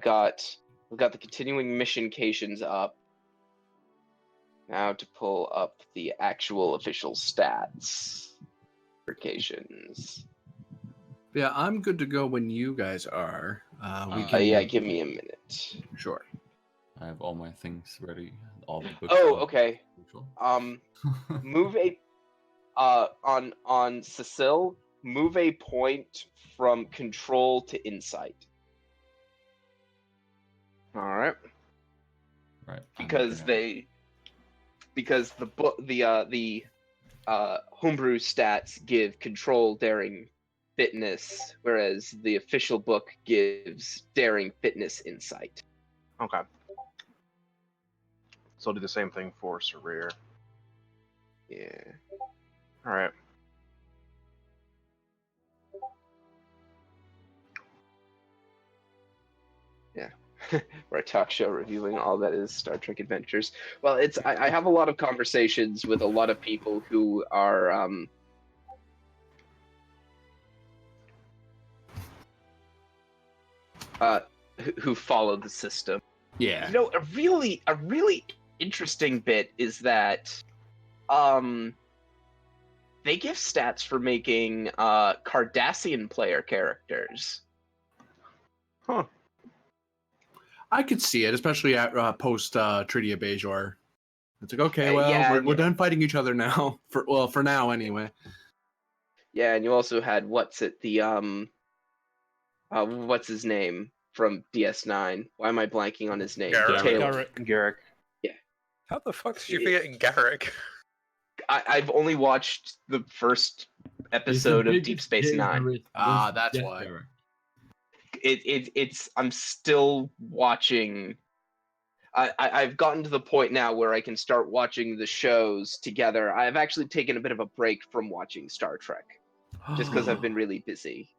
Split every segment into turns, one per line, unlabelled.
we've got the continuing missioncations up. Now to pull up the actual official stats.
Yeah, I'm good to go when you guys are.
Yeah, give me a minute.
Sure.
I have all my things ready. All the books.
Oh, okay. Move a on Cecile. Move a point from control to insight. All right.
Right.
Because the homebrew stats give control, daring, fitness, whereas the official book gives daring, fitness, insight.
Okay. So I'll do the same thing for Sarir.
Yeah.
All right.
Yeah. We're a talk show reviewing all that is Star Trek Adventures. Well, I have a lot of conversations with a lot of people who are who follow the system.
Yeah.
You know, a really interesting bit is that they give stats for making Cardassian player characters.
Huh.
I could see it, especially at post Treaty of Bajor. It's like, okay, well,
yeah,
we're done fighting each other now. For now, anyway.
Yeah, and you also had what's his name from DS9? Why am I blanking on his name?
Garrick.
Yeah.
How the fuck did you forget Garrick?
I've only watched the first episode of Deep Space Nine.
That's why.
I'm still watching. I've gotten to the point now where I can start watching the shows together. I've actually taken a bit of a break from watching Star Trek, just because I've been really busy.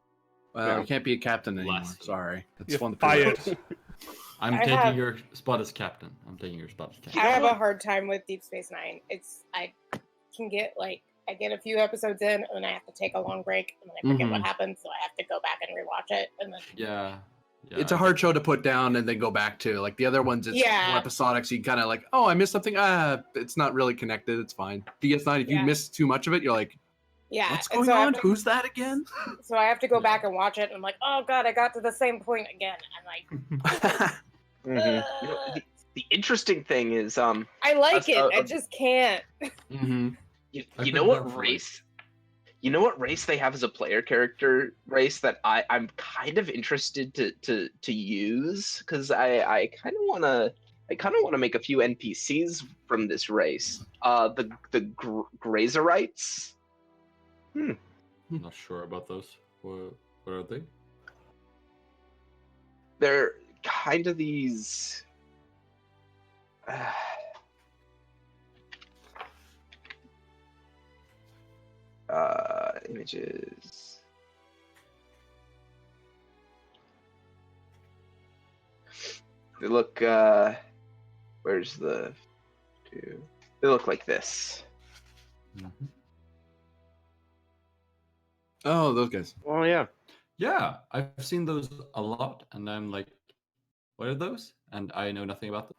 Well, you can't be a captain anymore. Sorry.
You're fired.
I'm taking your spot as captain.
I have a hard time with Deep Space Nine. I can get I get a few episodes in, and then I have to take a long break, and then I forget what happens, so I have to go back and rewatch it, and then
yeah.
It's a hard show to put down and then go back to. Like the other ones, it's more episodic, so you kind of like, oh, I missed something. It's not really connected. It's fine. DS9, if you miss too much of it, you're like, what's going on? Who's that again?
So I have to go back and watch it, and I'm like, oh god, I got to the same point again. I'm like,
You know, the interesting thing is,
I like it. I just can't.
You know what race? You know what race they have as a player character race that I'm kind of interested to use, because I kind of want to make a few NPCs from this race. The Grazerites.
I'm not sure about those. What are they?
They're kind of these. Images. They look. Where's the? They look like this.
Mm-hmm.
Oh, those guys.
Oh yeah.
Yeah, I've seen those a lot, and I'm like, what are those? And I know nothing about them.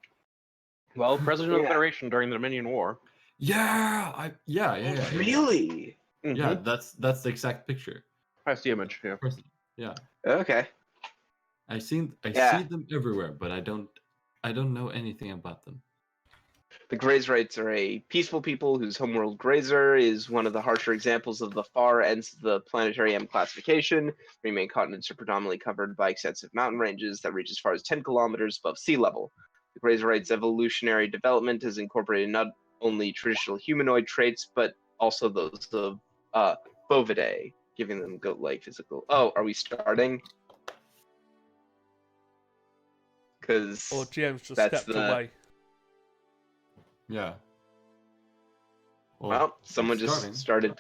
Well, President of the Federation during the Dominion War.
Yeah,
Really?
Yeah, that's the exact picture.
That's the image. Yeah.
Yeah.
Okay.
I see them everywhere, but I don't know anything about them.
The Grazerites are a peaceful people whose homeworld Grazer is one of the harsher examples of the far ends of the planetary M classification. The main continents are predominantly covered by extensive mountain ranges that reach as far as 10 kilometers above sea level. The Grazerites' evolutionary development has incorporated not only traditional humanoid traits, but also those of Bovidae, giving them goat-like physical. Oh, are we starting? Because
GM's just stepped away.
Yeah.
Well, someone just started.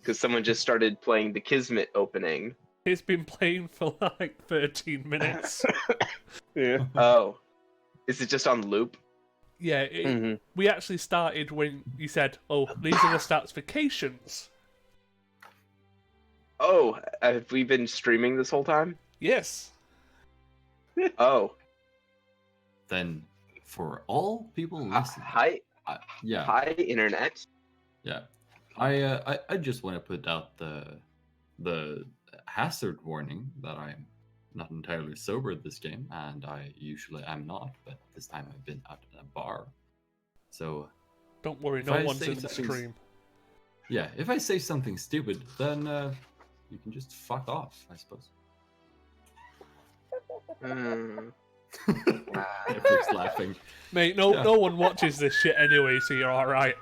Because someone just started playing the Kismet opening.
It's been playing for like 13 minutes.
Yeah.
Oh, is it just on loop?
Yeah, we actually started when you said, "Oh, these are the stats-fications."
Oh, have we been streaming this whole time?
Yes.
Oh,
Then for all people listening,
hi,
yeah,
hi, internet.
yeah, I just want to put out the hazard warning that I'm not entirely sober this game, and I usually am not, but this time I've been out at a bar. So
Don't worry,
if
no
I
one's
say
in the
something-
stream.
Yeah, if I say something stupid, then you can just fuck off, I suppose.
Mm.
Effort's laughing.
Mate, no
Yeah.
no one watches this shit anyway, so you're alright.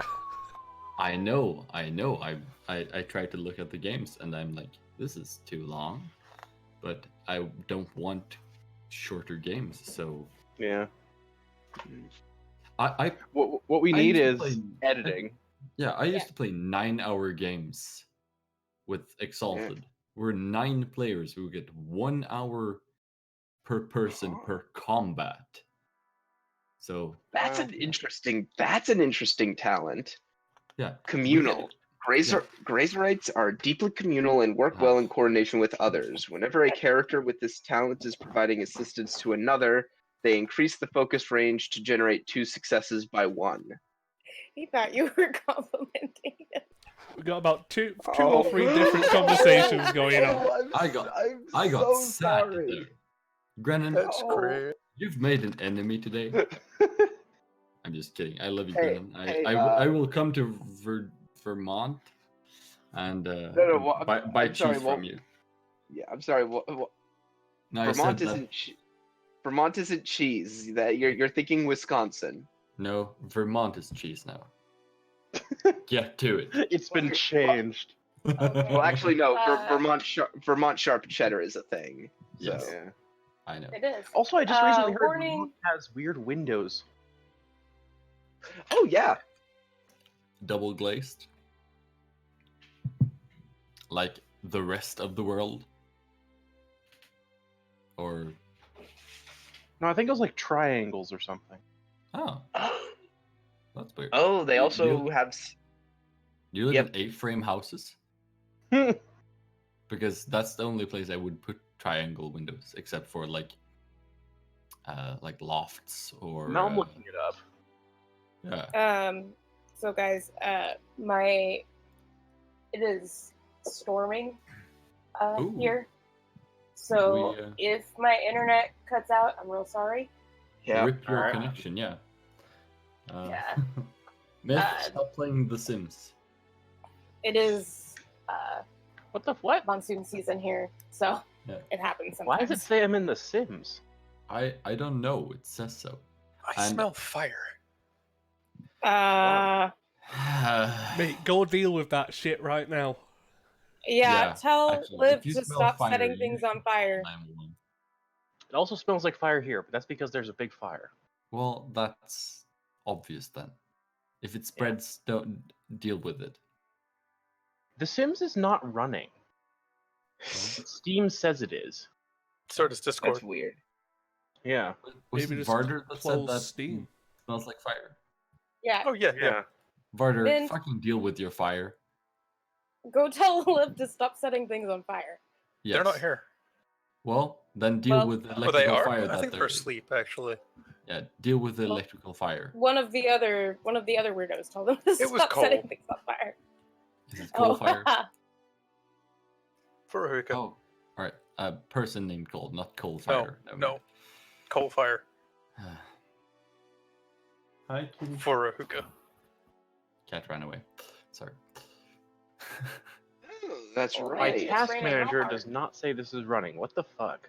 I know. I try to look at the games and I'm like, this is too long, but I don't want shorter games. So
Yeah.
I
What we
I
need
used to
is
play-
editing.
yeah, I used to play 9-hour games with Exalted. We're 9 players who get 1 hour per person per combat. So
That's an interesting. That's an interesting talent.
yeah,
Communal. Grazerites are deeply communal and work well in coordination with others. Whenever a character with this talent is providing assistance to another, they increase the focus range to generate 2 successes by 1.
He thought you were complimenting him.
We got about two or three different conversations going on.
I got
so
sad
sorry.
there. Brennan,
That's great.
you've made an enemy today. I'm just kidding. I love you,
Hey,
Brennan.
hey,
I will come to Vermont and buy cheese from you.
Yeah, I'm sorry.
No,
Vermont
I said
isn't. Vermont isn't cheese. That you're thinking Wisconsin.
no, Vermont is cheese now. Get to it.
It's been changed.
Well, actually, no.
Uh,
Vermont sharp cheddar is a thing. So.
Yes.
Yeah.
I know.
It is.
Also, I just recently heard
warning.
Vermont has weird windows.
Oh yeah.
Double glazed. Like the rest of the world. Or
No, I think it was like triangles or something.
oh, that's weird.
Oh, they
You-
also
you-
have.
You live
Yep.
in 8-frame houses? Because that's the only place I would put triangle windows, except for like lofts or.
Now I'm looking it up.
Yeah.
So guys, it is storming
Ooh.
here. So
We,
if my internet cuts out, I'm real sorry.
Yeah.
Rip your
Alright.
connection, yeah.
Yeah.
Myth, stop playing The Sims.
It is
What the what?
monsoon season here, so
Yeah.
it happens
Why
sometimes.
does it say I'm in The Sims?
I don't know. It says so.
I
And-
smell fire.
Mate, go deal with that shit right now.
Yeah, tell
actually,
Liv
if you
to
smell
stop
fire,
setting
you
things
should
on fire.
911.
It also smells like fire here, but that's because there's a big fire.
Well, that's obvious then. If it spreads, don't deal with it.
The Sims is not running. Steam says it is.
So does Discord.
That's weird.
Yeah.
Was
Maybe
it
just
Varder that said
close
that
Steam.
smells like fire?
Yeah,
Oh yeah, yeah.
Varder,
Then-
fucking deal with your fire.
go tell Liv to stop setting things on fire.
Yes.
They're not here.
Well, then deal
Well-
with the
Oh, they
electrical
are.
fire
I
that
think
they're
they're asleep actually.
Yeah, deal with the
Well-
electrical fire.
One of the other weirdos told him to
It was
stop setting
coal.
things on fire.
Is it coal fire?
For a hookah.
Oh, all right. A person named Coal, not coal
no,
fire.
no. Coal fire
mind. Hi, kitty.
for a hookah.
Cat ran away. Sorry.
Oh, that's
Well,
My
right.
it's
task
raining
manager
hard.
does not say this is running. What the fuck?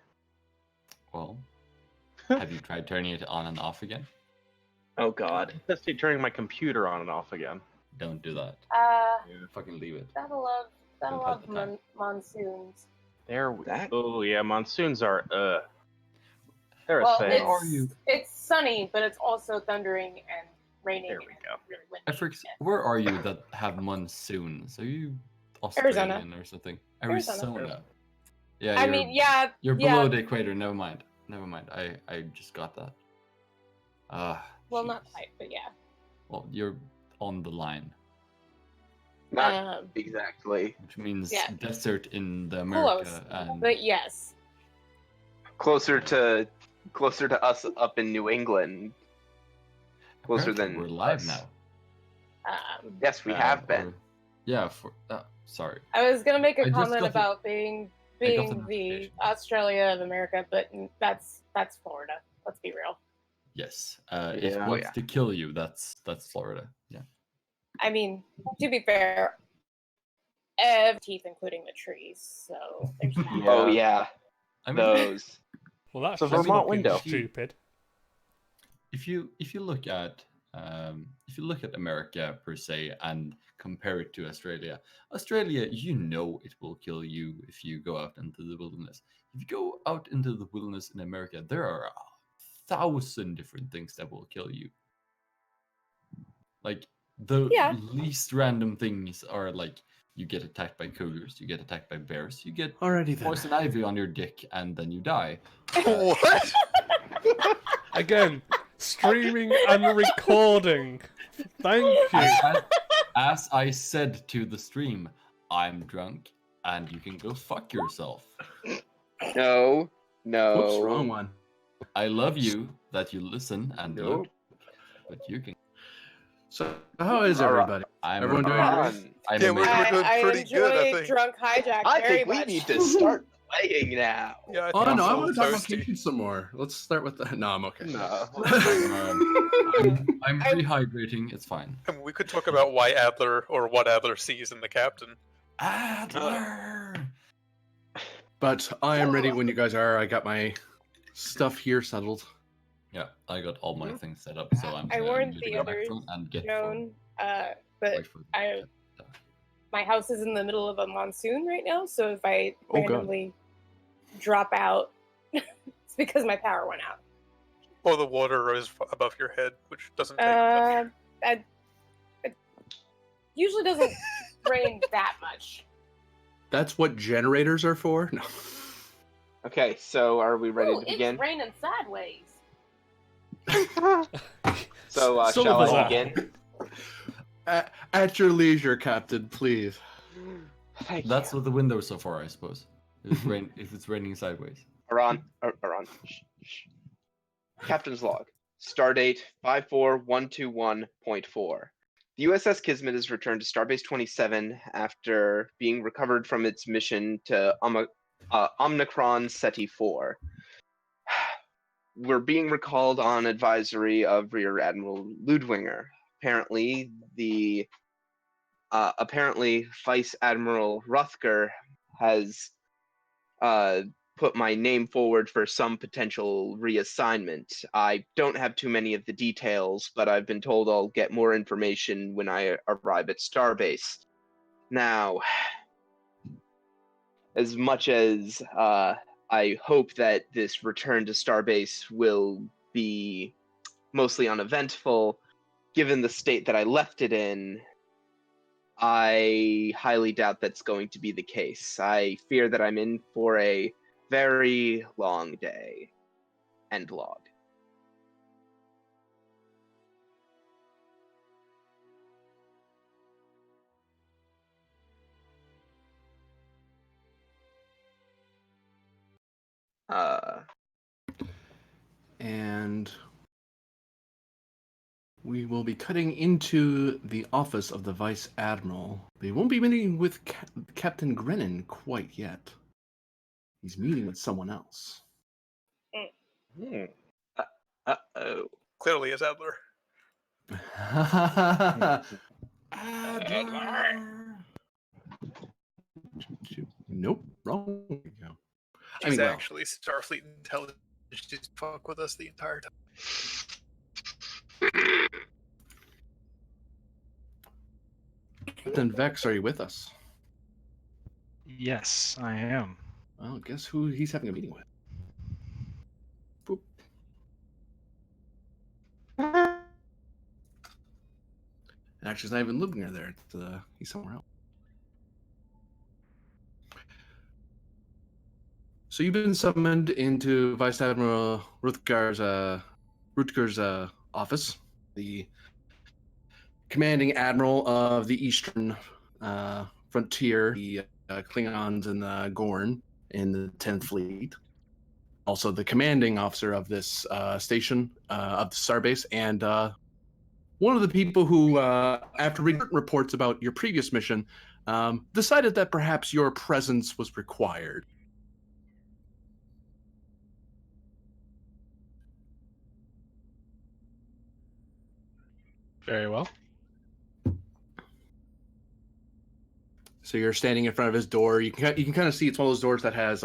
Well, have you tried turning it on and off again?
Oh God.
Let's say turning my computer on and off again.
Don't do that. Fucking leave it.
Gotta love
Don't have the time.
monsoons.
There we
That-
Oh yeah, monsoons are they're
Well,
a thing.
it's,
are you?
it's sunny, but it's also thundering and raining.
There we
and
go.
Really windy.
Efrix, where are you that have monsoons? Are you Australian or something?
Arizona.
Yeah,
I
you're,
mean, yeah,
you're
yeah.
below the equator. Never mind. I just got that.
Well, not
jeez.
quite, but yeah.
Well, you're on the line,
Not exactly.
which means
Yeah.
desert in the
Close,
America and
but yes.
Closer to closer to us up in New England. Closer
Apparently
than
we're live
us.
now.
Yes, we have been.
Yeah. Sorry.
I was gonna make a
I just
comment
got the-
about being
I got the
the
notification.
Australia of America, but that's Florida. Let's be real.
Yes.
Yeah.
If it wants to kill you, that's Florida. Yeah.
I mean, to be fair, teeth, including the trees. So there's that.
Oh yeah,
I mean,
those.
Well, that's
The
just
Vermont
fucking
window.
stupid.
if you look at America per se and compare it to Australia, you know it will kill you if you go out into the wilderness. If you go out into the wilderness in America, there are 1,000 different things that will kill you. Like the least random things are like you get attacked by cougars, you get attacked by bears, you get poison ivy on your dick, and then you die.
What?
Again, streaming and recording. Thank you.
As I said to the stream, I'm drunk, and you can go fuck yourself.
No.
Whoops, wrong one.
I love you that you listen and look, but you can.
So how is everybody? Everyone doing great?
Yeah, we're doing pretty good, I think.
Drunk hijack
I
very
think we
much.
need to start playing now.
Yeah,
Oh no, I want to talk about
toasty.
Kiki some more. Let's start with that. No, I'm okay.
No.
I'm rehydrating. It's fine.
I mean, we could talk about why Adler or what Adler sees in the captain.
Adler.
But I am ready when you guys are. I got my stuff here settled.
Yeah, I got all my things set up, so I'm
I
gonna
warned
need
the
to go back
others,
from and get
Joan, but
wait for
my house is in the middle of a monsoon right now, so if I
Oh, God.
randomly drop out, it's because my power went out.
Or the water is above your head, which doesn't take much.
It usually doesn't rain that much.
That's what generators are for? No.
Okay, so are we ready
Ooh,
to begin?
It's raining sideways.
So
So
shall
was
I
that.
begin?
At your leisure, Captain, please.
Thank
That's
you.
what the window so far, I suppose. If it's raining sideways.
Aran. Shh. Captain's log. Stardate 54121.4. The USS Kismet is returned to Starbase 27 after being recovered from its mission to Omicron Ceti 4. We're being recalled on advisory of Rear Admiral Ludwinger. Apparently, Vice Admiral Ruthger has put my name forward for some potential reassignment. I don't have too many of the details, but I've been told I'll get more information when I arrive at Starbase. Now, as much as I hope that this return to Starbase will be mostly uneventful, given the state that I left it in, I highly doubt that's going to be the case. I fear that I'm in for a very long day. End log.
And we will be cutting into the office of the Vice Admiral. They won't be meeting with Captain Grennan quite yet. He's meeting with someone else.
Uh-oh.
Clearly, as Adler.
Adler. Nope, wrong.
She's actually Starfleet intelligence. She's fuck with us the entire time.
Captain Vex, are you with us?
Yes, I am.
Well, guess who he's having a meeting with? Boop. Actually, he's not even living there. He's somewhere else. So you've been summoned into Vice Admiral Rutger's office, the commanding admiral of the Eastern Frontier, the Klingons and the Gorn in the 10th Fleet. also the commanding officer of this station, of the starbase, and one of the people who, after reading reports about your previous mission, decided that perhaps your presence was required.
Very well.
So you're standing in front of his door. You can kind of see it's one of those doors that has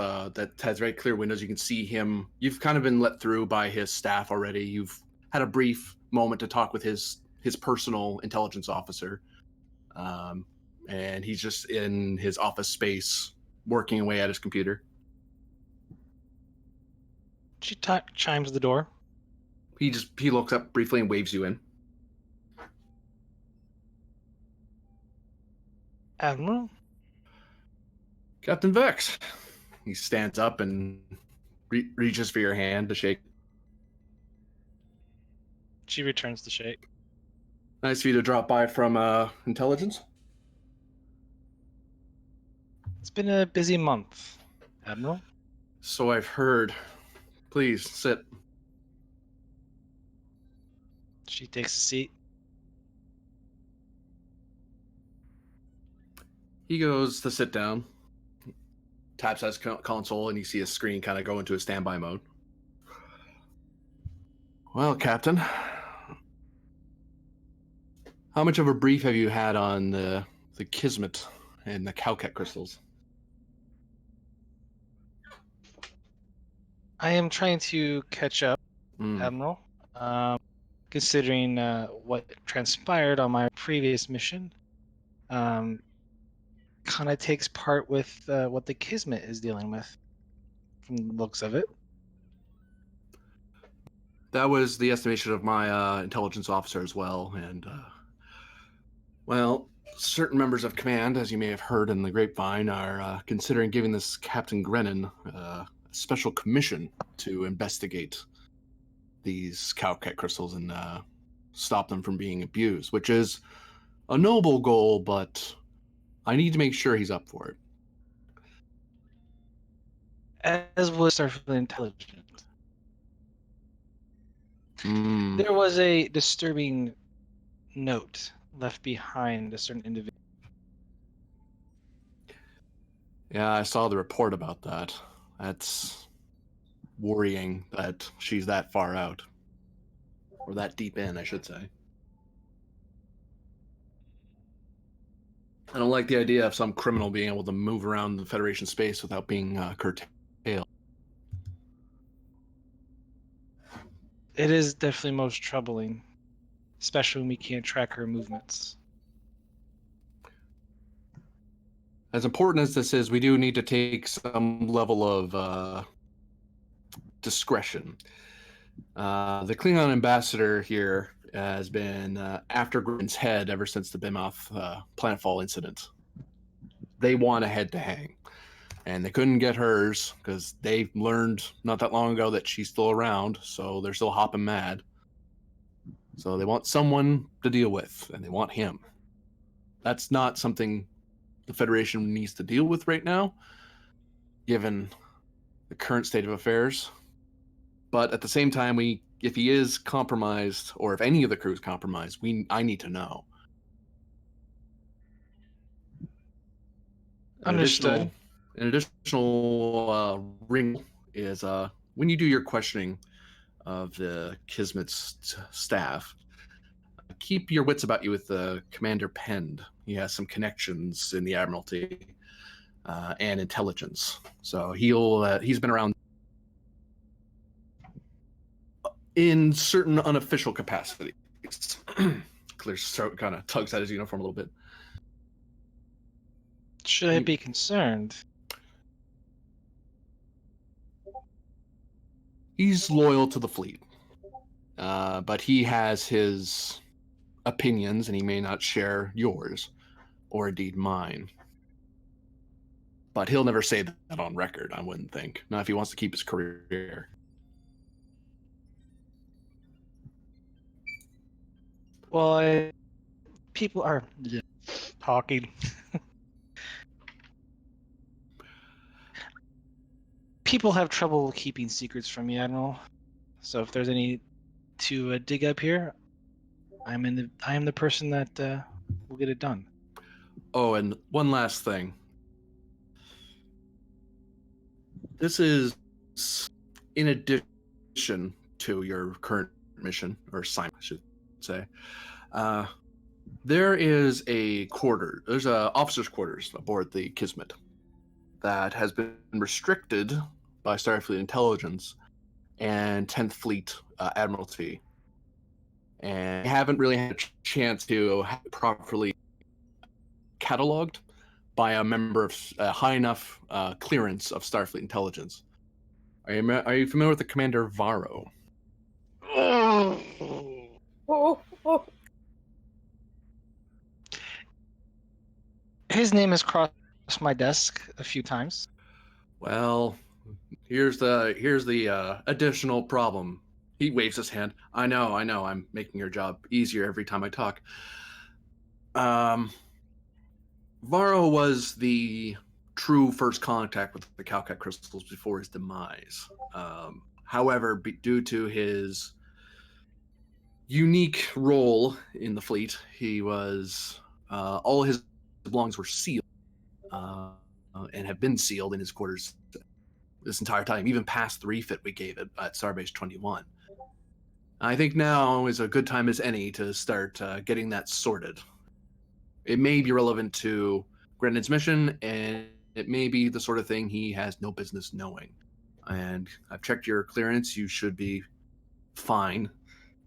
very clear windows. You can see him. You've kind of been let through by his staff already. You've had a brief moment to talk with his personal intelligence officer, and he's just in his office space working away at his computer.
She chimes the door.
He looks up briefly and waves you in.
Admiral?
Captain Vex. He stands up and reaches for your hand to shake.
She returns the shake.
Nice of you to drop by from intelligence.
It's been a busy month, Admiral.
So I've heard. Please, sit.
She takes a seat.
He goes to sit down, taps his console, and you see his screen kind of go into a standby mode. Well, Captain, how much of a brief have you had on the Kismet and the Cowcat crystals?
I am trying to catch up, Admiral. Considering what transpired on my previous mission, kind of takes part with what the Kismet is dealing with, from the looks of it.
That was the estimation of my intelligence officer as well, and well, certain members of command, as you may have heard in the grapevine, are considering giving this Captain Grennan a special commission to investigate these Cowcat crystals and stop them from being abused, which is a noble goal, but I need to make sure he's up for
it. As was Starfleet Intelligence. There was a disturbing note left behind a certain individual.
Yeah, I saw the report about that. That's worrying that she's that far out. Or that deep in, I should say. I don't like the idea of some criminal being able to move around the Federation space without being curtailed.
It is definitely most troubling, especially when we can't track her movements.
As important as this is, we do need to take some level of discretion. The Klingon ambassador here has been after Gren's head ever since the Bimoth planetfall incident. They want a head to hang, and they couldn't get hers because they learned not that long ago that she's still around, so they're still hopping mad. So they want someone to deal with, and they want him. That's not something the Federation needs to deal with right now, given the current state of affairs. But at the same time, if he is compromised, or if any of the crew is compromised, I need to know.
Understood.
An additional ring is when you do your questioning of the Kismet's staff, keep your wits about you with Commander Pend. He has some connections in the Admiralty and intelligence, so he's been around in certain unofficial capacities. Clear's throat kind of tugs at his uniform a little bit.
Should I be concerned?
He's loyal to the fleet, but he has his opinions, and he may not share yours, or indeed mine. But he'll never say that on record, I wouldn't think. Not if he wants to keep his career.
Well, people are talking. people have trouble keeping secrets from me, Admiral. So if there's any to dig up here, I am the person that will get it done.
Oh, and one last thing. This is in addition to your current mission, or assignment, I should say. There is there's a officer's quarters aboard the Kismet that has been restricted by Starfleet Intelligence and 10th Fleet Admiralty. And haven't really had a chance to have it properly cataloged by a member of high enough clearance of Starfleet Intelligence. Are you familiar with the Commander Varro?
His name has crossed my desk a few times.
Well, here's the additional problem. He waves his hand. I know. I'm making your job easier every time I talk. Varro was the true first contact with the Calcat crystals before his demise. However, due to his unique role in the fleet, he was all his belongings were sealed and have been sealed in his quarters this entire time, even past the refit we gave it at Starbase 21. I think now is a good time as any to start getting that sorted. It may be relevant to Grennan's mission, and it may be the sort of thing he has no business knowing. And I've checked your clearance. You should be fine.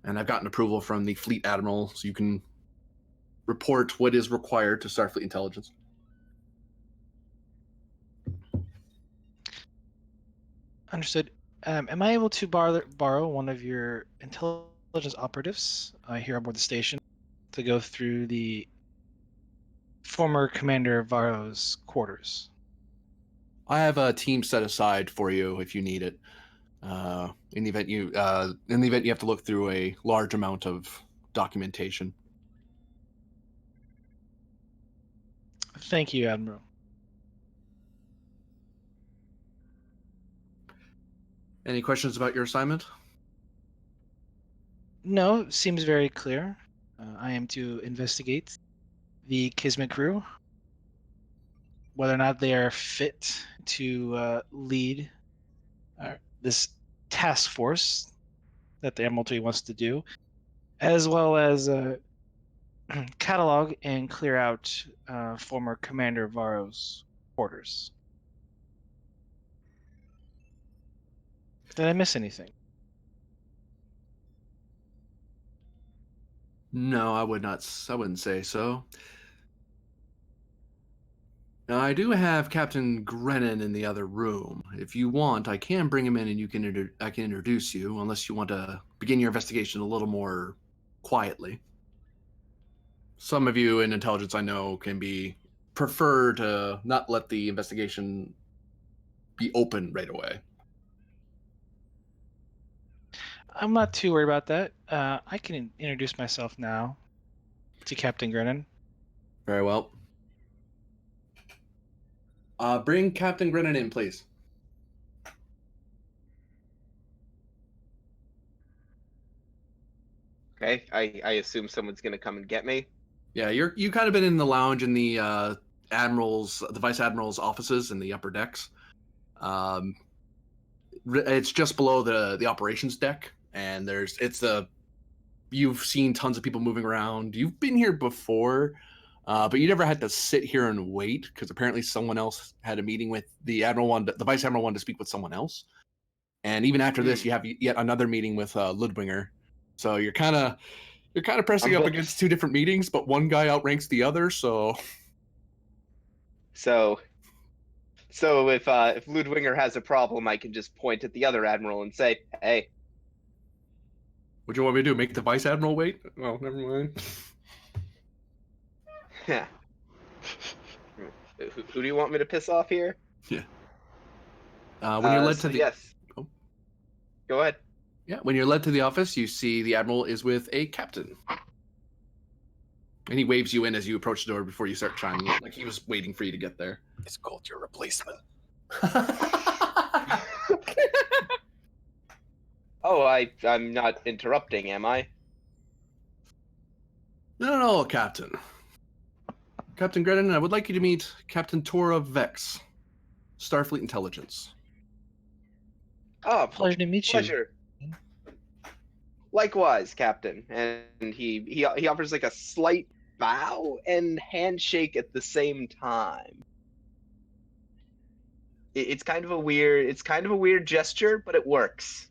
And I've gotten approval from the Fleet Admiral, so you can report what is required to Starfleet Intelligence.
Understood. Am I able to borrow one of your intelligence operatives here aboard the station to go through the former Commander Varro's quarters?
I have a team set aside for you if you need it. In the event you have to look through a large amount of documentation.
Thank you, Admiral.
Any questions about your assignment?
No, seems very clear. I am to investigate the Kismet crew, whether or not they are fit to lead this task force that the Admiralty wants to do, as well as catalog and clear out former Commander Varro's quarters. Did I miss anything?
No, I wouldn't say so. Now, I do have Captain Grennan in the other room. If you want, I can bring him in and I can introduce you, unless you want to begin your investigation a little more quietly. Some of you in intelligence I know prefer to not let the investigation be open right away.
I'm not too worried about that. I can introduce myself now to Captain Grennan.
Very well. Bring Captain Grennan in, please.
Okay, I assume someone's gonna come and get me.
Yeah, you kind of been in the lounge in the Vice Admiral's offices in the upper decks. It's just below the operations deck, and you've seen tons of people moving around. You've been here before, but you never had to sit here and wait because apparently someone else had a meeting with the Vice Admiral wanted to speak with someone else, and even after this, you have yet another meeting with Ludwinger. So you're kind of pressing up against two different meetings, but one guy outranks the other. So
if Ludwinger has a problem, I can just point at the other admiral and say, "Hey."
What do you want me to do? Make the Vice Admiral wait? Well, never mind.
Yeah. Who do you want me to piss off here?
Yeah. When you're led to the
yes. Oh. Go ahead.
Yeah, when you're led to the office, you see the Admiral is with a captain. And he waves you in as you approach the door before you start chiming in, like he was waiting for you to get there.
It's called your replacement.
Oh, I'm not interrupting, am I?
No, Captain. Captain Gredden, I would like you to meet Captain Tora Vex, Starfleet Intelligence.
Oh,
Pleasure to meet you.
pleasure. Likewise, Captain. And he offers like a slight bow and handshake at the same time. It's kind of a weird gesture, but it works.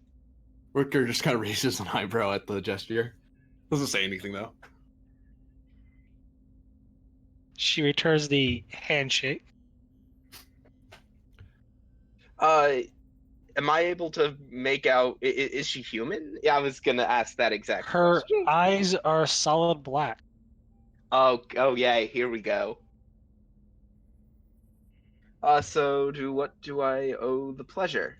Rutger just kind of raises an eyebrow at the gesture. Doesn't say anything though.
She returns the handshake.
Am I able to make out? Is she human? Yeah, I was gonna ask that exact
Her
question.
eyes are solid black.
Oh yeah, here we go. So what do I owe the pleasure?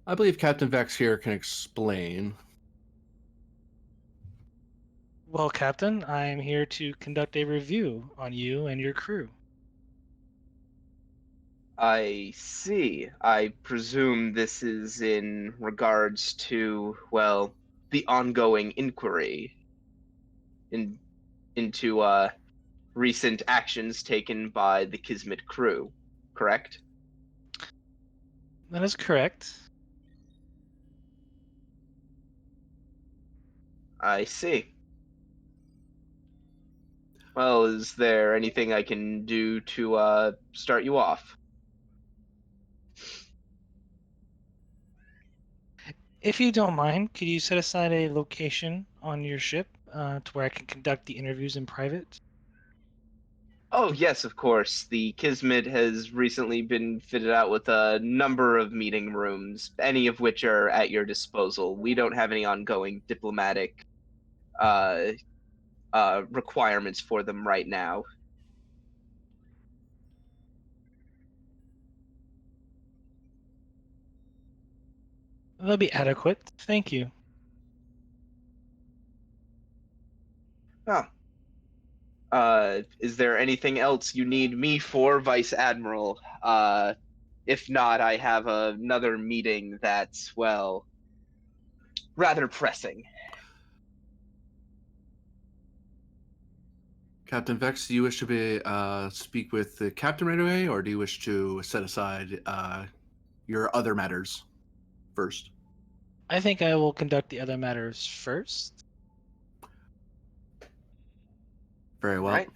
I believe Captain Vex here can explain.
Well, Captain, I am here to conduct a review on you and your crew.
I see. I presume this is in regards to, well, the ongoing inquiry into recent actions taken by the Kismet crew, correct?
That is correct.
I see. Well, is there anything I can do to start you off?
If you don't mind, could you set aside a location on your ship to where I can conduct the interviews in private?
Oh, yes, of course. The Kismet has recently been fitted out with a number of meeting rooms, any of which are at your disposal. We don't have any ongoing diplomatic uh, requirements for them right now.
That'll be adequate. Thank you.
Oh. Is there anything else you need me for, Vice Admiral? If not, I have another meeting that's, well, rather pressing.
Captain Vex, do you wish to speak with the captain right away, or do you wish to set aside your other matters first?
I think I will conduct the other matters first.
Very well.
Right.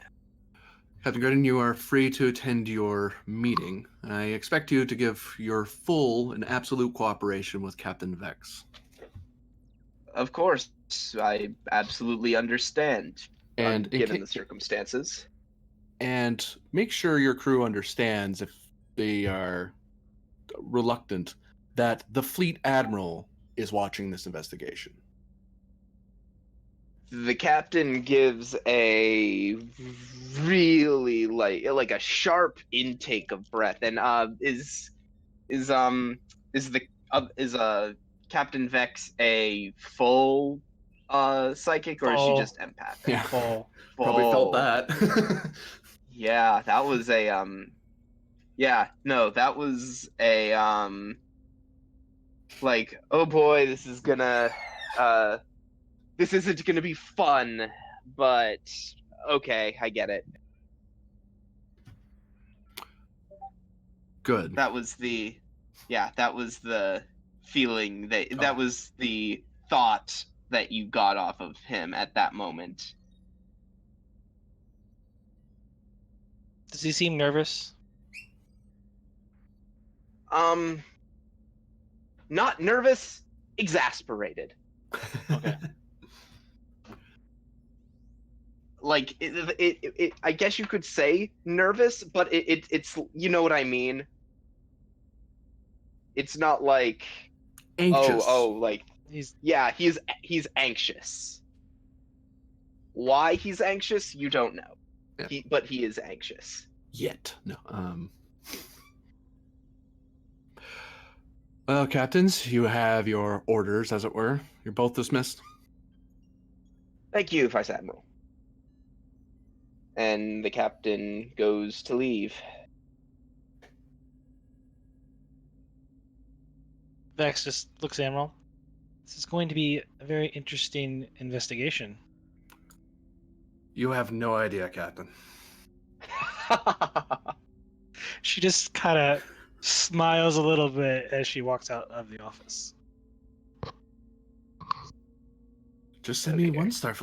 Captain Gordon, you are free to attend your meeting. I expect you to give your full and absolute cooperation with Captain Vex.
Of course, I absolutely understand,
And
given the circumstances.
And make sure your crew understands, if they are reluctant, that the Fleet Admiral is watching this investigation.
The captain gives a really like a sharp intake of breath, and is Captain Vex a full psychic, or is she just empathic?
Yeah,
Full.
Probably felt that.
Yeah, that was a yeah, no, that was a like, oh boy, this isn't gonna be fun, but okay, I get it.
Good.
That was the feeling that was the thought that you got off of him at that moment.
Does he seem nervous?
Not nervous, exasperated.
Okay.
Like it I guess you could say nervous, but it's you know what I mean. It's not like
Anxious.
like
He's
anxious. Why he's anxious, you don't know.
Yeah.
But he is anxious.
Yet. No. Well, captains, you have your orders, as it were. You're both dismissed.
Thank you, Vice Admiral. And the captain goes to leave.
Vex just looks at Emerald. This is going to be a very interesting investigation.
You have no idea, Captain.
She just kind of smiles a little bit as she walks out of the office.
Just send me one staff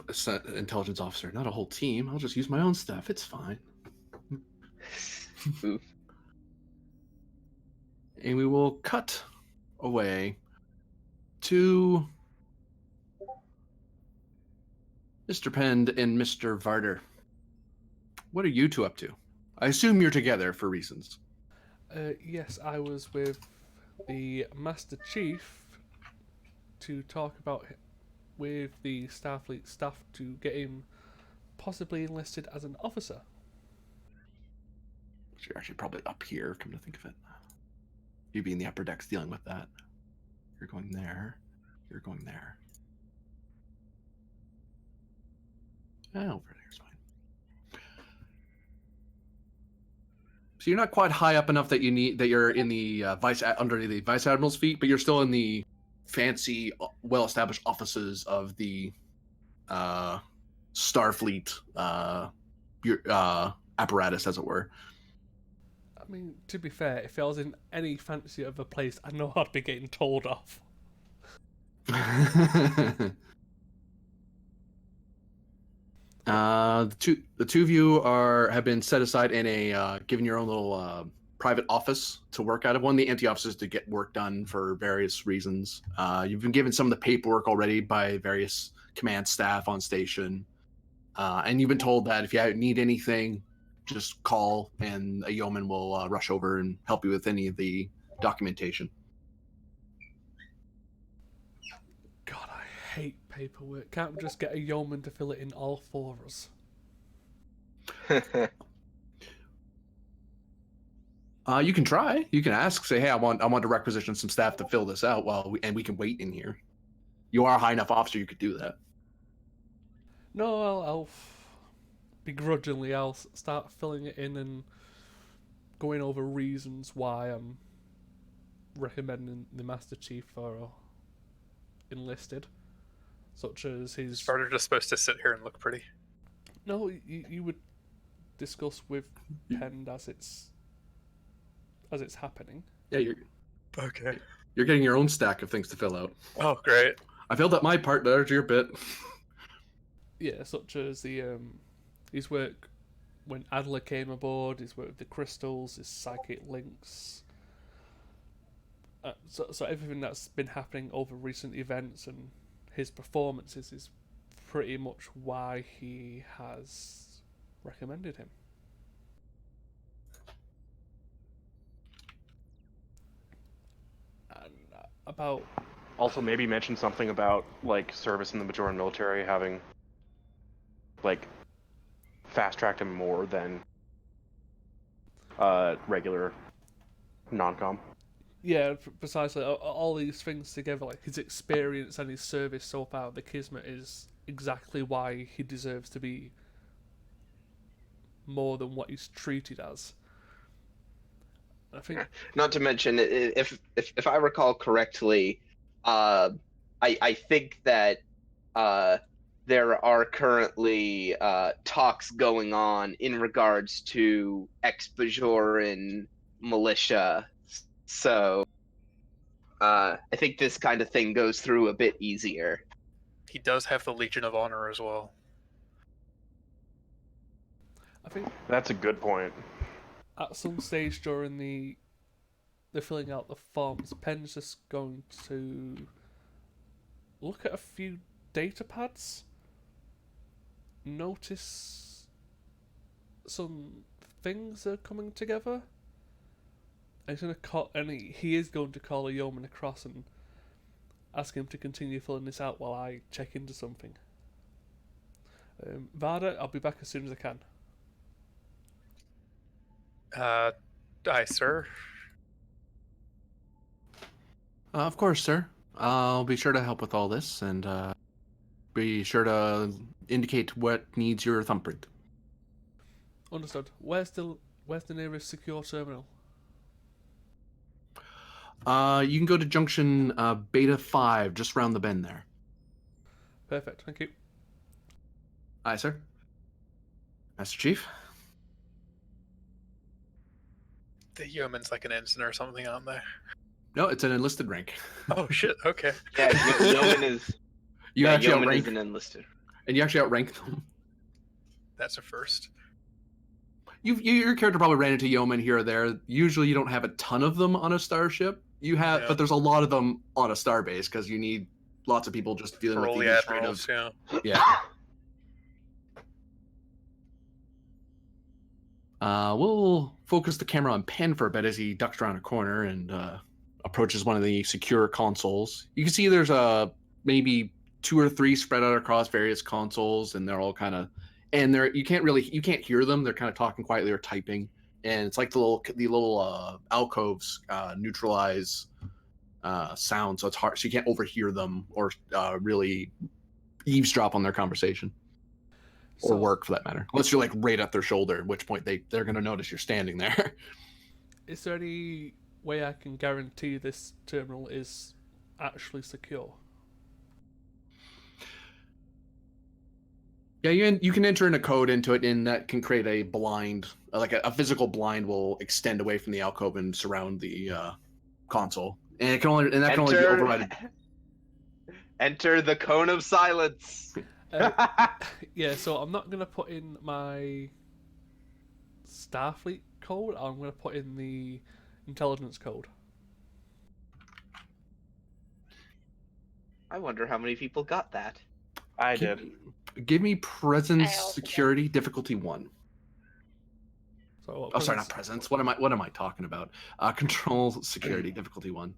intelligence officer, not a whole team. I'll just use my own staff. It's fine.
Oof.
And we will cut away to Mr. Pend and Mr. Varder. What are you two up to? I assume you're together for reasons.
Yes, I was with the Master Chief to talk about with the Starfleet staff to get him possibly enlisted as an officer.
So you're actually probably up here, come to think of it. You'd be in the upper decks dealing with that. You're going there. You're going there. Over there's fine. So you're not quite high up enough that you're in the under the vice admiral's feet, but you're still in the fancy, well-established offices of the Starfleet apparatus, as it were.
I mean, to be fair, if I was in any fancier of a place, I know I'd be getting told off.
The two of you have been set aside in a given your own little private office to work out of. One of the empty offices to get work done for various reasons. You've been given some of the paperwork already by various command staff on station, and you've been told that if you need anything, just call and a yeoman will rush over and help you with any of the documentation.
God, I hate paperwork. Can't we just get a yeoman to fill it in all for us?
You can try. You can ask. Say, hey, I want to requisition some staff to fill this out and we can wait in here. You are a high enough officer. You could do that.
No, I'll begrudgingly I'll start filling it in and going over reasons why I'm recommending the Master Chief for enlisted, such as his.
Sparta just supposed to sit here and look pretty.
No, you would discuss with Pend as it's happening.
Yeah,
Okay.
You're getting your own stack of things to fill out.
Oh, great.
I filled out my part. There's your bit.
Yeah, such as his work when Adler came aboard, his work with the crystals, his psychic links. So everything that's been happening over recent events and his performances is pretty much why he has recommended him. And about...
Also, maybe mention something about, like, service in the Bajoran military having, like, fast-tracked him more than regular non-com.
Yeah, precisely. All these things together, like his experience and his service so far the Kismet, is exactly why he deserves to be more than what he's treated as. I think.
Not to mention, if I recall correctly, I think that there are currently talks going on in regards to ex-Bajoran militia. So I think this kind of thing goes through a bit easier.
He does have the Legion of Honor as well.
I think
that's a good point.
At some stage during the filling out the forms, Penn's just going to look at a few data pads, notice some things are coming together. He's going to call, and he is going to call a yeoman across and ask him to continue filling this out while I check into something. Varda, I'll be back as soon as I can.
Aye, sir.
Of course, sir. I'll be sure to help with all this, and be sure to indicate what needs your thumbprint.
Understood. Where's the nearest secure terminal?
You can go to junction Beta 5, just round the bend there.
Perfect, thank you.
Aye, sir. Master Chief?
The yeoman's like an ensign or something on there.
No, it's an enlisted rank.
Oh shit, okay.
Yeah, yeoman is.
You actually
yeoman
outrank,
is an enlisted.
and you actually outrank them.
That's a first.
Your character probably ran into yeomen here or there. Usually, you don't have a ton of them on a starship. You have,
Yeah.
but there's a lot of them on a starbase because you need lots of people just dealing
For
with
all
the
the
administrative.
admirals, yeah.
Yeah. We'll focus the camera on Penn for a bit as he ducks around a corner and approaches one of the secure consoles. You can see there's maybe 2 or 3 spread out across various consoles, and they're all kind of, and you can't hear them. They're kind of talking quietly or typing, and it's like the little alcoves neutralize sound, so it's hard, so you can't overhear them or really eavesdrop on their conversation. Or work, for that matter. Unless you're like right at their shoulder, at which point they're going to notice you're standing there.
Is there any way I can guarantee this terminal is actually secure?
Yeah, you can enter in a code into it, and that can create a blind, like a physical blind will extend away from the alcove and surround the console, and that can only be overridden.
Enter the cone of silence.
Yeah, so I'm not going to put in my Starfleet code. I'm going to put in the intelligence code.
I wonder how many people got that.
I did.
Give me presence security difficulty 1.
So
sorry, not presence. What am I talking about? Control security difficulty 1.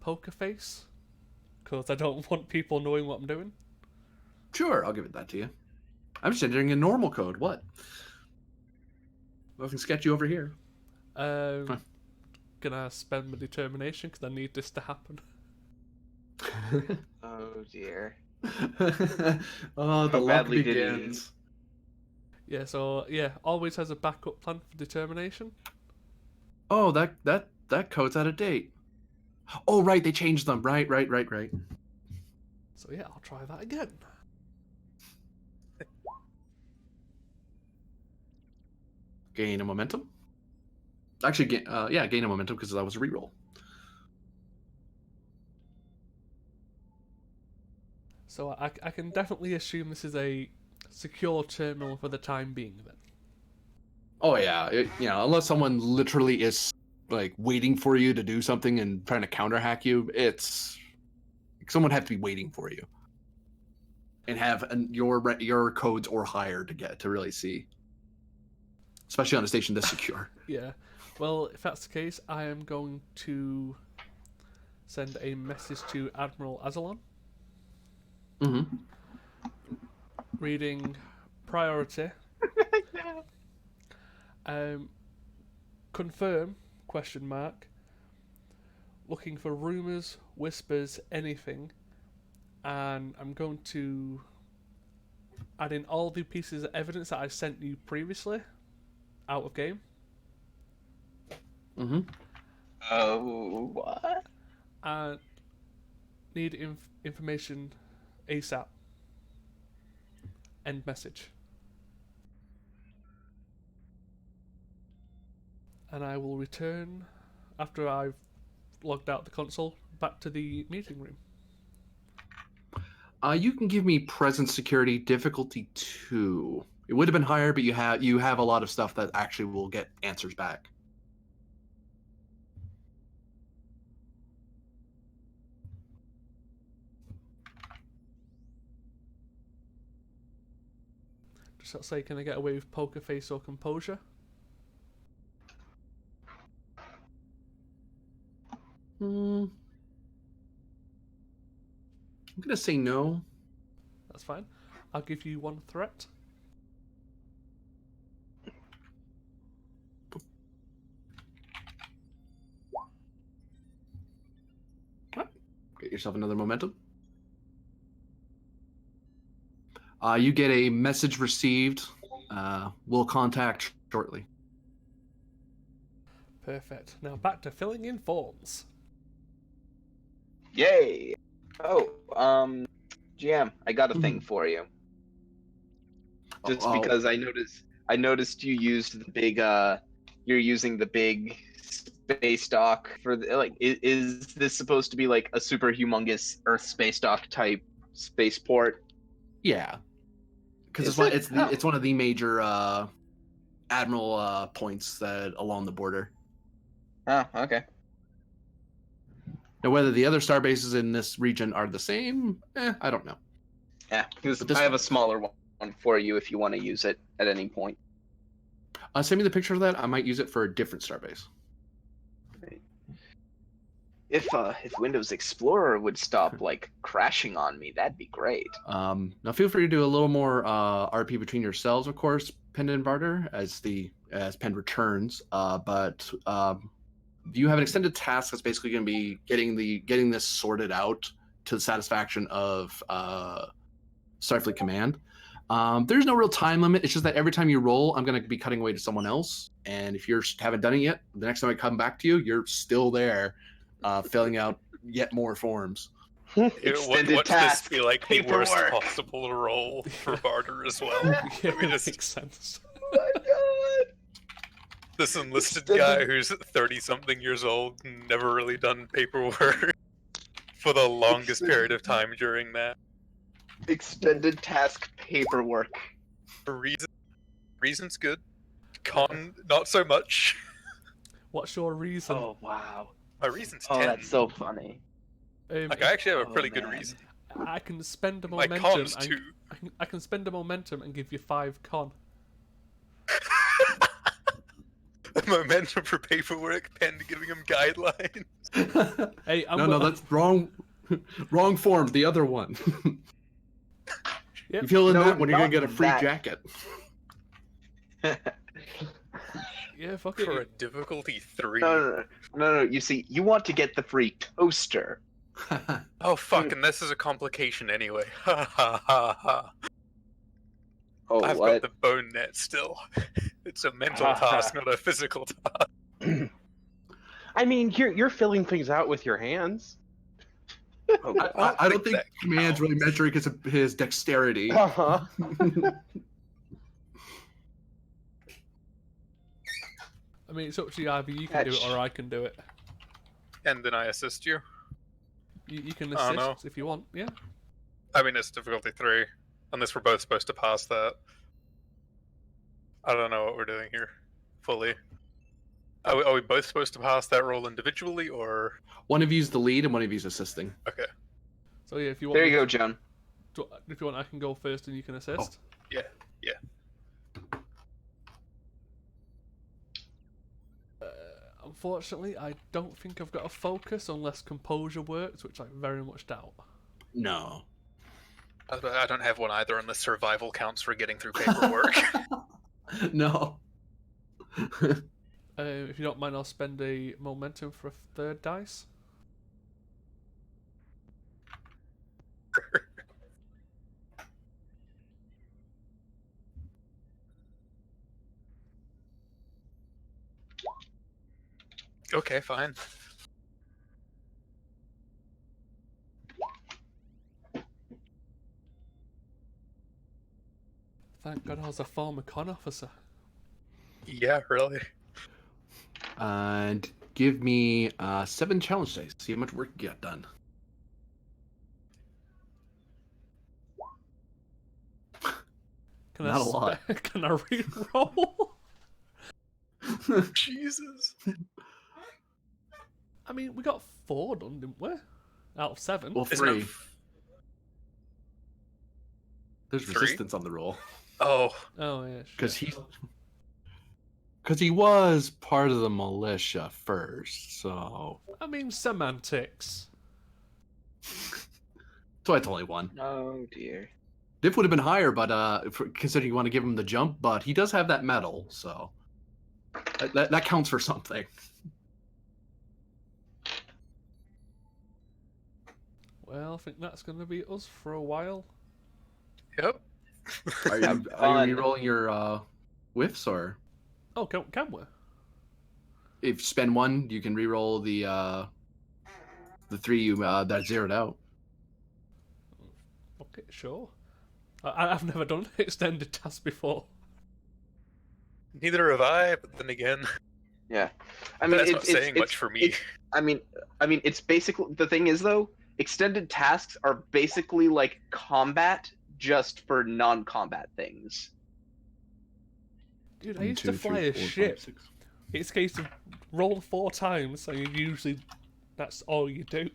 Poker face, because I don't want people knowing what I'm doing.
Sure, I'll give it that to you. I'm just entering a normal code. What? Nothing sketchy over here.
Gonna spend my determination because I need this to happen.
Oh dear.
Oh, the luck begins.
Yeah, so yeah, always has a backup plan for determination.
Oh, that code's out of date. Oh, right, they changed them. Right.
So yeah, I'll try that again.
Gain a momentum. Actually, gain a momentum because that was a reroll.
So I can definitely assume this is a secure terminal for the time being, then.
Oh yeah, unless someone literally is like waiting for you to do something and trying to counter hack you, someone have to be waiting for you and have your codes or higher to really see, especially on a station this secure.
Yeah, well, if that's the case, I am going to send a message to Admiral Azalon.
Mm-hmm.
Reading priority. Confirm ? Looking for rumors, whispers, anything, and I'm going to add in all the pieces of evidence that I sent you previously out of game.
Mm-hmm.
Oh, what?
And need information ASAP. End message. And I will return after I've logged out the console back to the meeting room.
You can give me presence security difficulty 2. It would have been higher, but you have a lot of stuff that actually will get answers back.
Just say, can I get away with poker face or composure?
I'm gonna say no.
That's fine. I'll give you 1 threat.
Get yourself another momentum. You get a message received. We'll contact shortly.
Perfect. Now back to filling in forms.
Yay! Oh, GM, I got a thing for you. Just because I noticed you used the big you're using the big space dock for the, like is this supposed to be like a super humongous Earth space dock type spaceport?
Yeah. Because it's one of the major admiral points that along the border.
Oh, okay.
Now, whether the other star bases in this region are the same, I don't know.
Yeah, because I have a smaller one for you if you want to use it at any point.
Send me the picture of that. I might use it for a different starbase.
If Windows Explorer would stop like crashing on me, that'd be great.
Now feel free to do a little more RP between yourselves, of course, Pen and Barter, as Pen returns. But you have an extended task that's basically going to be getting this sorted out to the satisfaction of Starfleet Command. There's no real time limit. It's just that every time you roll, I'm going to be cutting away to someone else. And if you haven't done it yet, the next time I come back to you, you're still there, filling out yet more forms.
Extended task. This be like paperwork. The worst possible role for Barter as well?
Yeah, I mean, it makes sense.
Oh my god!
This enlisted guy who's 30-something years old, never really done paperwork for the longest period of time during that.
Extended task paperwork.
Reason's good. Con, not so much.
What's your reason?
Oh, wow.
My reason's 10.
Oh, that's so funny.
Like, I actually have a pretty good reason.
I can spend a momentum.
My con's 2.
I can spend a momentum and give you 5 con.
Momentum for paperwork, Pen giving him guidelines.
Hey,
no, that's wrong. Wrong form. The other one.
Yep.
You feel in that one, you're gonna get a free jacket.
Yeah, fuck
for
it.
a difficulty 3.
No. You see, you want to get the free toaster.
Oh fuck! And this is a complication anyway. Ha ha ha ha.
Oh,
I've
what?
got the bone net still. It's a mental task, not a physical task.
I mean, you're filling things out with your hands.
Oh,
I don't think Command's really measuring his dexterity.
Uh-huh.
I mean, it's up to you. Either you can do it or I can do it.
And then I assist you.
You can assist if you want. Yeah.
I mean, it's difficulty 3, unless we're both supposed to pass that. I don't know what we're doing here, fully. Are we both supposed to pass that roll individually, or
one of you's the lead and one of you's assisting?
Okay.
So yeah, if you want.
There you go, John.
If you want, I can go first and you can assist.
Oh. Yeah.
Unfortunately, I don't think I've got a focus unless composure works, which I very much doubt.
No.
I don't have one either unless survival counts for getting through paperwork.
No.
If you don't mind, I'll spend a momentum for a 3rd dice.
Okay, fine.
Thank God I was a former con officer.
Yeah, really.
And give me 7 challenge dice. See how much work you got done. Not a lot.
Can I re-roll?
Jesus.
I mean, we got 4 done, didn't we? Out of 7.
Well, 3. There's
3?
resistance on the roll.
Oh.
Oh yeah.
Because he was part of the militia first, so.
I mean, semantics.
So it's only 1.
Oh dear.
Diff would have been higher, but considering you want to give him the jump, but he does have that medal, so that counts for something.
Well, I think that's going to be us for a while.
Yep.
Are you re-rolling your whiffs, or?
Oh, can we?
if you spend 1, you can re-roll the 3 you that zeroed out.
Okay, sure. I've never done an extended task before.
Neither have I, but then again,
Yeah, I mean,
that's not saying much for me.
I mean, it's basically the thing is though, extended tasks are basically like combat just for non-combat things.
Dude, I used to fly a ship. It's a case of roll 4 times, and usually that's all you do.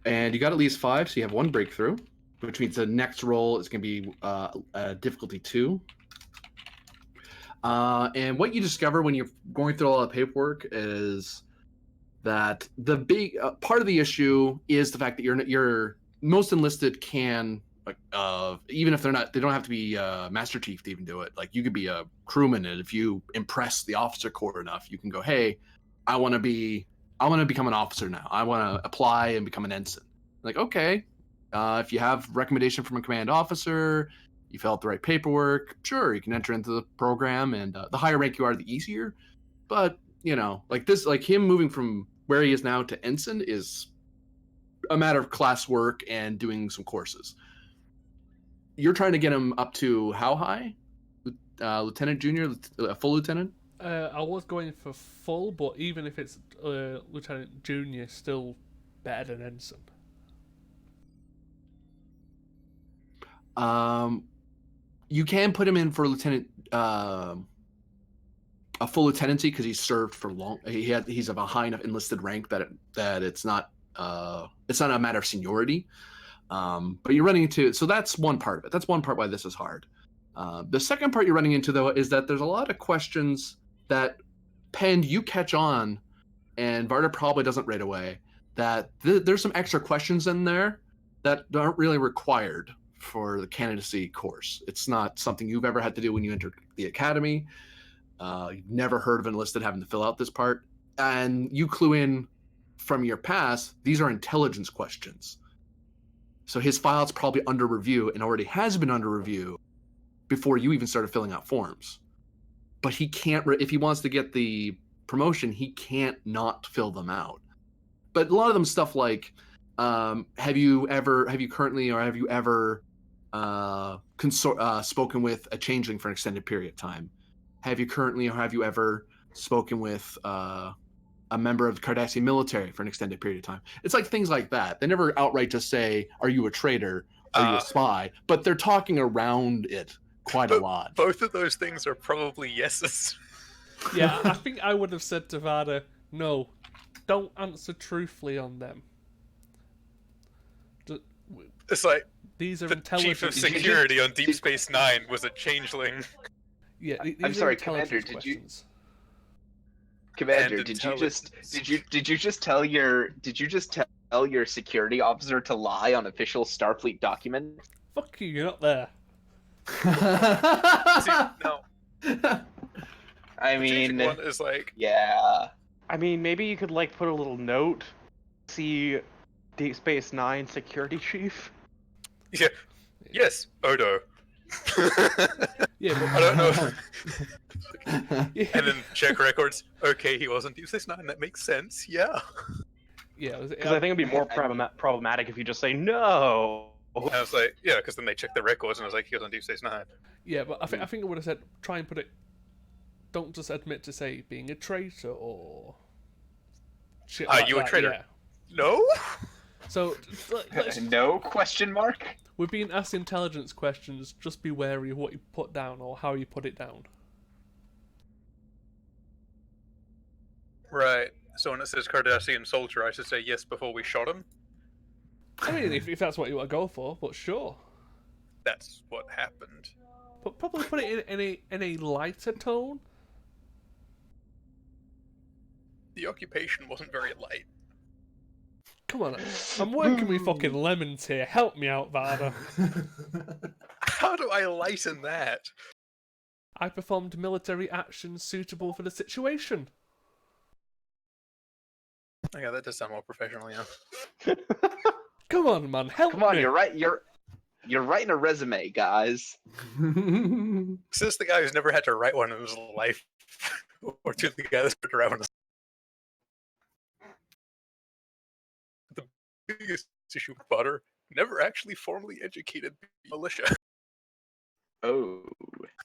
And you got at least 5, so you have 1 breakthrough, which means the next roll is going to be difficulty 2. And what you discover when you're going through all the paperwork is that the big part of the issue is the fact that your most enlisted can, even if they don't have to be Master Chief to even do it. Like, you could be a crewman, and if you impress the officer corps enough, you can go, hey, I want to become an officer now. I want to apply and become an ensign. Like, okay, if you have recommendation from a command officer, you fill out the right paperwork, sure, you can enter into the program, and the higher rank you are, the easier. But, like him moving from where he is now to ensign is a matter of class work and doing some courses. You're trying to get him up to how high? Lieutenant Junior? Full lieutenant?
I was going for full, but even if it's Lieutenant Junior, still better than ensign.
You can put him in for lieutenant, a full lieutenancy, because he's served for long. He's of a high enough enlisted rank that it's not a matter of seniority. But you're running into, so that's one part of it. That's one part why this is hard. The second part you're running into, though, is that there's a lot of questions that Pend, you catch on, and Varda probably doesn't right away, that there's some extra questions in there that aren't really required for the candidacy course. It's not something you've ever had to do when you entered the academy. You've never heard of enlisted having to fill out this part. And you clue in from your past, these are intelligence questions. So his file's probably under review and already has been under review before you even started filling out forms. But he can't, if he wants to get the promotion, he can't not fill them out. But a lot of them stuff like, have you currently ever spoken with a changeling for an extended period of time? Have you currently or have you ever spoken with a member of the Cardassian military for an extended period of time? It's like things like that. They never outright just say, are you a traitor? Are you a spy? But they're talking around it quite a lot.
Both of those things are probably yeses.
Yeah, I think I would have said to Varda, no, don't answer truthfully on them.
It's like,
these are
the chief of security on Deep Space Nine was a changeling.
Yeah,
I'm sorry, Commander. Commander, did you just tell your security officer to lie on official Starfleet document?
Fuck you, you're not there.
See, no.
I mean,
one is like,
yeah.
I mean, maybe you could like put a little note. See, Deep Space Nine security chief.
Yeah. Yes, Odo.
Yeah, but
I don't know. And then check records. Okay, he wasn't Deep Space Nine. That makes sense. Yeah.
Yeah, because I think it'd be more problematic if you just say no.
And I was like, yeah, because then they checked the records, and I was like, he was on Deep Space Nine.
Yeah, but I think I would have said, try and put it. Don't just admit to say being a traitor or. Shit
Are
like
you
that.
a traitor?
Yeah.
No.
So
no question mark.
We're being asked intelligence questions. Just be wary of what you put down or how you put it down.
Right. So when it says Cardassian soldier, I should say yes before we shot him.
I mean, if that's what you want to go for, but sure.
That's what happened.
But probably put it in a lighter tone.
The occupation wasn't very light.
Come on, I'm working with fucking lemons here. Help me out, Varda.
How do I lighten that?
I performed military actions suitable for the situation.
Okay, that does sound more professional, yeah.
Come on, man, help me.
Come on, you're right. You're writing a resume, guys.
This is the guy who's never had to write one in his life. or to the guy that's put around. The biggest issue with Butter, never actually formally educated the militia.
Oh.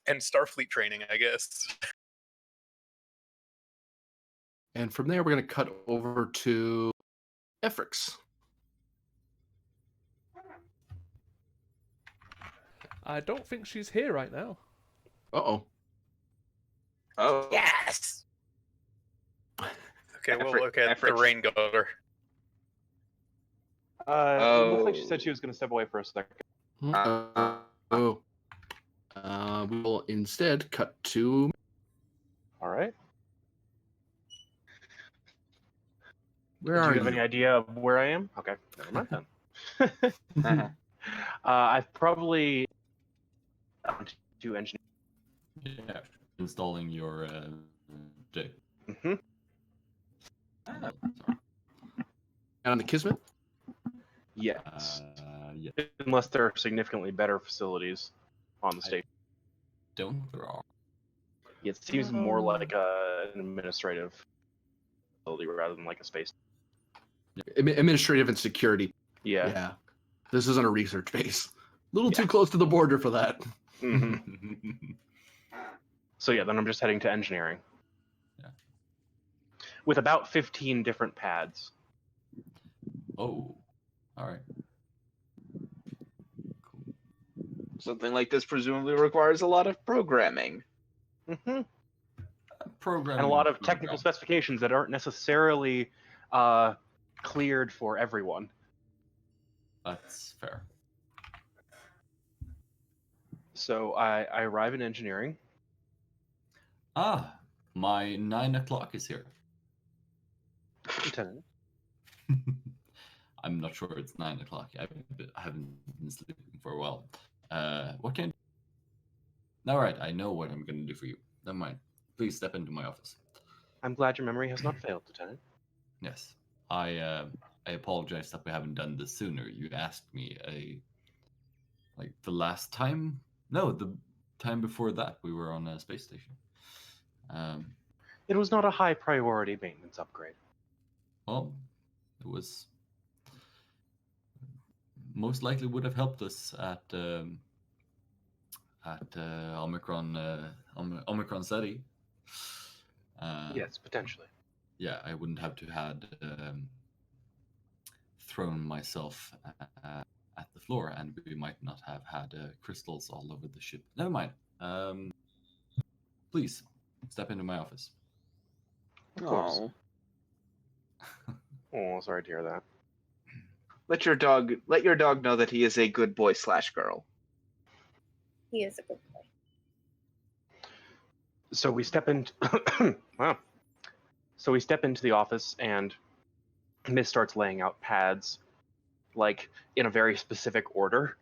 And Starfleet training, I guess.
And from there, we're going to cut over to Efrix.
I don't think she's here right now.
Uh-oh.
Oh.
Yes! Okay, we'll look at the
Efrix.
rain gutter.
It looks like she said she was going to step away for a second.
We will instead cut to...
All right.
Where
Do
are
you have any idea of where I am? Okay, never mind then. I've probably do engineering.
Yeah, installing your J.
Mm-hmm.
Sorry.
on the Kismet?
Yes.
Yeah.
Unless there are significantly better facilities on the station.
Don't there are.
It seems more like an administrative facility rather than like a space.
Administrative and security.
Yeah.
Yeah. This isn't a research base. A little too close to the border for that.
Mm-hmm. So yeah, then I'm just heading to engineering.
Yeah.
With about 15 different pads.
Oh. All right. Cool.
Something like this presumably requires a lot of programming.
Mm-hmm.
Programming
And a lot of technical specifications that aren't necessarily cleared for everyone.
That's fair.
So I arrive in engineering.
Ah, my 9 o'clock is here.
Lieutenant.
I'm not sure it's 9 o'clock. I haven't been sleeping for a while. What can... All right, I know what I'm going to do for you. Never mind. Please step into my office.
I'm glad your memory has not failed, Lieutenant.
Yes. I apologize that we haven't done this sooner. You asked me the last time? No, the time before that we were on a space station.
It was not a high priority maintenance upgrade.
Well, it was most likely would have helped us at Omicron Ceti.
Yes, potentially.
Yeah, I wouldn't have to had thrown myself at the floor, and we might not have had crystals all over the ship. Never mind. Please step into my office.
Of course. Oh, sorry to hear that.
Let your dog know that he is a good boy / girl.
He is a good boy.
So we step into wow. So we step into the office, and Miss starts laying out pads, like in a very specific order.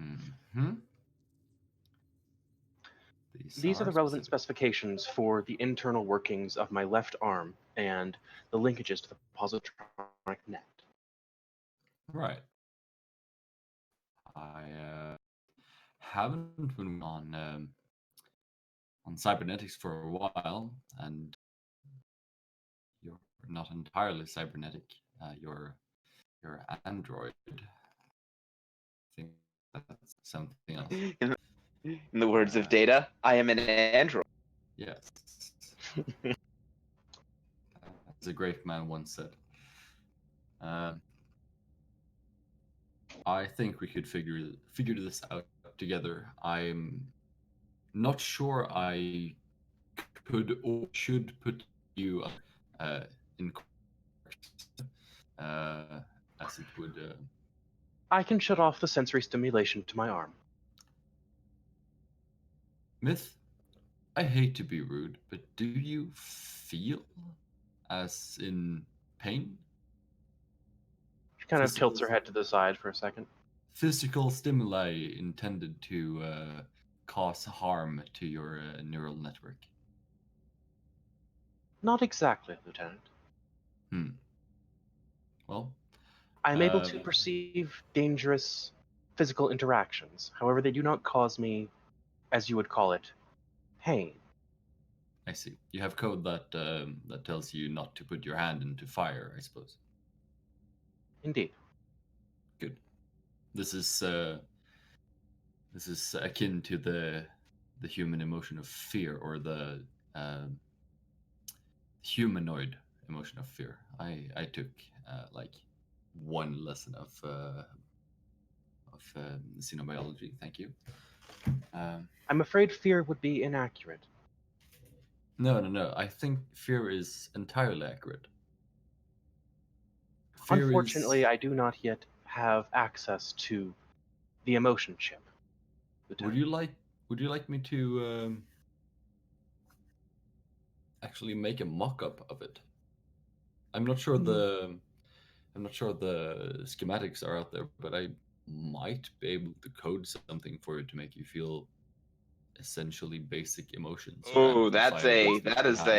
Mm-hmm.
These are the relevant specifications for the internal workings of my left arm and the linkages to the positronic net.
Right. I haven't been on cybernetics for a while, and you're not entirely cybernetic. You're android. I think that's something else.
In the words of Data, I am an android.
Yes. As a great man once said. I think we could figure this out together. I'm not sure I could or should put you in as it would.
I can shut off the sensory stimulation to my arm.
Myth, I hate to be rude, but do you feel as in pain?
She kind of tilts her head to the side for a second.
Physical stimuli intended to cause harm to your neural network.
Not exactly, Lieutenant.
Well,
I'm able to perceive dangerous physical interactions. However, they do not cause me, as you would call it, pain.
I see. You have code that that tells you not to put your hand into fire, I suppose.
Indeed.
Good. This is akin to the human emotion of fear, or the humanoid emotion of fear. I took like one lesson of xenobiology. Thank you.
I'm afraid fear would be inaccurate.
No. I think fear is entirely accurate. Fear
Unfortunately,
is...
I do not yet have access to the emotion chip.
Would you like me to actually make a mock-up of it? I'm not sure the schematics are out there, but I might be able to code something for you to make you feel essentially basic emotions.
Oh,
and the fire goes through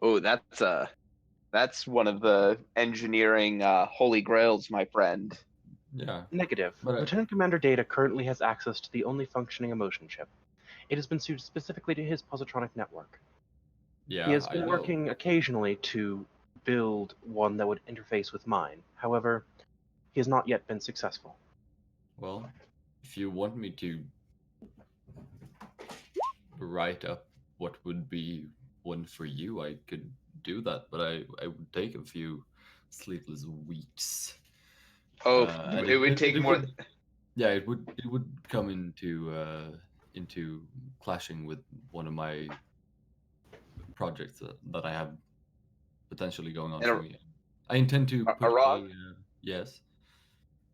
your hand.
That's one of the engineering holy grails, my friend.
Yeah,
Negative.
but
Lieutenant Commander Data currently has access to the only functioning emotion chip. It has been suited specifically to his positronic network.
yeah,
He has
I
been
know.
working occasionally to build one that would interface with mine. However, he has not yet been successful.
Well, if you want me to write up what would be one for you, I could do that, but I would take a few sleepless weeks.
Oh,
And
it would take more.
would, yeah, it would come into clashing with one of my projects that I have potentially going on
And
for me. I intend to put
Aran,
yes.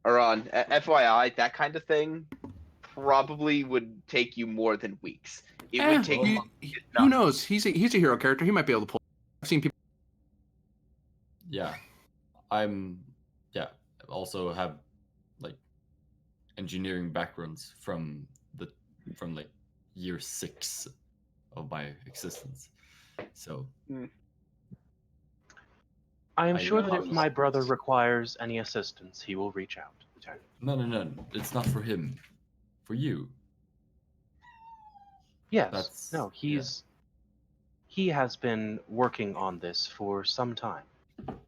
Aran, FYI, that kind of thing probably would take you more than weeks. It would take months.
Who knows? He's a hero character. He might be able to pull. I've seen people.
Yeah, I also have like engineering backgrounds from like year 6 of my existence. So
I am sure that if my brother requires any assistance, he will reach out.
No. It's not for him. For you.
Yes. He has been working on this for some time.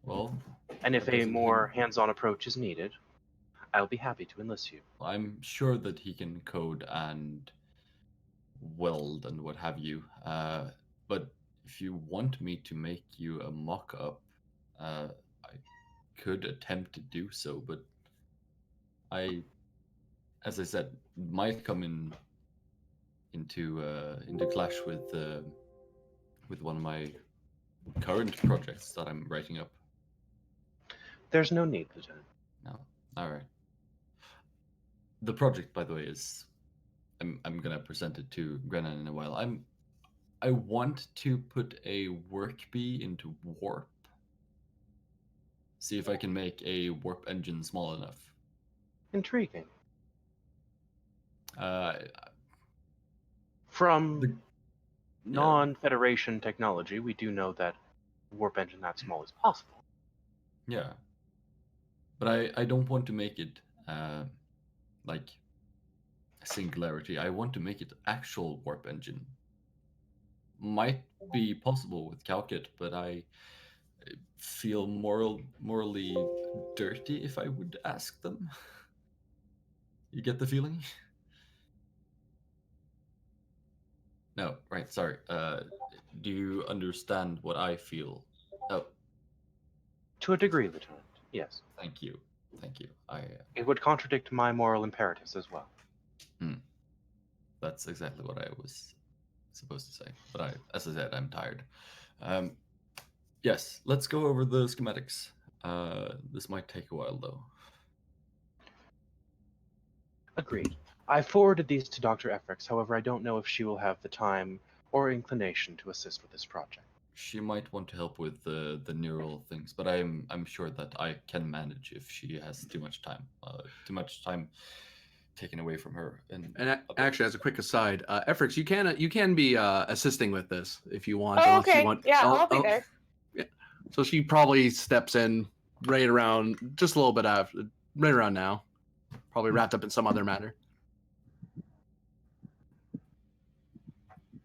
Well,
and if a more hands-on approach is needed, I'll be happy to enlist you.
I'm sure that he can code and weld and what have you. But if you want me to make you a mock-up, I could attempt to do so, but as I said, might come into clash with one of my current projects that I'm writing up.
There's no need, Lieutenant.
No. All right. The project, by the way, is I'm gonna present it to Grennan in a while. I want to put a work bee into warp. See if I can make a warp engine small enough.
Intriguing.
From
non-Federation technology, we do know that warp engine that small is possible.
Yeah. But I don't want to make it like a singularity. I want to make it actual warp engine. Might be possible with Calcut, but I feel morally dirty if I would ask them. You get the feeling? No, right, sorry. Do you understand what I feel? Oh.
To a degree, Lieutenant, yes.
Thank you.
It would contradict my moral imperatives as well.
That's exactly what I was supposed to say. But as I said, I'm tired. Yes, let's go over the schematics. This might take a while, though.
Agreed. I forwarded these to Dr. Efrix, however, I don't know if she will have the time or inclination to assist with this project.
She might want to help with the neural things, but I'm sure that I can manage if she has too much time. Taken away from her. And
actually, as a quick aside, Efrix, you can be assisting with this if you want.
Oh, okay. I'll be there.
Yeah. So she probably steps in right around, just a little bit after, right around now. Probably wrapped up in some other matter.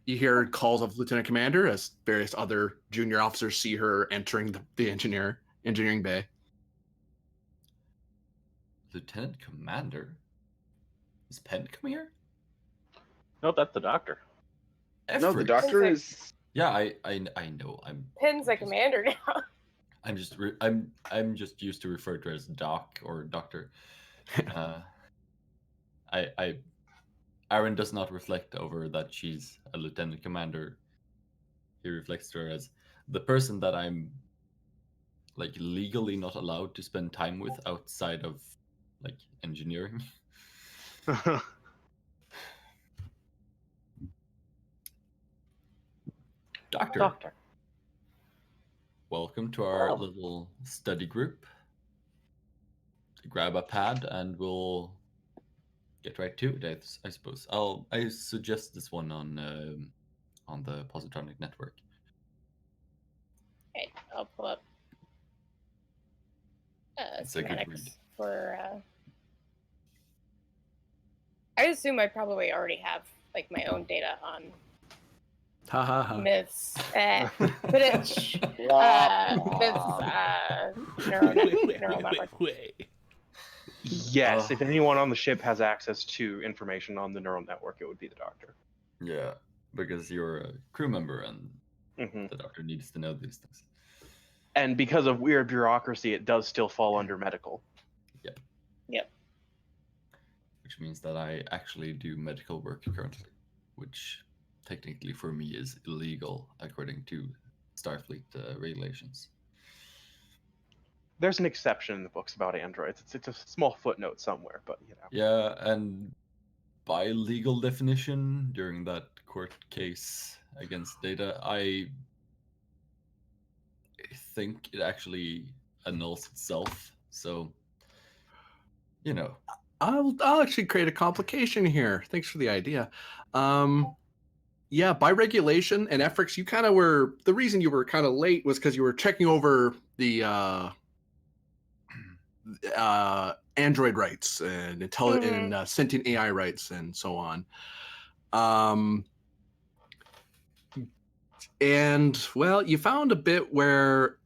You hear calls of Lieutenant Commander as various other junior officers see her entering the engineering bay.
Lieutenant Commander? Is Penn coming here?
Nope, that's the doctor.
No, the doctor is.
Yeah, I know.
Pen's a commander now.
I'm just used to refer to her as Doc or Doctor. Aaron does not reflect over that she's a lieutenant commander. He reflects her as the person that I'm like legally not allowed to spend time with outside of like engineering. Doctor. Welcome to our little study group. Grab a pad and we'll get right to it, I suppose. I suggest this one on the Positronic network.
Okay, I'll pull up
It's a good read.
schematics for. I assume I probably already have like my own data on myths. Myths. Neural network.
Yes, if anyone on the ship has access to information on the neural network, it would be the doctor.
Yeah, because you're a crew member and the doctor needs to know these things.
And because of weird bureaucracy, it does still fall under medical.
Yep. Which means that I actually do medical work currently, which technically for me is illegal according to Starfleet regulations.
There's an exception in the books about androids. It's a small footnote somewhere, but you know.
Yeah, and by legal definition, during that court case against Data, I think it actually annuls itself. So, you know.
I'll actually create a complication here. Thanks for the idea. Yeah, by regulation and ethics, you kind of were. The reason you were kind of late was because you were checking over the Android rights and and sentient AI rights and so on. And well, you found a bit where,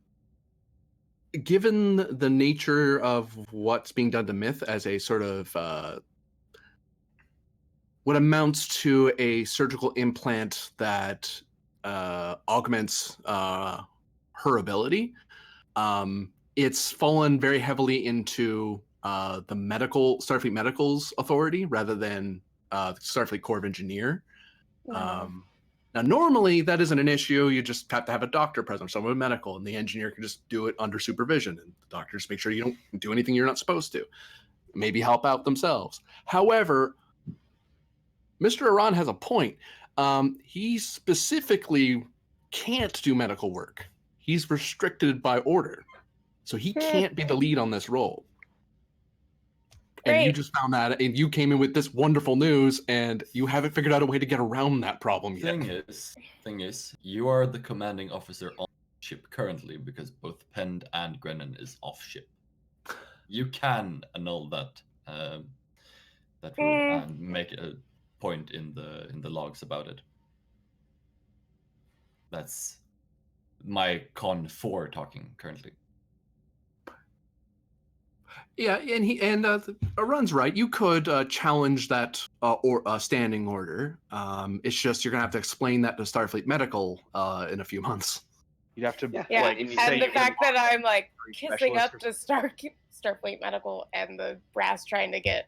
given the nature of what's being done to Myth as a sort of what amounts to a surgical implant that augments her ability, it's fallen very heavily into the Starfleet Medical's authority rather than Starfleet Corps of Engineer. Now, normally that isn't an issue. You just have to have a doctor present, someone with medical, and the engineer can just do it under supervision. And the doctor just make sure you don't do anything you're not supposed to. Maybe help out themselves. However, Mr. Iran has a point. He specifically can't do medical work. He's restricted by order. So he can't be the lead on this role. And you just found that, and you came in with this wonderful news, and you haven't figured out a way to get around that problem yet.
Thing is, you are the commanding officer on the ship currently because both Pend and Grennan is off ship. You can annul that rule and make a point in the logs about it. That's my Con 4 talking currently.
Yeah, and Arun's right. You could challenge that standing order. It's just you're gonna have to explain that to Starfleet Medical in a few months.
You'd have to,
and the fact that I'm like kissing up to Starfleet Medical and the brass trying to get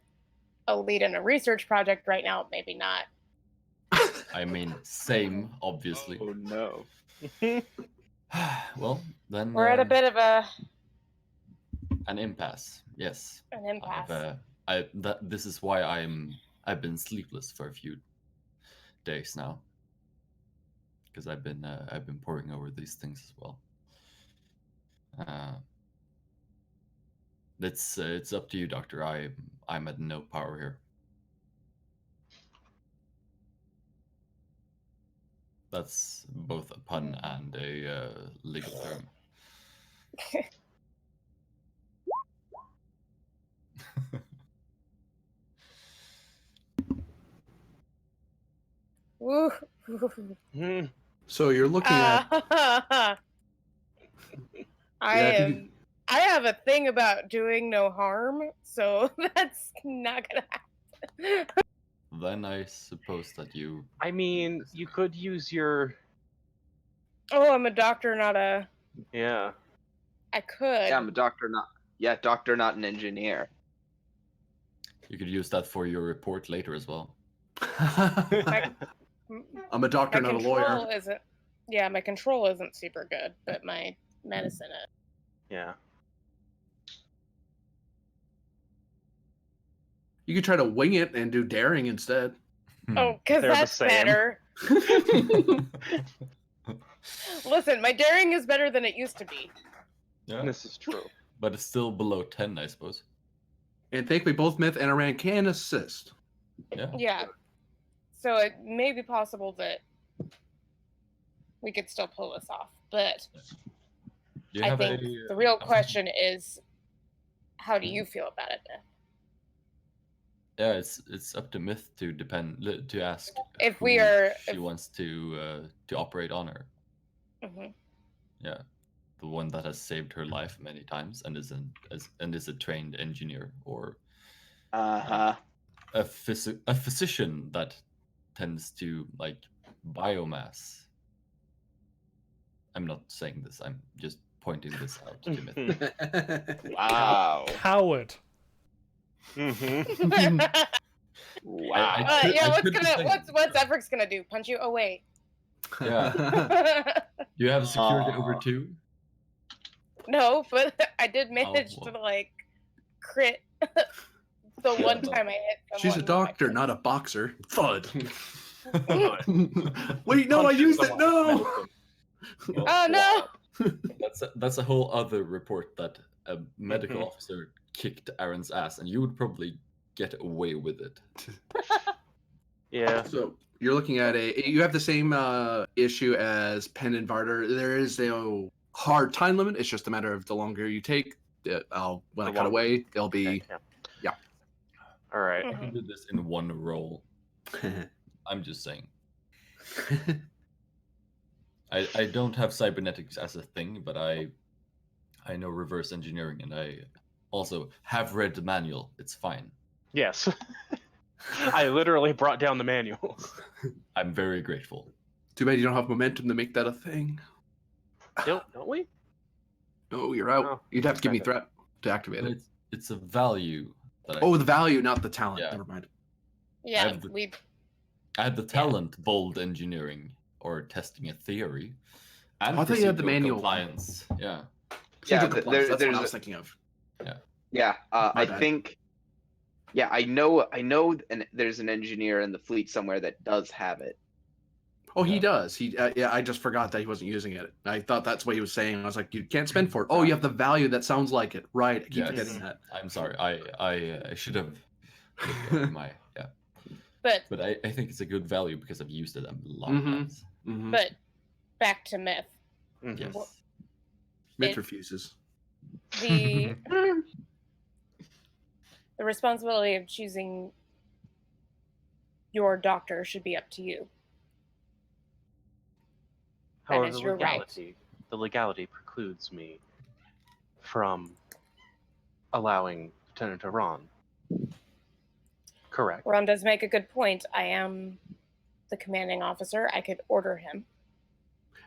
a lead in a research project right now, maybe not.
I mean, same, obviously.
Oh no.
Well, then
we're at a bit of
an impasse. Yes.
An impasse.
This is why I've been sleepless for a few days now, because I've been poring over these things as well. It's up to you, Doctor. I'm at no power here. That's both a pun and a legal term.
Woo,
So you're looking at.
I have a thing about doing no harm, so that's not gonna happen.
Then I suppose that you.
I mean, you could use your.
Oh, I'm a doctor, not a.
Yeah.
I could.
Yeah, I'm a doctor, not. Yeah, doctor, not an engineer.
You could use that for your report later as well.
I'm a doctor, not a lawyer.
My control isn't super good, but my medicine is.
Yeah.
You could try to wing it and do daring instead.
Oh, because that's better. Listen, my daring is better than it used to be.
Yeah,
this is true.
But it's still below 10, I suppose.
And thankfully, both Myth and Iran can assist.
Yeah.
Yeah. So it may be possible that we could still pull this off, but I think the real question is, how do you feel about it, Myth?
Yeah, it's up to Myth to ask
if
she wants to operate on her.
Mm-hmm.
Yeah, the one that has saved her life many times and is a trained engineer, or a physician that tends to like biomass. I'm not saying this. I'm just pointing this out to Myth.
Wow.
Coward.
Mm-hmm. Wow.
What's Everett's gonna do? Punch you? Oh wait.
Yeah. Do you have security over 2?
No, but I did manage to like crit the one time I hit someone.
She's a doctor, not a boxer. Thud. Wait, no, I used it. No.
Oh no.
That's a whole other report that a medical officer kicked Aaron's ass, and you would probably get away with it.
Yeah.
So you're looking at you have the same issue as Penn and Varder. There is no hard time limit. It's just a matter of the longer you take. When I cut away, it'll be. Yeah.
All right.
I can do this in one roll. I'm just saying. I don't have cybernetics as a thing, but I know reverse engineering, and I also have read the manual. It's fine.
Yes. I literally brought down the manual.
I'm very grateful.
Too bad you don't have momentum to make that a thing.
Don't we?
No, you're out.
No,
You'd have to give me threat to activate it.
It's a value.
The value, not the talent.
Yeah.
Never mind.
Yeah,
I had the talent, bold engineering, or testing a theory, and
I thought you had the manual
compliance. Yeah.
Yeah, that's what I was thinking of.
Yeah.
Yeah, I think. Yeah, I know, and there's an engineer in the fleet somewhere that does have it.
Oh, he does. I just forgot that he wasn't using it. I thought that's what he was saying. I was like, you can't spend for it. Oh, you have the value that sounds like it. Right. I keep forgetting that.
I'm sorry. I should have. But I think it's a good value because I've used it a lot of times.
Mm-hmm.
But back to Myth.
Yes.
Myth refuses.
The responsibility of choosing your doctor should be up to you.
However, the legality precludes me from allowing Lieutenant Iran. Correct.
Ron does make a good point. I am the commanding officer. I could order him.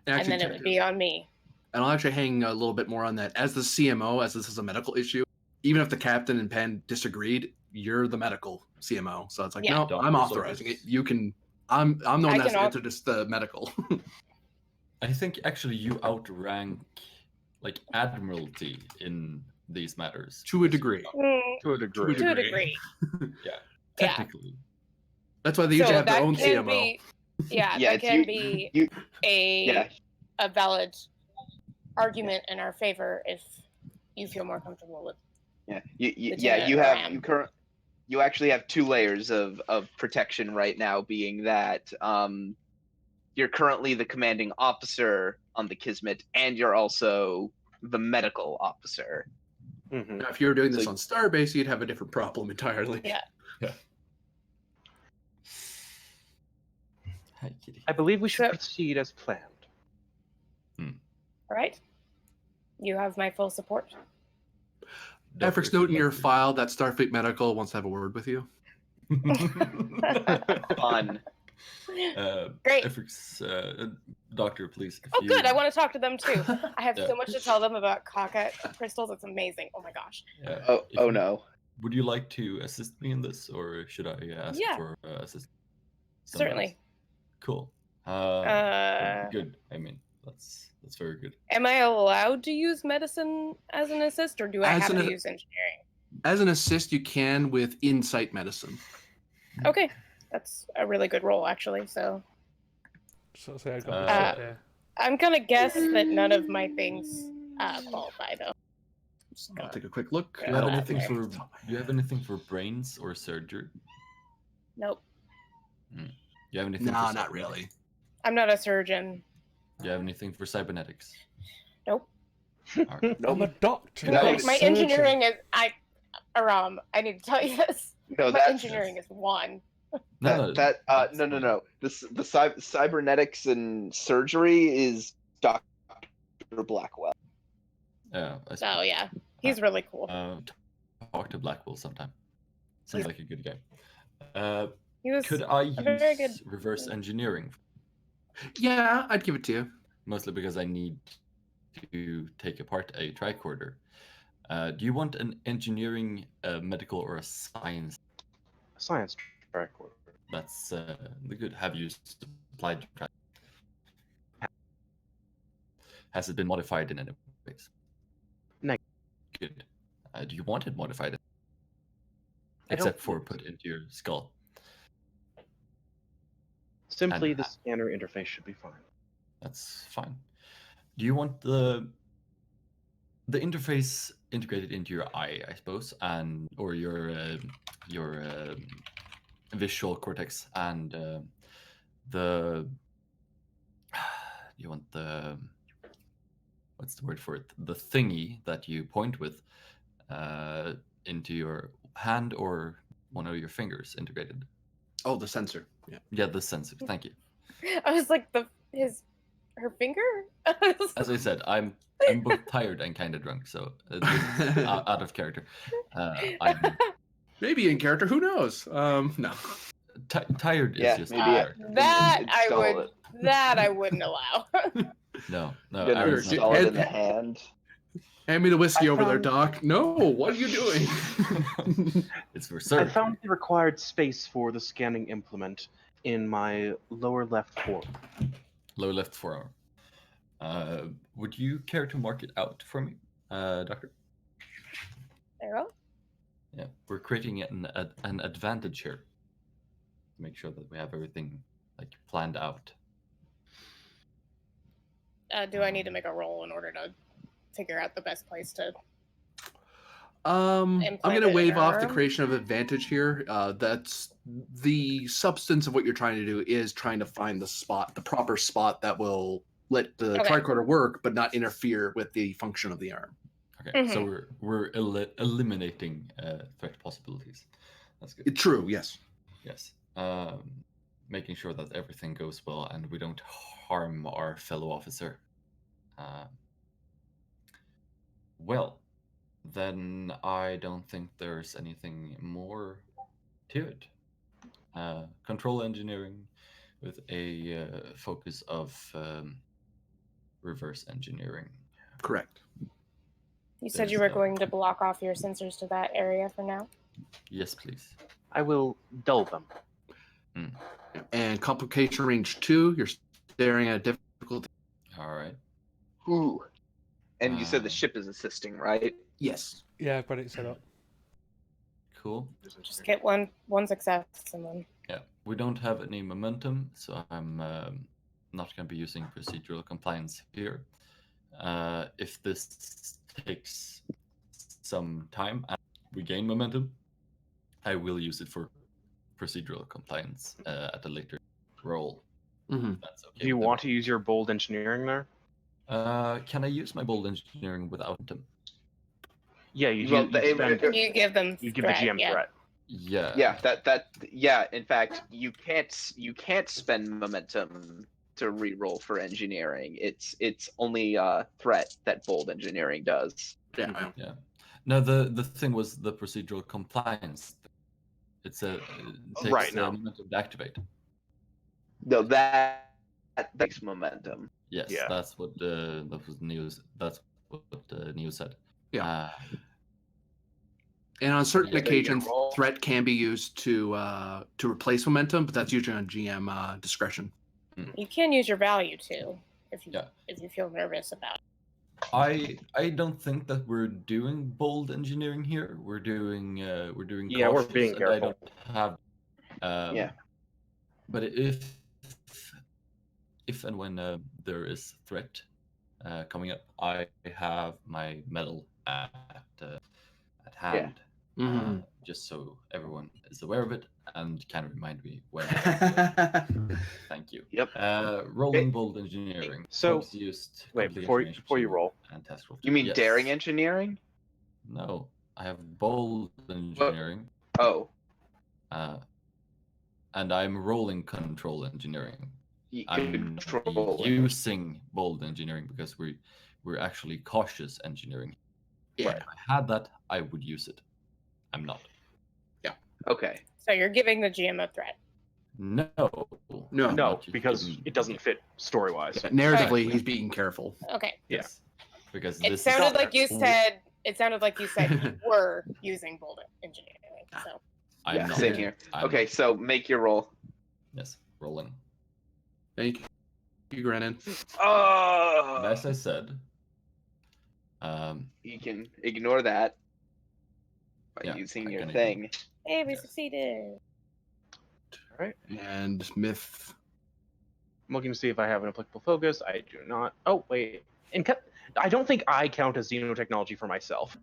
And then it would be on me.
And I'll actually hang a little bit more on that. As the CMO, as this is a medical issue, even if the captain and Penn disagreed, you're the medical CMO. So it's like, no, I'm authorizing it. You can. I'm the one that's entered just the medical.
I think actually you outrank like admiralty in these matters
to a degree.
To a degree.
Yeah, technically.
That's why they usually have their own CMO.
That can be a valid argument in our favor if you feel more comfortable with.
You actually have 2 layers of protection right now, being that you're currently the commanding officer on the Kismet, and you're also the medical officer.
Mm-hmm. Now, if you were doing this on Starbase, you'd have a different problem entirely.
Yeah.
Hi, kitty.
I believe we should
So-
proceed as planned.
All right. You have my full support.
Efforts note in your file that Starfleet Medical wants to have a word with you.
Fun.
Great.
Efforts, doctor, please. If
Oh,
you...
good. I want to talk to them too. I have
Yeah.
so much to tell them about Kaka crystals. It's amazing. Oh my gosh.
Oh,
If
oh
you-
no.
Would you like to assist me in this, or should I ask
Yeah.
for assistance?
Certainly.
Cool. Good. I mean, that's very good.
Am I allowed to use medicine as an assist, or do I
As
have
an-
to use engineering?
As an assist, you can with insight medicine.
Okay, that's a really good roll, actually. So
So say I got
Uh,
this up here.
I'm gonna guess that none of my things qualify, though. Just
I'll
gonna-
take a quick look.
Do you have
Uh,
anything
there.
for? Do you have anything for brains or surgery?
Nope,
Do you have anything?
No,
for
not
cybernetics?
really.
I'm not a surgeon.
Do you have anything for cybernetics?
Nope.
All right.
I'm a doctor.
No,
not a
my
surgeon.
engineering is Aram. I need to tell you this.
No,
My
that's
engineering is 1.
No,
that
that's
no no
fine.
no. The cybernetics and surgery is Dr. Blackwell.
Yeah. I
Oh
suppose.
yeah, he's really cool.
Talk to Blackwell sometime. Seems like a good guy.
He was
Could I
a very good.
use reverse engineering?
Yeah, I'd give it to you.
Mostly because I need to take apart a tricorder. Do you want an engineering, medical, or a science?
Science tricorder.
That's the good. Have you supplied your Has it been modified in any ways?
No.
Good. Do you want it modified?
I don't
Except for
think
put into your skull.
Simply
And-
the scanner interface should be fine.
That's fine. Do you want the interface integrated into your eye, I suppose, and or your visual cortex, and the you want the what's the word for it? The thingy that you point with into your hand or one of your fingers integrated.
Oh, the sensor. Yeah.
Yeah, the sensor. Thank you.
I was like her finger. I was
As I said, I'm both tired and kind of drunk, so this is out of character. I'm
Maybe in character. Who knows? No.
tired is
Yeah,
just
maybe
tired.
that I
install
would.
it.
That I wouldn't allow.
No,
You're gonna
Aaron's not-
install it in the hand.
Hand me the whiskey
I
over there,
found-
Doc. No, what are you doing?
It's for
I
surgery.
found the required space for the scanning implement in my lower left forearm.
Lower left forearm. Would you care to mark it out for me, Doctor?
There you go.
Yeah, we're creating an advantage here to make sure that we have everything like planned out.
Do I need to make a roll in order to figure out the best place to?
I'm
Implant
going
it
to
in
wave
her
off the
arm?
creation of advantage here. That's the substance of what you're trying to do is trying to find the proper spot that will let the
Okay.
tricorder work, but not interfere with the function of the arm.
Okay, so
Mhm.
we're eliminating threat possibilities. That's good.
True. Yes.
Yes. Making sure that everything goes well and we don't harm our fellow officer. Well, then I don't think there's anything more to it. Control engineering with a focus of reverse engineering.
Correct.
You said
There's
you were
the-
going to block off your sensors to that area for now.
Yes, please.
I will dull them.
And complication range 2, you're staring at difficulty.
All right.
Ooh. And you said the
Um,
ship is assisting, right?
Yes.
Yeah, I've got it set up.
Cool.
Just get one success and then.
Yeah, we don't have any momentum, so I'm not going to be using procedural compliance here. If this takes some time and we gain momentum, I will use it for procedural compliance at a later roll.
Mm-hmm.
That's okay.
Do you want to use your bold engineering there?
Can I use my bold engineering without them?
Yeah, you,
Well,
you, you, spend,
You give them.
you give
threat,
the GM
yeah.
threat.
Yeah.
Yeah. In fact, you can't spend momentum to re-roll for engineering. It's only threat that bold engineering does.
Yeah.
Yeah. No, the thing was the procedural compliance. It takes
Right, no.
momentum to activate.
No, that takes momentum.
Yes,
Yeah.
that's what that was news. That's what news said.
Yeah. And on certain
yeah,
occasions, threat can be used to replace momentum, but that's usually on GM discretion.
You can use your value too, if you feel nervous about it.
I don't think that we're doing bold engineering here. We're doing
Yeah,
cautious,
we're being
and
careful.
I don't have
Yeah.
But if and when there is threat coming up, I have my medal at hand, just so everyone is aware of it and can remind me when. Thank you.
Yep.
Rolling bold engineering.
So,
Folks used
wait, before you roll.
And task roll.
You mean
Yes.
daring engineering?
No, I have bold engineering.
Oh.
And I'm rolling control engineering. I'm
Control.
using bold engineering because we're actually cautious engineering.
Yeah.
If I had that, I would use it. I'm not.
Yeah. Okay.
So you're giving the GM a threat.
No,
because it doesn't fit story-wise.
Yeah, narratively, he's being careful.
Okay.
Yes, because
it sounded like you said. It sounded like you said you were using bold engineering. So.
Yeah, same here. Okay, so make your roll.
Yes, rolling.
Thank you, Grennan.
Oh!
As I said,
you can ignore that by using your thing.
Hey, we succeeded.
All right.
And myth.
I'm looking to see if I have an applicable focus. I do not. Oh, wait. I don't think I count as xenotechnology for myself.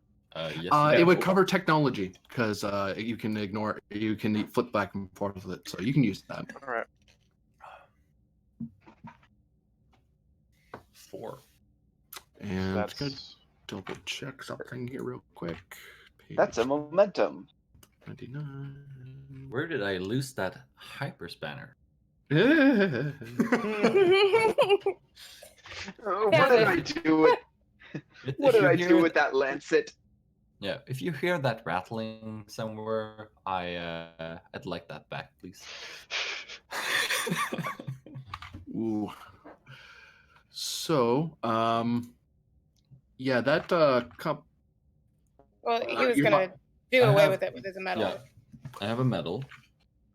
Yes, it would cover technology because you can ignore, you can flip back and forth with it, so you can use that.
All right.
4.
And I'm gonna double check something here real quick.
That's a momentum.
29.
Where did I lose that hyper spanner?
What did I do with? What did I do with that lancet?
Yeah, if you hear that rattling somewhere, I'd like that back, please.
Ooh. So, yeah, that
Well, he was gonna do away with it with his medal.
Yeah, I have a medal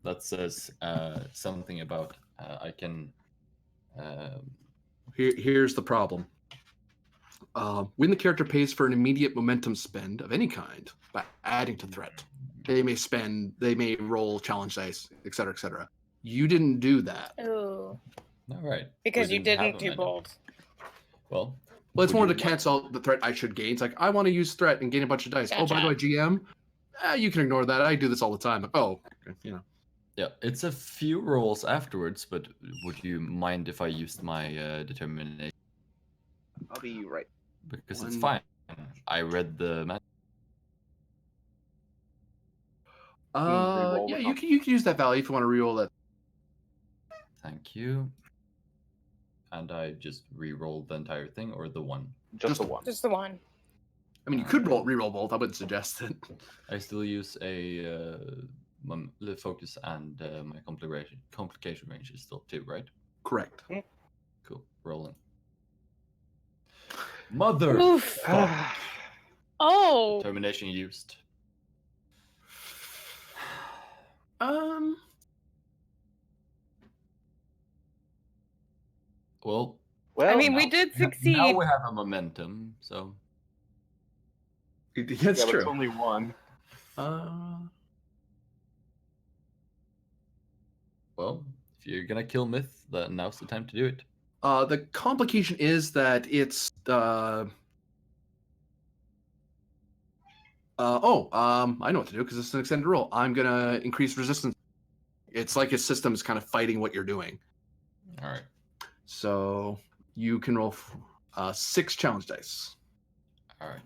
that says something about I can.
Here's the problem. When the character pays for an immediate momentum spend of any kind by adding to threat, they may roll challenge dice, etc., etc. You didn't do that.
Oh.
All right.
Because you didn't do bold.
Well,
it's more to cancel the threat I should gain. It's like, I want to use threat and gain a bunch of dice. Gotcha. Oh, by the way, GM, you can ignore that. I do this all the time.
Yeah, it's a few rolls afterwards, but would you mind if I used my determination?
I'll be right.
Because it's fine. I read the map.
Yeah, you can use that value if you want to reroll that.
Thank you. And I just re-rolled the entire thing, or the one?
Just the one.
Just the one.
I mean, you could re-roll both. I wouldn't suggest it.
I still use a focus, and my complication range is still 2, right?
Correct.
Cool. Rolling. Mother.
Oh.
Termination used. Well,
I mean, we did succeed.
Now we have a momentum, so.
That's true.
It's only one.
Well, if you're gonna kill Myth, then now's the time to do it.
The complication is that it's I know what to do because it's an extended roll. I'm gonna increase resistance. It's like his system is kind of fighting what you're doing.
All right.
So you can roll 6 challenge dice.
All right.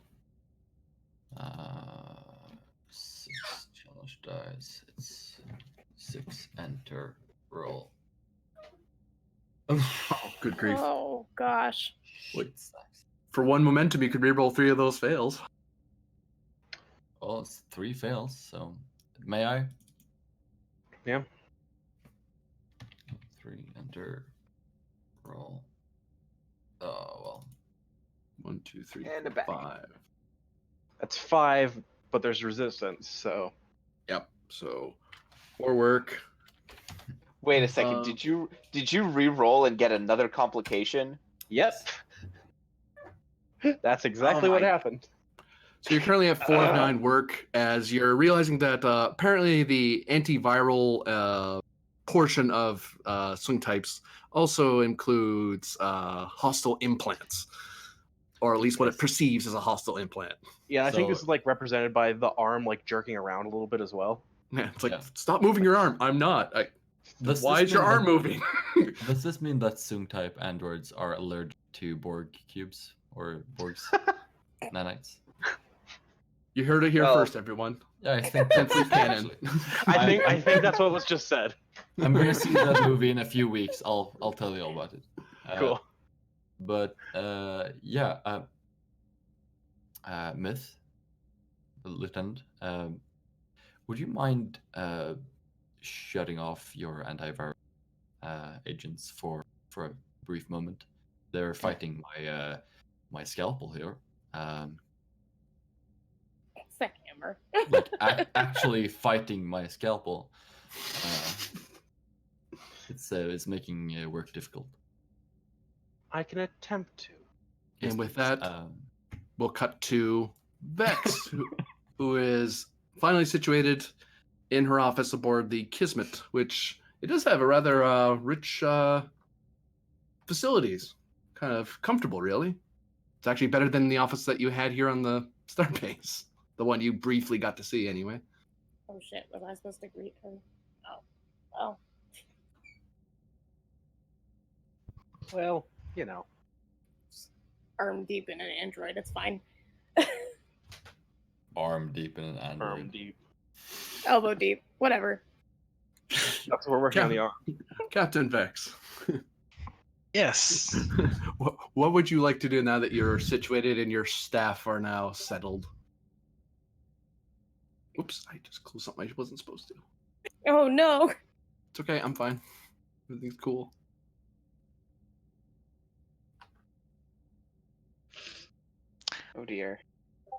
6 challenge Knowledge dice. It's 6 enter roll.
Oh, good grief.
Oh gosh.
Wait, for one momentum, you could reroll 3 of those fails.
Well, it's 3 fails, so may I?
Yeah.
3 enter roll. Oh well.
1, 2, 3,
And a
4,
back.
5.
That's 5, but there's resistance, so.
Yep. So 4 work.
Wait a second. Did you re-roll and get another complication?
Yep. That's exactly what happened.
So you're currently at 4 of 9 work, as you're realizing that apparently the antiviral portion of swing types also includes hostile implants, or at least what it perceives as a hostile implant.
Yeah, I think this is like represented by the arm like jerking around a little bit as well.
Yeah, it's like, stop moving your arm. I'm not. Why is your arm moving?
Does this mean that Sung type androids are allergic to Borg cubes or Borgs nanites?
You heard it here first, everyone.
Yeah, I think
that's canon.
I think that's what was just said.
I'm gonna see that movie in a few weeks. I'll tell you all about it.
Cool.
But yeah, Myth, Lieutenant, would you mind shutting off your antiviral agents for a brief moment? They're fighting my scalpel here.
It's a hammer.
Like actually fighting my scalpel. It's making work difficult.
I can attempt to.
And with that, we'll cut to Vex, who is finally situated in her office aboard the Kismet, which it does have a rather rich facilities. Kind of comfortable, really. It's actually better than the office that you had here on the Starbase. The one you briefly got to see, anyway.
Oh shit, was I supposed to greet her? Oh.
Well, you know.
Arm deep in an android, it's fine.
Arm deep in an android.
Arm deep.
Elbow deep, whatever.
That's what we're working on the arm.
Captain Vex.
Yes.
What would you like to do now that you're situated and your staff are now settled? Oops, I just closed something I wasn't supposed to.
Oh no.
It's okay, I'm fine. Everything's cool.
Oh dear.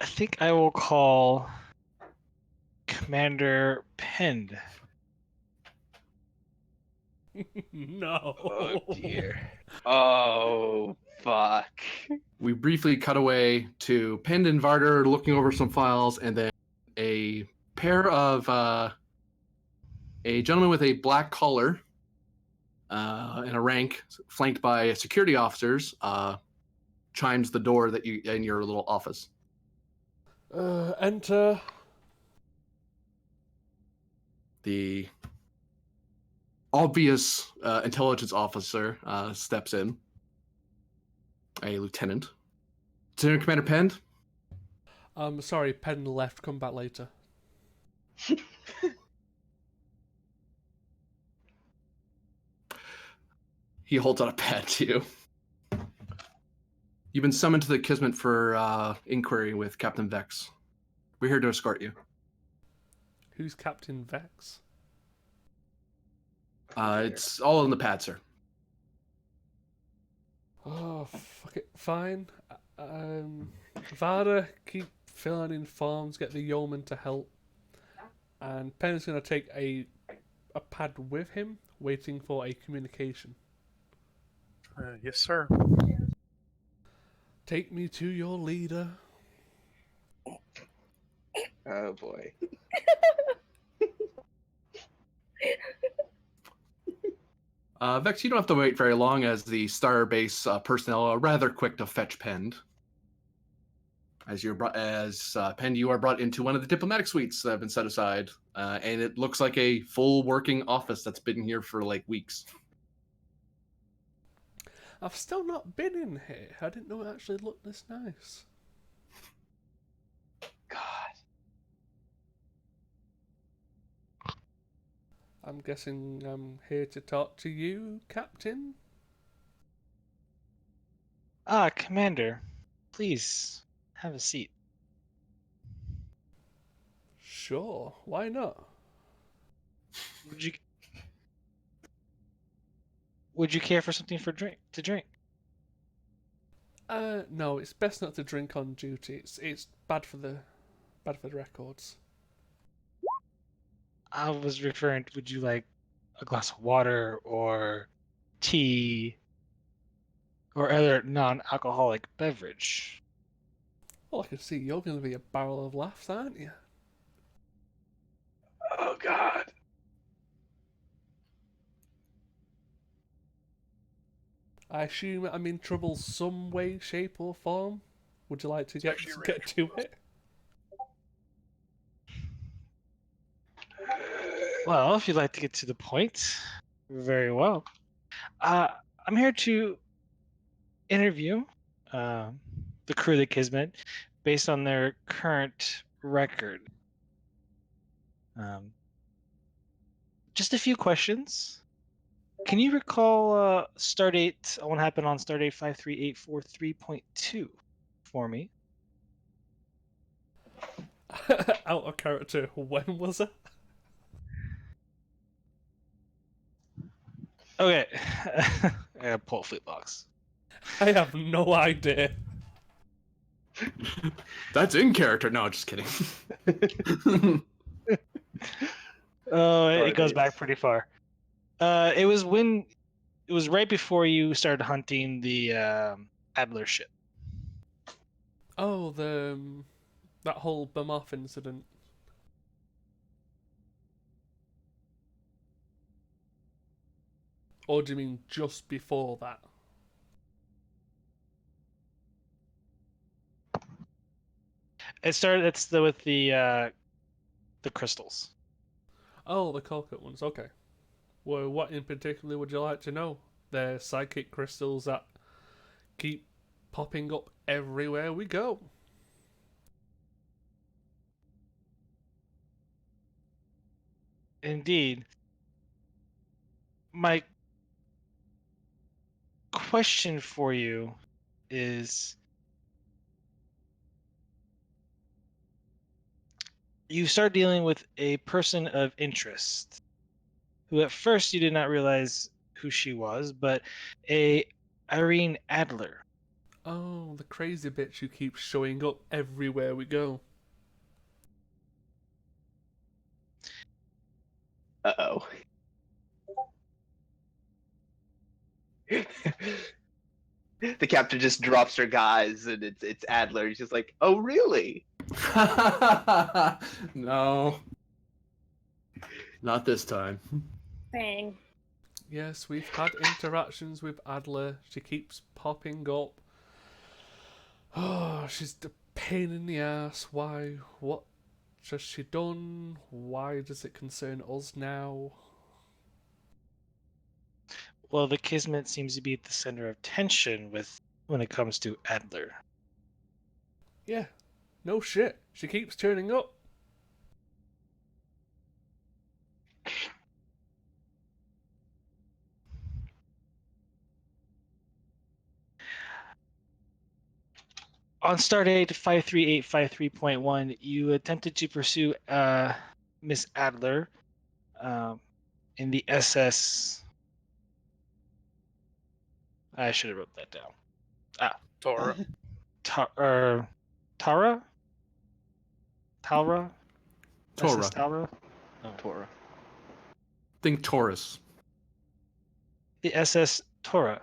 I think I will call Commander Pend.
No.
Oh dear. Oh fuck.
We briefly cut away to Pend and Varder looking over some files, and then a pair of a gentleman with a black collar and a rank, flanked by security officers, chimes the door that you in your little office.
Enter.
The obvious intelligence officer steps in. A lieutenant. Lieutenant Commander Pend?
Sorry, Pen left. Come back later.
He holds out a pad to you. You've been summoned to the Kismet for inquiry with Captain Vex. We're here to escort you.
Who's Captain Vex?
It's all in the pad, sir.
Oh, fuck it. Fine. Vada, keep filling in forms, get the yeoman to help. And Pen's going to take a pad with him, waiting for a communication.
Yes, sir.
Take me to your leader.
Oh boy.
Vex, you don't have to wait very long, as the Starbase personnel are rather quick to fetch Pend. As Pend, you are brought into one of the diplomatic suites that have been set aside, and it looks like a full working office that's been here for like weeks.
I've still not been in here. I didn't know it actually looked this nice.
God.
I'm guessing I'm here to talk to you, Captain?
Commander, please have a seat.
Sure, why not?
Would you care for something to drink?
No, it's best not to drink on duty. It's bad for the records.
I was referring to, would you like a glass of water or tea or other non-alcoholic beverage?
Well, I can see you're going to be a barrel of laughs, aren't you?
Oh God.
I assume I'm in trouble some way, shape, or form. Would you like to get to it?
Well, if you'd like to get to the point, very well. I'm here to interview the crew of the Kismet based on their current record. Just a few questions. Can you recall Stardate, what happened on Stardate 53843.2 for me?
Out of character, when was it?
Okay. I gotta pull a flip box.
I have no idea.
That's in character. No, just kidding.
Oh, it goes back pretty far. It was right before you started hunting the Adler ship.
Oh, that whole bum off incident. Or do you mean just before that?
It started. It's with the crystals.
Oh, the Colquitt ones. Okay. Well, what in particular would you like to know? They're psychic crystals that keep popping up everywhere we go.
Indeed. My question for you is, you start dealing with a person of interest who at first you did not realize who she was, but a Irene Adler.
Oh, the crazy bitch who keeps showing up everywhere we go.
Uh-oh. The captain just drops her guys, and it's Adler. He's just like, "Oh, really?"
No. Not this time.
Dang.
Yes, we've had interactions with Adler. She keeps popping up. Oh, she's a pain in the ass. Why? What has she done? Why does it concern us now?
Well, the Kismet seems to be at the center of tension when it comes to Adler.
Yeah, no shit. She keeps turning up.
On Stardate 53853.1, you attempted to pursue Miss Adler in the SS. I should have wrote that down.
Tora.
Tara? Talra?
Tora.
SS Talra?
Oh. Tora.
Think Taurus.
The SS Tora.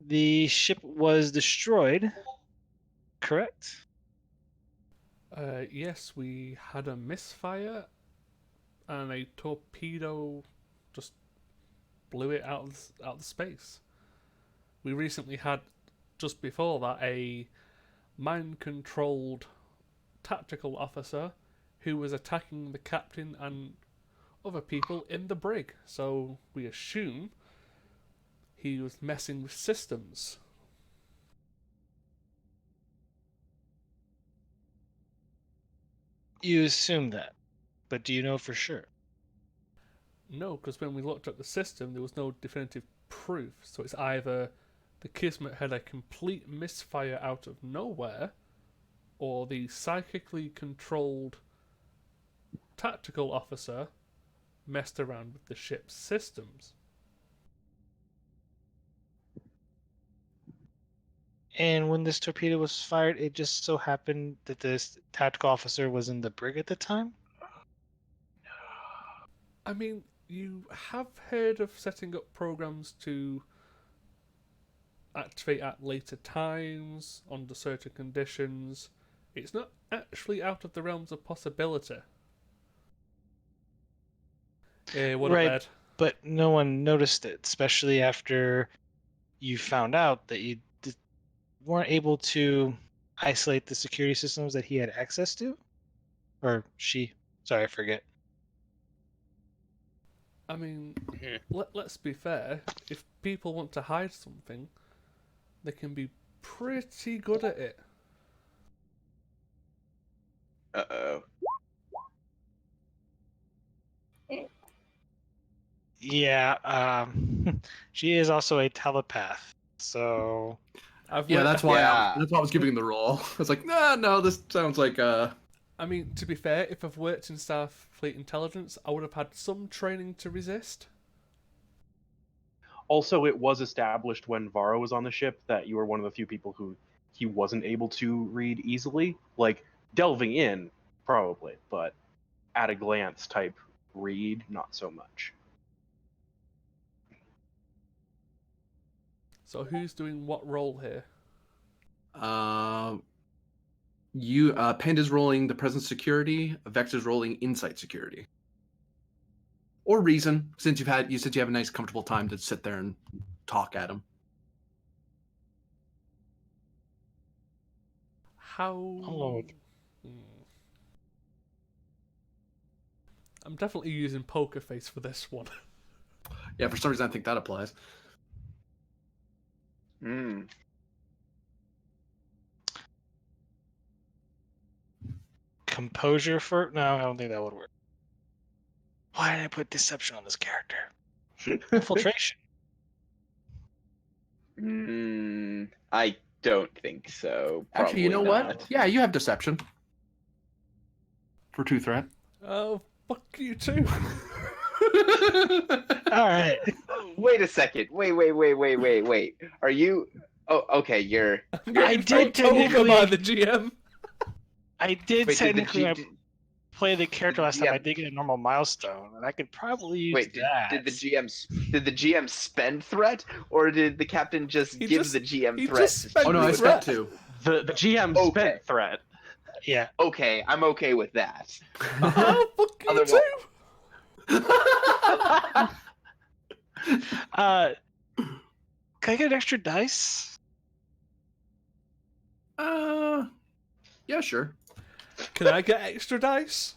The ship was destroyed, correct?
Yes, we had a misfire, and a torpedo just blew it out of space. We recently had, just before that, a mind-controlled tactical officer who was attacking the captain and other people in the brig. So we assume he was messing with systems.
You assume that, but do you know for sure?
No, because when we looked at the system, there was no definitive proof. So it's either the Kismet had a complete misfire out of nowhere, or the psychically controlled tactical officer messed around with the ship's systems.
And when this torpedo was fired, it just so happened that this tactical officer was in the brig at the time?
I mean, you have heard of setting up programs to activate at later times, under certain conditions. It's not actually out of the realms of possibility.
Right, but no one noticed it, especially after you found out that you weren't able to isolate the security systems that he had access to? Or she. Sorry, I forget.
I mean, let's be fair. If people want to hide something, they can be pretty good at it.
Uh-oh.
Yeah, she is also a telepath, so...
that's why I was giving him the role. I was like, no, this sounds like
I mean, to be fair, if I've worked in Starfleet intelligence, I would have had some training to resist.
Also, it was established when Varro was on the ship that you were one of the few people who he wasn't able to read easily. Like, delving in, probably, but at a glance type read, not so much.
So who's doing what role here?
Panda's rolling the present security, Vex is rolling insight security. Or reason, since you have a nice comfortable time to sit there and talk at him.
How? I'm definitely using poker face for this one.
Yeah, for some reason I think that applies.
Composure for... No, I don't think that would work. Why did I put deception on this character? Infiltration.
I don't think so.
Actually, you know
Probably not.
what? Yeah, you have deception. For 2 threat.
Oh, fuck you too.
Alright.
Wait a second. Wait. Are you... Oh, okay, you're...
I did technically... by the GM.
I did technically play the character last time. I did get a normal milestone, and I could probably use that.
Did the GM spend threat, or did the captain just give the GM threat?
Oh no, I spent 2.
The GM spent threat.
Yeah.
Okay, I'm okay with that.
Oh, fuck you too.
Can I get an extra dice?
Yeah, sure.
Can I get extra dice?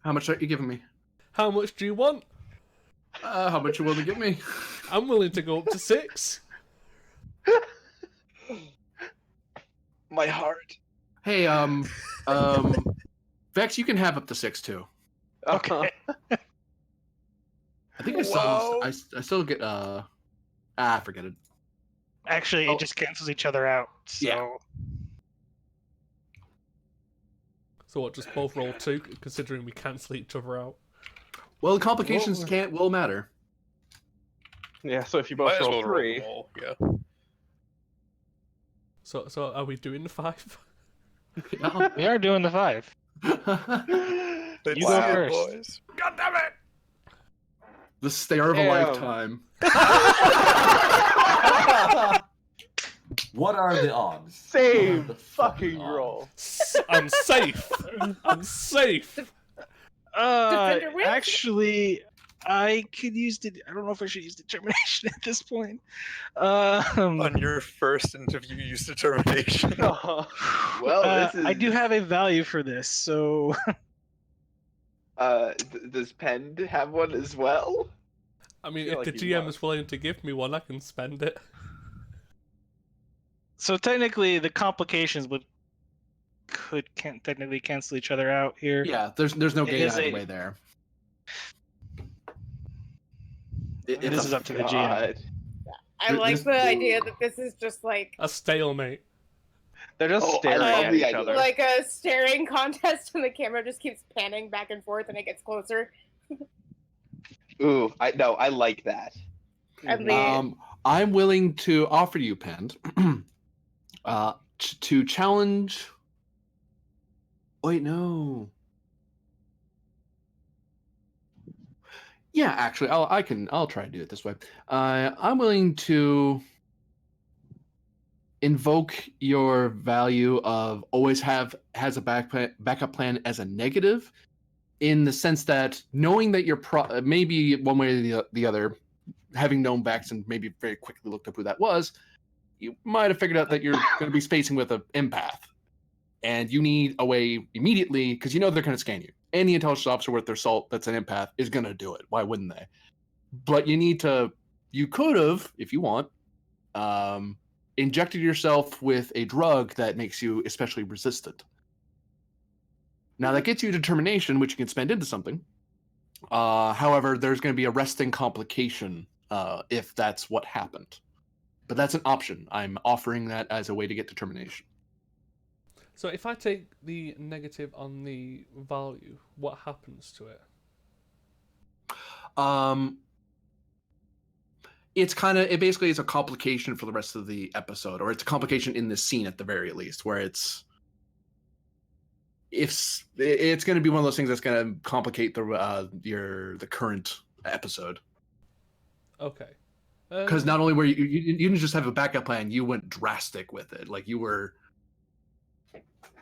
How much are you giving me?
How much do you want?
How much you willing to give me?
I'm willing to go up to 6.
My heart.
Hey, Vex, you can have up to 6 too.
Okay.
I think I still get forget it.
Actually, it just cancels each other out. So.
Yeah.
So what, just both roll 2, considering we cancel each other out?
Well, the complications will matter.
Yeah, so if you both roll 3...
yeah.
So are we doing the 5?
Yeah, we are doing the 5. You go first.
Boys.
God damn it!
The stare of a lifetime.
What are the odds?
Same fucking roll.
I'm safe. I'm safe.
Actually, I could use I don't know if I should use determination at this point.
On your first interview, you use determination.
Well, this is...
I do have a value for this, so.
Does Penn have one as well?
I mean, if the GM is willing to give me one, I can spend it.
So technically, the complications can't technically cancel each other out here.
Yeah, there's no gain either way there.
This is up to the GM.
I like the idea that this is just like
a stalemate.
They're just staring at each other.
Like a staring contest, and the camera just keeps panning back and forth, and it gets closer.
Ooh, I like that.
I'm willing to offer you, Pend, to challenge. Wait, no. Yeah, actually, I'll try to do it this way. I'm willing to invoke your value of always has a backup plan as a negative, in the sense that knowing that you're maybe one way or the other, having known Vex and maybe very quickly looked up who that was, you might have figured out that you're going to be spacing with an empath, and you need a way immediately, because you know they're going to scan you. Any intelligence officer worth their salt that's an empath is going to do it. Why wouldn't they? But you could have, if you want, injected yourself with a drug that makes you especially resistant. Now that gets you determination, which you can spend into something. However, there's going to be a resting complication if that's what happened. But that's an option. I'm offering that as a way to get determination.
So if I take the negative on the value, what happens to it?
It basically is a complication for the rest of the episode, or it's a complication in this scene at the very least, where it's going to be one of those things that's going to complicate the current episode.
Okay.
Because not only were you didn't just have a backup plan, you went drastic with it. Like you were,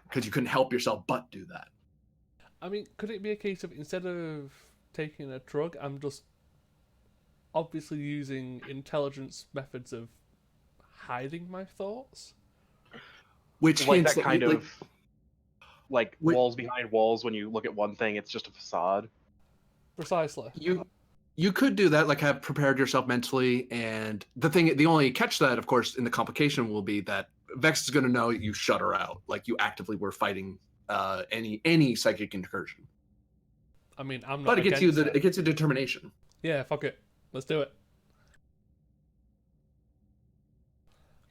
because you couldn't help yourself but do that.
I mean, could it be a case of, instead of taking a drug, I'm just obviously using intelligence methods of hiding my thoughts?
Which like that kind of like walls behind walls. When you look at one thing, it's just a facade.
Precisely.
You could do that, like have prepared yourself mentally, and the only catch to that, of course, in the complication will be that Vex is going to know you shut her out, like you actively were fighting any psychic incursion.
I mean, I'm not.
But it gets you determination.
Yeah, fuck it, let's do it.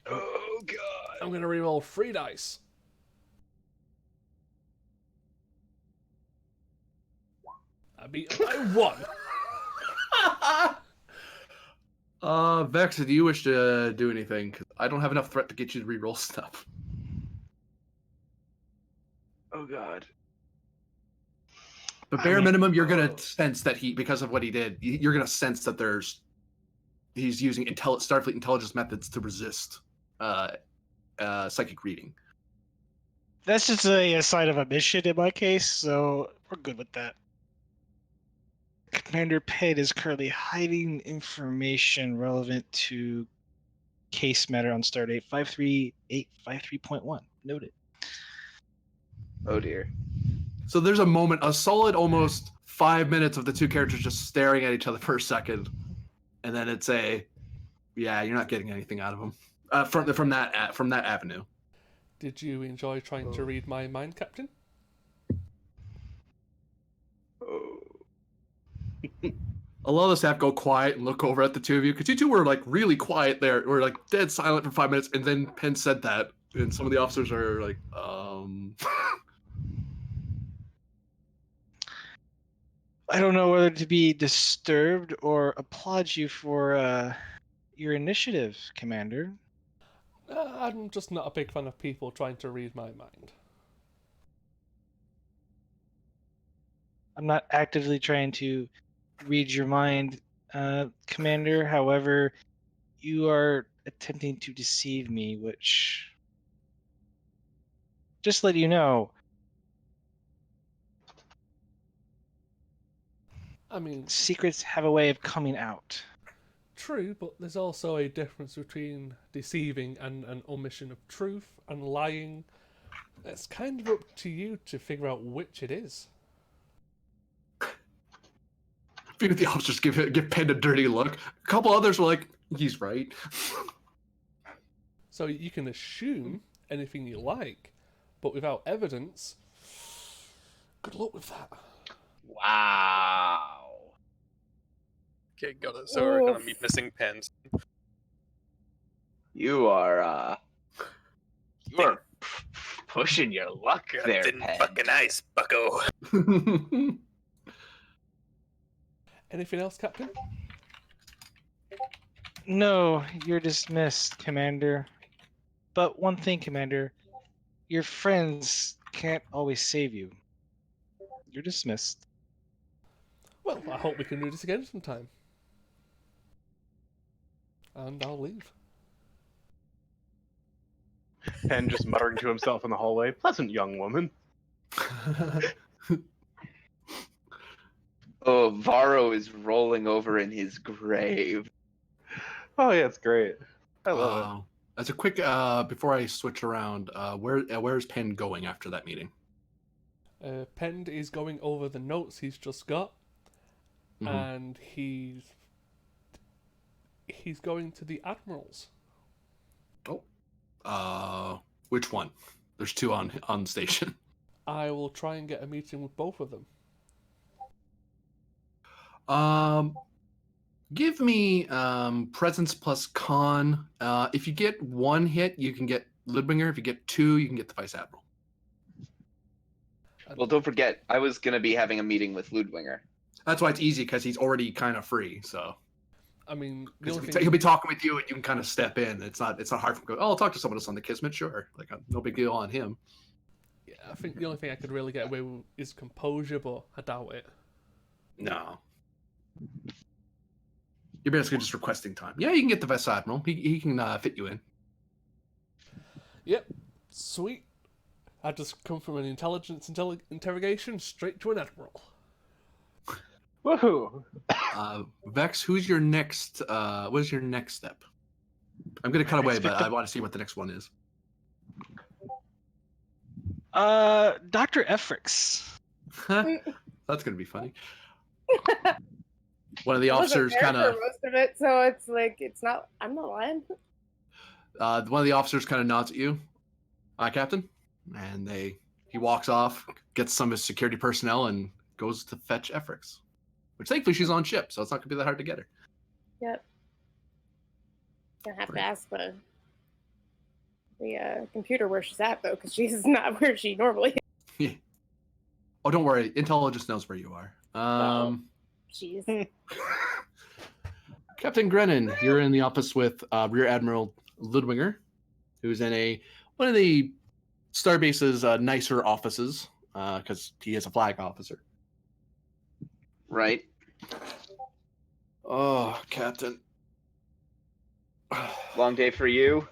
Oh god!
I'm gonna reroll 3 dice. I beat him by 1.
Vex, do you wish to do anything? Because I don't have enough threat to get you to reroll stuff.
Oh god.
But bare minimum, you're gonna sense that because of what he did, you're gonna sense that he's using Starfleet intelligence methods to resist psychic reading.
That's just a sign of omission in my case, so we're good with that. Commander Ped is currently hiding information relevant to case matter on Stardate 53853.1. Noted.
Oh dear.
So there's a solid almost 5 minutes of the two characters just staring at each other for a second, and then it's you're not getting anything out of them from that avenue.
Did you enjoy trying to read my mind, Captain?
A lot of the staff go quiet and look over at the two of you, because you two were like really quiet there. We're like dead silent for 5 minutes, and then Penn said that, and some of the officers are like,
I don't know whether to be disturbed or applaud you for your initiative, Commander.
I'm just not a big fan of people trying to read my mind.
I'm not actively trying to read your mind, Commander. However, you are attempting to deceive me, which, just let you know,
I mean,
secrets have a way of coming out.
True, but there's also a difference between deceiving and an omission of truth and lying. It's kind of up to you to figure out which it is.
A few of the officers give Penn a dirty look. A couple others were like, he's right.
So you can assume anything you like, but without evidence, good luck with that.
Wow.
Okay, got it. So we're gonna be missing pens.
You are pushing your luck there,
Thin
Pen.
fucking ice, bucko.
Anything else, Captain?
No, you're dismissed, Commander. But one thing, Commander, your friends can't always save you. You're dismissed.
Well, I hope we can do this again sometime. And I'll leave.
Pen just muttering to himself in the hallway. Pleasant young woman.
Oh, Varro is rolling over in his grave.
Oh yeah, it's great. I love it.
As a quick, before I switch around, where's Penn going after that meeting?
Penn is going over the notes he's just got, and he's going to the Admirals.
Oh. Which one? There's two on station.
I will try and get a meeting with both of them.
Give me presence plus con. If you get one hit, you can get Ludwinger. If you get two, you can get the Vice Admiral.
Well, don't forget, I was going to be having a meeting with Ludwinger.
That's why it's easy, because he's already kind of free. So,
I mean,
he'll be talking with you, and you can kind of step in. It's not hard for him to go, oh, I'll talk to someone else on the Kismet, sure. Like, no big deal on him.
Yeah, I think the only thing I could really get away with is composure, but I doubt it.
No. You're basically just requesting time. Yeah, you can get the Vice Admiral. He can fit you in.
Yep, sweet. I just come from an intelligence interrogation straight to an admiral.
Woohoo!
Vex, who's your next? What is your next step? I'm gonna cut away, but I want to see what the next one is.
Dr. Efrix.
That's gonna be funny. One of the officers kind of
most of it, so it's like I'm not lying.
one of the officers kind of nods at you, Captain, and he walks off, gets some of his security personnel, and goes to fetch Efrix. Which thankfully she's on ship, so it's not gonna be that hard to get her.
Yep. Gonna have to ask the computer where she's at though, because she's not where she normally is.
Yeah. Oh, don't worry, Intel just knows where you are.
Jeez.
Captain Grennan, you're in the office with Rear Admiral Ludwinger, who's in one of the Starbase's nicer offices, because he is a flag officer.
Right.
Oh, Captain.
Long day for you?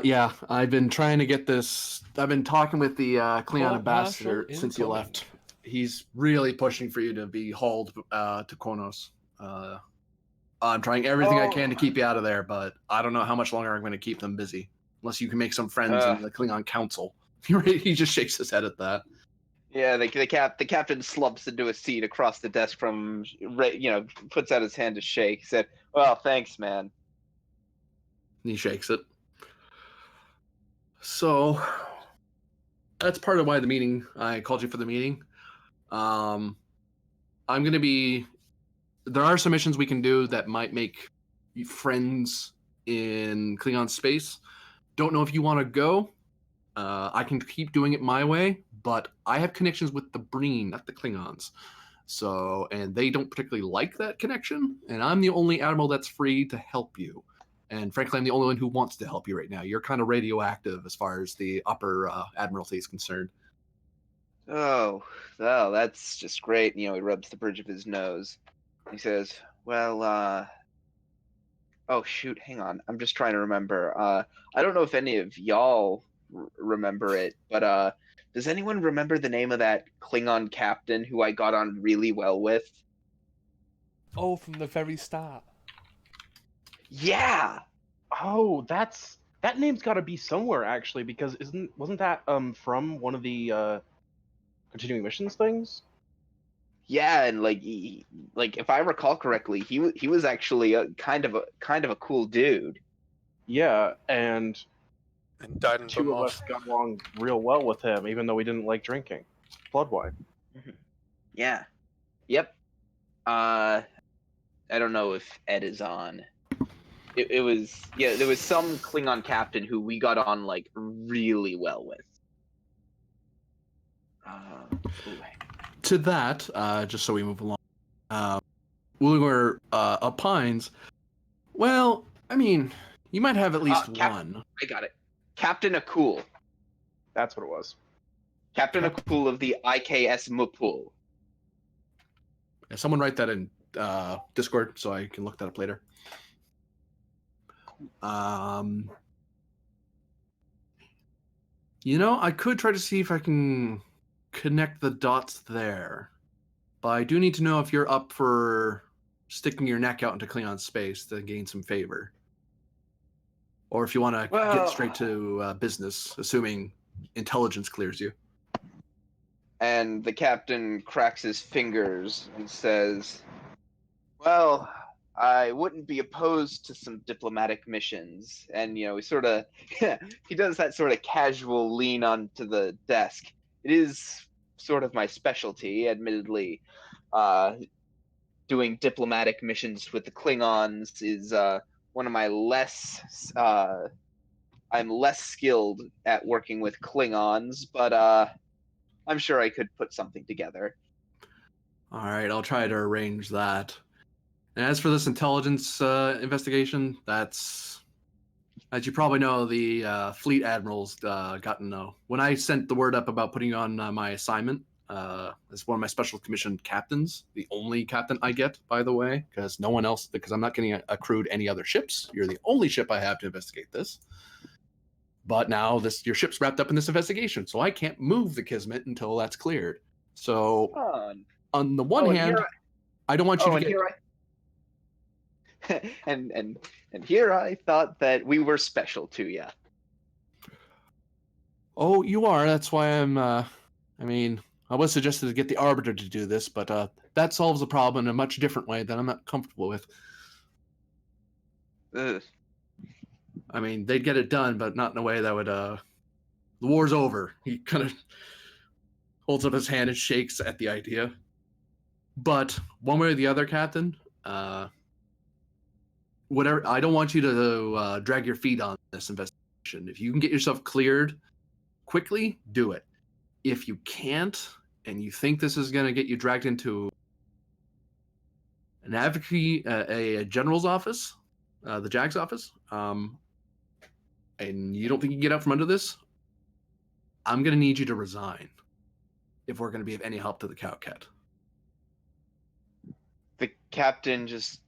Yeah, I've been trying to get this. I've been talking with the Klingon ambassador since you left. He's really pushing for you to be hauled to Kronos. I'm trying everything I can to keep you out of there, but I don't know how much longer I'm going to keep them busy. Unless you can make some friends in the Klingon Council. He just shakes his head at that.
Yeah, the captain slumps into a seat across the desk from, puts out his hand to shake. Said, "Well, thanks, man."
He shakes it. So that's part of why I called you for the meeting. I'm going to be. There are some missions we can do that might make friends in Klingon space. Don't know if you want to go. I can keep doing it my way, but I have connections with the Breen, not the Klingons. So, and they don't particularly like that connection, and I'm the only admiral that's free to help you. And frankly, I'm the only one who wants to help you right now. You're kind of radioactive as far as the upper admiralty is concerned.
Oh, well, that's just great. He rubs the bridge of his nose. He says, well, oh, shoot, hang on. I'm just trying to remember. I don't know if any of y'all remember it, but does anyone remember the name of that Klingon captain who I got on really well with?
Oh, from the very start.
Yeah.
Oh, that name's got to be somewhere actually, because wasn't that from one of the continuing missions things?
Yeah, and like if I recall correctly, he was actually a kind of a cool dude.
Yeah, and
died in
two of us got along real well with him, even though we didn't like drinking blood wine.
Yeah. Yep. I don't know if Ed is on. It was there was some Klingon captain who we got on like really well with.
To that, just so we move along, Woolinger opines. Well, I mean, you might have at least one.
I got it. Captain Akul.
That's what it was.
Captain Akul of the IKS Mupul.
Yeah, someone write that in Discord so I can look that up later. You know, I could try to see if I can connect the dots there. But I do need to know if you're up for sticking your neck out into Klingon space to gain some favor. Or if you want to get straight to business, assuming intelligence clears you.
And the captain cracks his fingers and says, well, I wouldn't be opposed to some diplomatic missions. And, you know, he does that sort of casual lean onto the desk. It is sort of my specialty, admittedly. Doing diplomatic missions with the Klingons is one of my less... I'm less skilled at working with Klingons, but I'm sure I could put something together.
All right, I'll try to arrange that. And as for this intelligence investigation, that's, as you probably know, the fleet admirals gotten when I sent the word up about putting you on my assignment as one of my special commissioned captains, the only captain I get, by the way, because no one else, because I'm not getting accrued any other ships. You're the only ship I have to investigate this. But now your ship's wrapped up in this investigation, so I can't move the Kismet until that's cleared. So on the one hand, I don't want you to get...
and here I thought that we were special to you.
Oh, you are. That's why I'm. I was suggested to get the Arbiter to do this, but that solves the problem in a much different way that I'm not comfortable with.
Ugh.
I mean, they'd get it done, but not in a way that would. The war's over. He kind of holds up his hand and shakes at the idea. But one way or the other, Captain, whatever. I don't want you to drag your feet on this investigation. If you can get yourself cleared quickly, do it. If you can't, and you think this is going to get you dragged into an advocacy, a general's office, the JAG's office, and you don't think you can get out from under this, I'm going to need you to resign if we're going to be of any help to the Cowcat.
The captain just,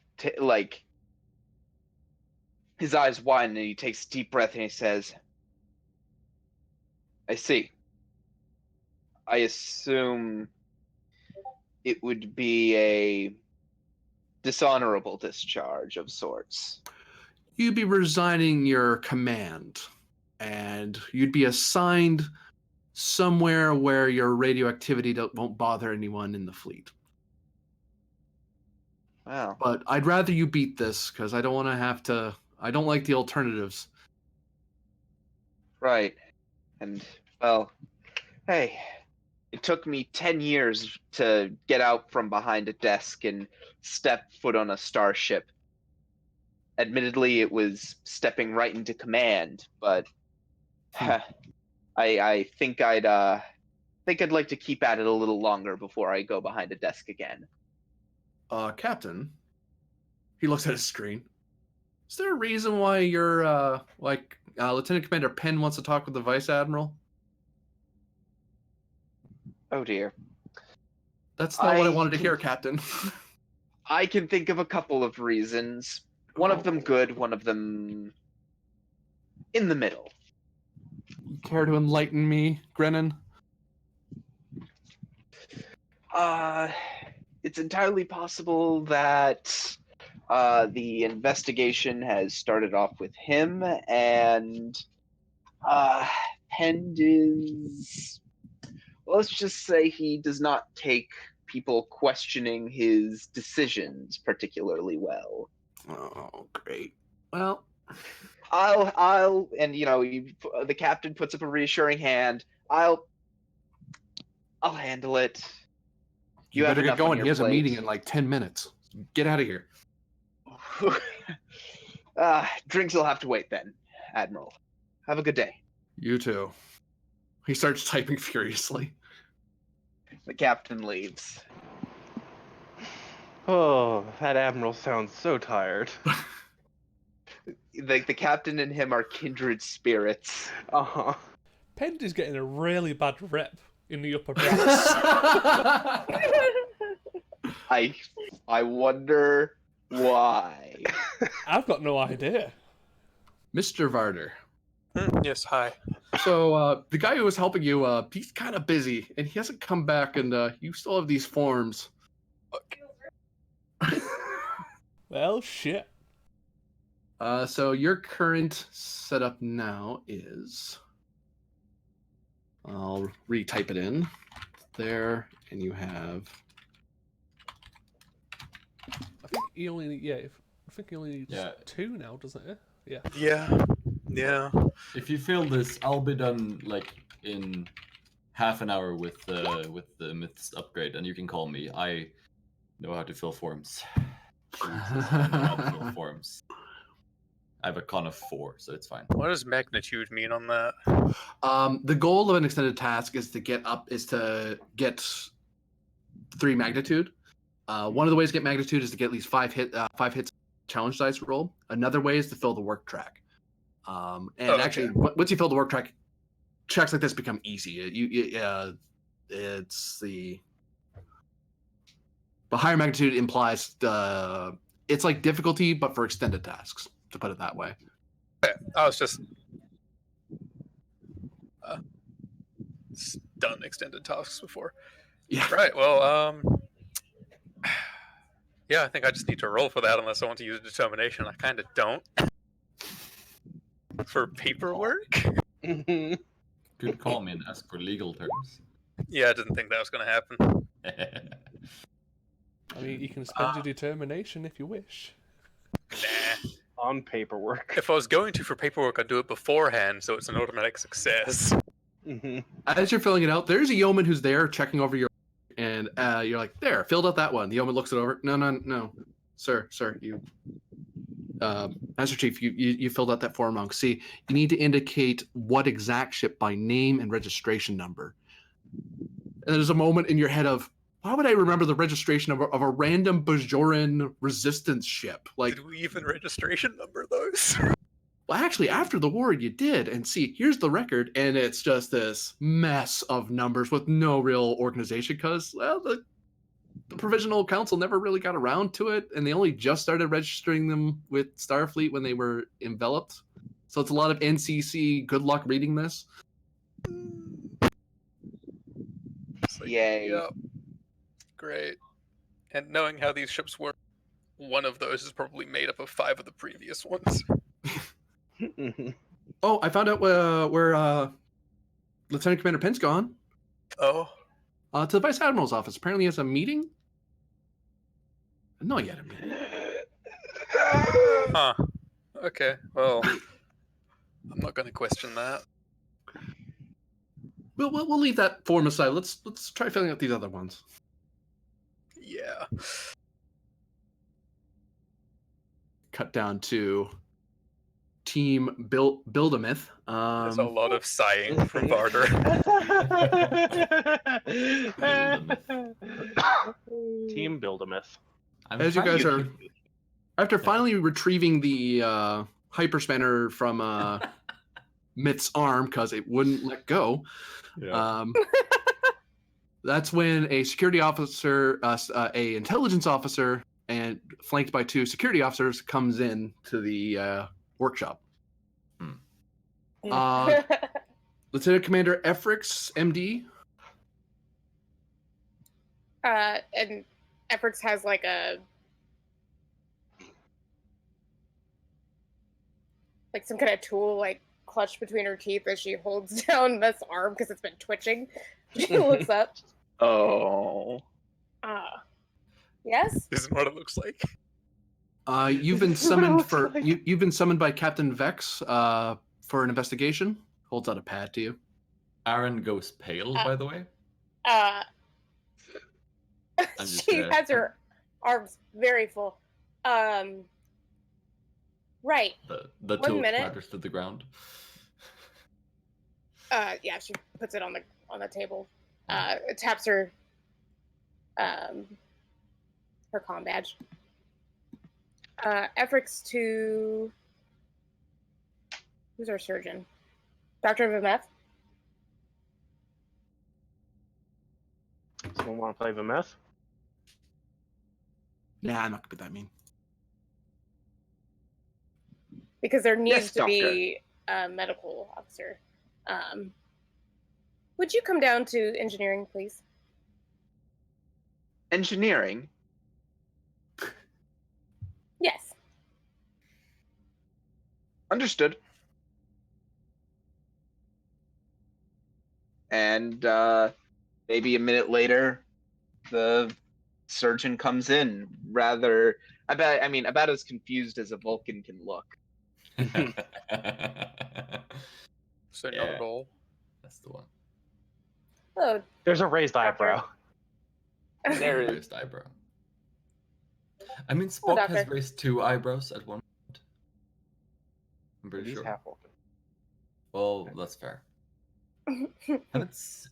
his eyes widen and he takes a deep breath and he says, I see. I assume it would be a dishonorable discharge of sorts.
You'd be resigning your command, and you'd be assigned somewhere where your radioactivity won't bother anyone in the fleet.
Wow.
But I'd rather you beat this, because I don't want to have to... I don't like the alternatives.
Right. And, well, hey, it took me 10 years to get out from behind a desk and step foot on a starship. Admittedly, it was stepping right into command, but I think I'd like to keep at it a little longer before I go behind a desk again.
Captain, he looks at his screen. Is there a reason why your Lieutenant Commander Penn wants to talk with the Vice Admiral?
Oh dear.
That's not what I wanted to hear, Captain.
I can think of a couple of reasons. One of them good, one of them in the middle.
You care to enlighten me, Grennan?
It's entirely possible that the investigation has started off with him, and Pend is... let's just say he does not take people questioning his decisions particularly well.
Oh, great. Well,
I'll, and the captain puts up a reassuring hand. I'll handle it.
You
have
better get
enough on
going.
your
He has a
plate.
meeting in like 10 minutes. Get out of here.
Drinks will have to wait then, Admiral. Have a good day.
You too. He starts typing furiously.
The captain leaves.
Oh, that admiral sounds so tired.
The captain and him are kindred spirits.
Uh-huh.
Pendy's getting a really bad rep in the upper brass.
I wonder why.
I've got no idea.
Mr. Varder.
Yes, hi.
So the guy who was helping you, he's kind of busy, and he hasn't come back, and you still have these forms.
Well, shit.
So your current setup now is... I'll retype it in there, and you have...
I think he only needs 2 now, doesn't it? Yeah.
Yeah.
If you fail this, I'll be done like in half an hour with the myths upgrade, and you can call me. I know how to fill forms. Jesus, I know how to fill forms. I have a con of 4, so it's fine.
What does magnitude mean on that?
The goal of an extended task is to get 3 magnitude. One of the ways to get magnitude is to get at least 5 hits challenge dice roll. Another way is to fill the work track. Actually, once you fill the work track, checks like this become easy. It's the higher magnitude implies it's like difficulty, but for extended tasks, to put it that way.
Okay. I was just done extended tasks before.
Yeah.
Right. Well, yeah, I think I just need to roll for that unless I want to use determination. I kind of don't. For paperwork?
Could call me and ask for legal terms.
Yeah, I didn't think that was going to happen.
I mean, you can spend your determination if you wish.
Nah.
On paperwork.
If I was going to for paperwork, I'd do it beforehand, so it's an automatic success.
As you're filling it out, there's a yeoman who's there checking over your, and you're like, there, filled out that one. The yeoman looks it over. No, sir, you, Master Chief, you filled out that form wrong. See, you need to indicate what exact ship by name and registration number. And there's a moment in your head of, why would I remember the registration of a random Bajoran resistance ship? Like,
did we even registration number those?
Well, actually, after the war, you did. And see, here's the record, and it's just this mess of numbers with no real organization because, well, the Provisional Council never really got around to it, and they only just started registering them with Starfleet when they were enveloped. So it's a lot of NCC. Good luck reading this.
Like,
yay.
Yep. Great. And knowing how these ships work, one of those is probably made up of 5 of the previous ones.
Oh, I found out where Lieutenant Commander Penn's gone.
Oh.
To the Vice Admiral's office. Apparently he has a meeting. No, he had a meeting.
Huh. Okay, well, I'm not going to question that.
We'll leave that form aside. Let's try filling out these other ones.
Yeah.
Cut down to Team Build a Myth.
There's a lot of sighing from Varder.
Team Build-A-Myth.
As you guys are, after finally retrieving the hyperspanner from Myth's arm because it wouldn't let go, that's when a security officer, a intelligence officer, and flanked by 2 security officers comes in to the workshop. Lieutenant Commander Efrix, MD.
And Efrix has like some kind of tool like clutched between her teeth as she holds down Myth's arm because it's been twitching. She looks up.
Oh.
Yes?
Isn't what it looks like.
You've been summoned you've been summoned by Captain Vex for an investigation. Holds out a pad to you.
Aaron goes pale, by the way.
She has her arms very full. Right.
The tilt matters to the ground.
Yeah, she puts it on the table. Taps her comm badge. Efforts to who's our surgeon? Dr. Vimeth?
Someone want to play Vimeth?
Nah, I'm not gonna be that mean.
Because there needs
Yes,
to be a medical officer. Would you come down to engineering, please?
Engineering?
Yes.
Understood. And maybe a minute later, the surgeon comes in. About as confused as a Vulcan can look.
So not at all.
That's the one.
Oh,
There's a raised eyebrow.
There is.
Raised eyebrow. I mean, Spock has
doctor.
raised 2 eyebrows at one point. I'm pretty
He's
sure.
half Vulcan.
Well, that's fair. And it's.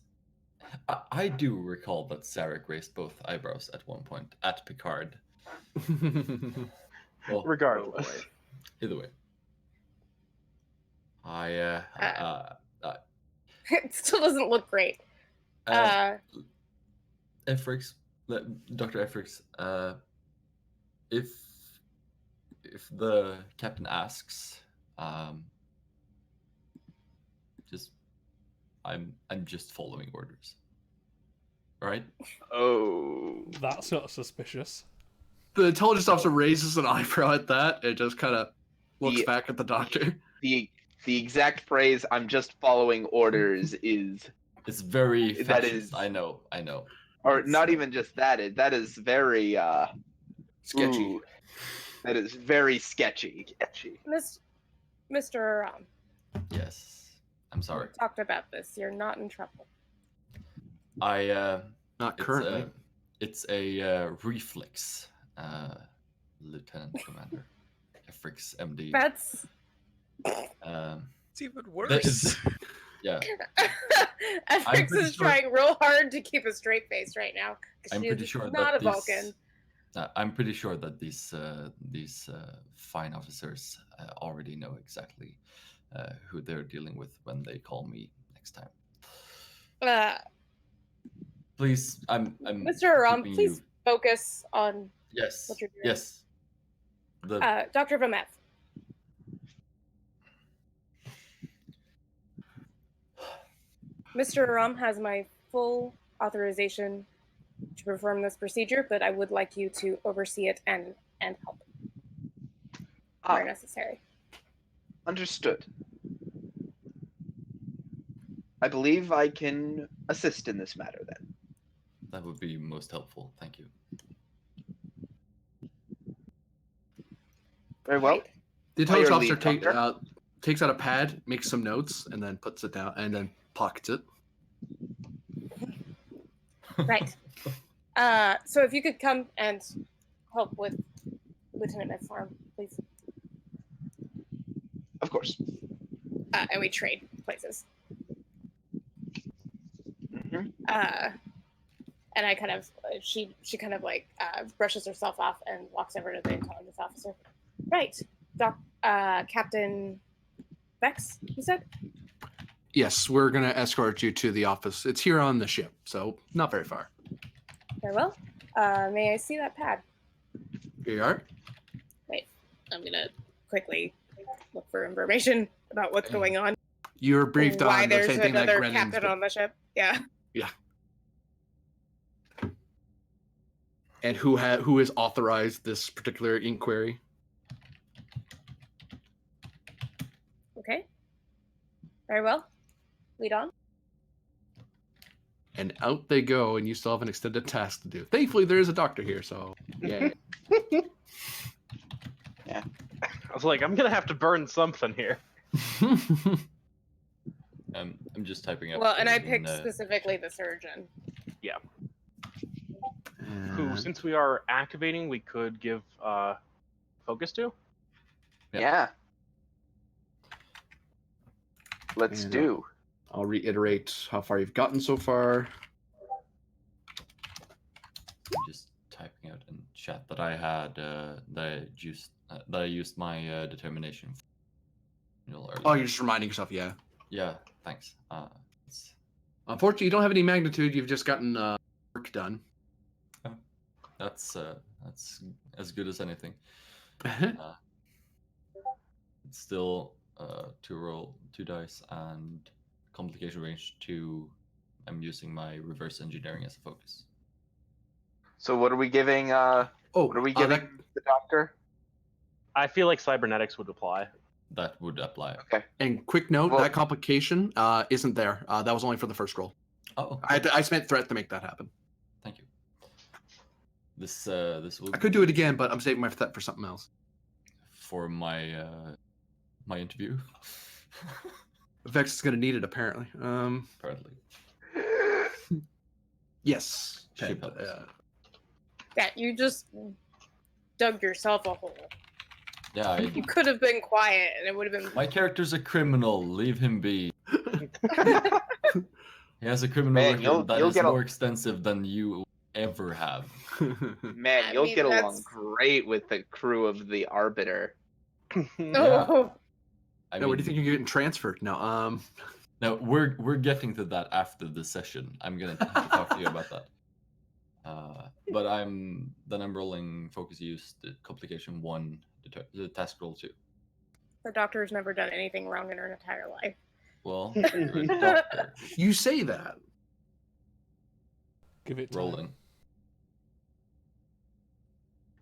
I do recall that Sarek raised both eyebrows at one point at Picard. Well,
Regardless.
either way.
It still doesn't look great.
Efrix, Dr. Efrix, if the captain asks, I'm just following orders. Right?
Oh.
That's not suspicious.
The intelligence officer raises an eyebrow at that and just kind of looks back at the doctor.
The exact phrase "I'm just following orders" is.
It's very fascist. That
is.
I know.
Or
it's,
not even just that. That is very
sketchy.
Ooh, that is very sketchy.
Mr.
Yes. I'm sorry.
We talked about this. You're not in trouble.
Not currently.
It's a reflex, Lieutenant Commander. Efrix MD.
That's.
It's even worse.
Yeah.
Efrix is trying real hard to keep a straight face right now.
I'm pretty sure
not
that
a Vulcan.
I'm pretty sure that these fine officers already know exactly who they're dealing with when they call me next time. Please, I'm
Mr. Aram, please focus on what you're doing.
Yes.
Dr. Vimeth. Mr. Aram has my full authorization to perform this procedure, but I would like you to oversee it and help where necessary.
Understood. I believe I can assist in this matter then.
That would be most helpful. Thank you.
Very well.
The intelligence officer takes out a pad, makes some notes, and then puts it down, and then pockets it.
Right. So if you could come and help with Lieutenant Smith's arm, please.
Of course.
And we trade places.
Mm-hmm.
And I kind of, she kind of like brushes herself off and walks over to the intelligence officer. Right, Captain Vex, you said?
Yes, we're going to escort you to the office. It's here on the ship, so not very far.
Very well. May I see that pad?
Here you are.
Wait, I'm going to quickly look for information about what's going on.
You're briefed
why
on the
there's
same thing that
another
Grennan's
captain on the ship. Yeah.
Yeah. And who has authorized this particular inquiry?
Okay. Very well. Lead on.
And out they go, and you still have an extended task to do. Thankfully, there is a doctor here, so yeah.
Yeah.
I was like, I'm gonna have to burn something here.
I'm just typing up.
Well, and I picked specifically the surgeon.
Yeah. who, since we are activating, we could give focus to.
Yeah. Let's
And,
do.
I'll reiterate how far you've gotten so far.
I'm just typing out in chat that I had that I used my determination.
Oh, you're just reminding yourself, yeah.
Yeah, thanks.
Unfortunately, you don't have any magnitude. You've just gotten work done.
That's as good as anything. It's still to roll 2 dice and complication range 2. I'm using my reverse engineering as a focus.
So what are we giving? What are we giving the doctor?
I feel like cybernetics would apply.
That would apply.
Okay.
And quick note, that complication isn't there. That was only for the first roll.
Oh.
I spent threat to make that happen.
Thank you. This will.
I could do it again, but I'm saving my threat for something else.
For my my interview.
Vex is gonna need it apparently.
Apparently.
Yes.
Yeah, you just dug yourself a hole.
Yeah,
you could have been quiet, and it would have been.
My character's a criminal. Leave him be. He has a criminal record that is more extensive than you ever have.
Man, you'll get along great with the crew of the Arbiter.
Yeah.
I mean, where do you think you're getting transferred? No,
No, we're getting to that after the session. I'm gonna talk to you about that. But I'm rolling focus use, the complication 1, the task roll 2.
The doctor's never done anything wrong in her entire life.
Well, you're a doctor.
You say that.
Give it
rolling.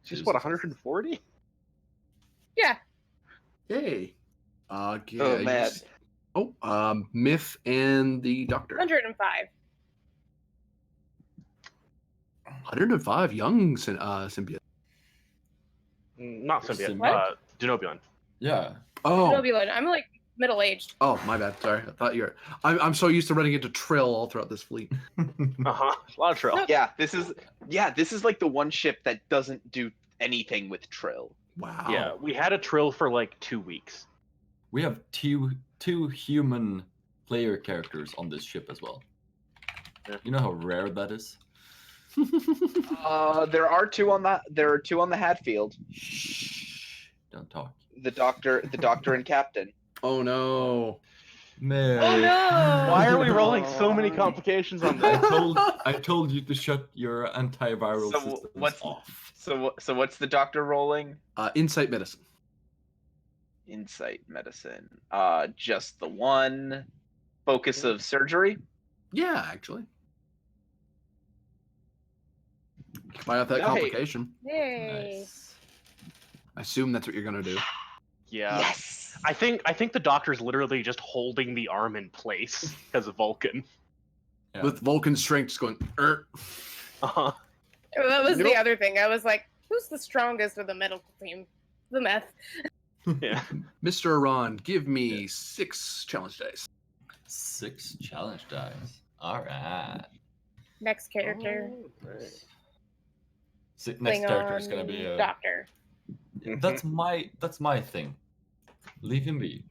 She's what, 140?
Yeah.
Hey. Yeah,
oh man.
Myth and the doctor.
105.
105, young symbiote.
Not symbiote.
What?
Denobion.
Yeah.
Oh.
Denobion. I'm like middle-aged.
Oh, my bad. Sorry. I thought I'm so used to running into Trill all throughout this fleet.
A lot of Trill.
Yeah, this is like the one ship that doesn't do anything with Trill.
Wow.
Yeah, we had a Trill for like 2 weeks.
We have two human player characters on this ship as well.
Yeah.
You know how rare that is?
There are 2 on that. There are 2 on the Hatfield.
Shh. Don't talk.
The doctor and captain.
Oh no.
Man.
Oh no!
Why are we rolling so many complications on this?
I told you to shut your antiviral systems off.
So what's the doctor rolling?
Insight medicine.
Insight medicine. Just the 1. Focus of surgery.
Yeah, actually. Find out that complication.
Yay.
Nice.
I assume that's what you're gonna do.
Yeah.
Yes.
I think the doctor's literally just holding the arm in place because of Vulcan.
Yeah.
With Vulcan strength just going.
Uh-huh.
That was the other thing. I was like, who's the strongest of the medical team? The meth.
Yeah.
Mr. Iran, give me 6 challenge dice.
6 challenge dice. All right.
Next character.
Next character is gonna be a
doctor.
That's my thing. Leave him be.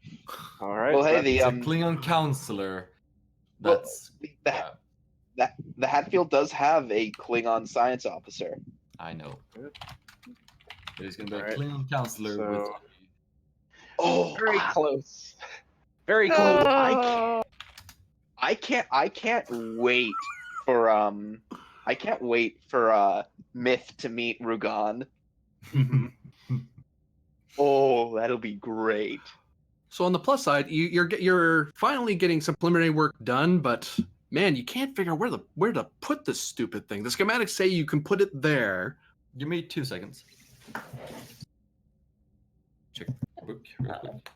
All right.
Well, hey,
It's a Klingon counselor. That's
the Hatfield does have a Klingon science officer.
I know. There's gonna be a Klingon counselor with.
Oh,
very close. Very close.
I can't wait for Myth to meet Rugan. Oh, that'll be great.
So on the plus side, you're finally getting some preliminary work done, but man, you can't figure out where to put this stupid thing. The schematics say you can put it there.
Give me 2 seconds. Check the book real quick.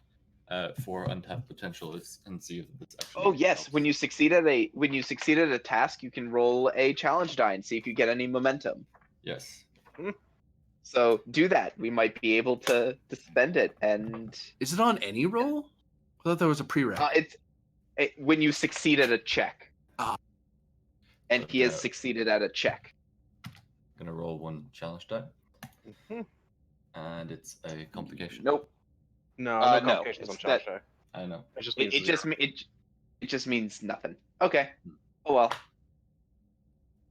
For untapped potential and see if it's actually.
Oh yes, when you succeed at a task, you can roll a challenge die and see if you get any momentum.
Yes.
So do that. We might be able to spend it. And
is it on any roll? I thought there was a prereq.
When you succeed at a check.
Ah.
And he has succeeded at a check.
gonna roll one challenge die. And it's a complication.
Nope.
No complications on challenge die.
I know.
It just
It,
means
it just means nothing. Okay. Oh well.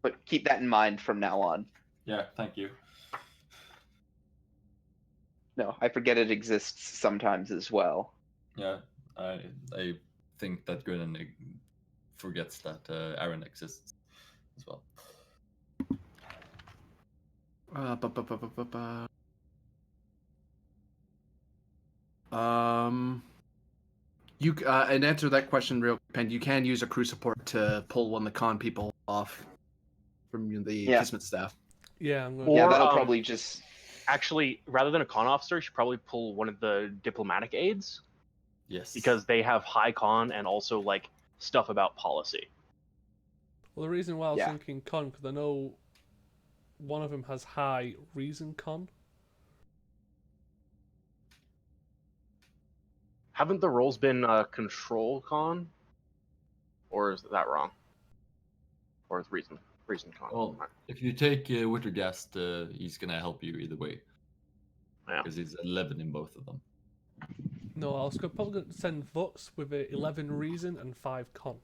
But keep that in mind from now on.
Yeah, thank you.
No, I forget it exists sometimes as well.
Yeah, I think that Grinnan forgets that Aaron exists as well.
You and answer that question real quick, Pen. You can use a crew support to pull one of the con people off from the Kismet staff.
Yeah,
that'll probably just
actually, rather than a con officer, you should probably pull one of the diplomatic aides.
Yes.
Because they have high con and also like stuff about policy.
Well, the reason why I was thinking con, because I know one of them has high reason con.
Haven't the roles been control con? Or is that wrong? Or is reason con?
Well, if you take Wittergast, he's gonna help you either way.
Yeah.
Because he's 11 in both of them.
No, I was probably going to send Vux with a 11 reason and 5 con.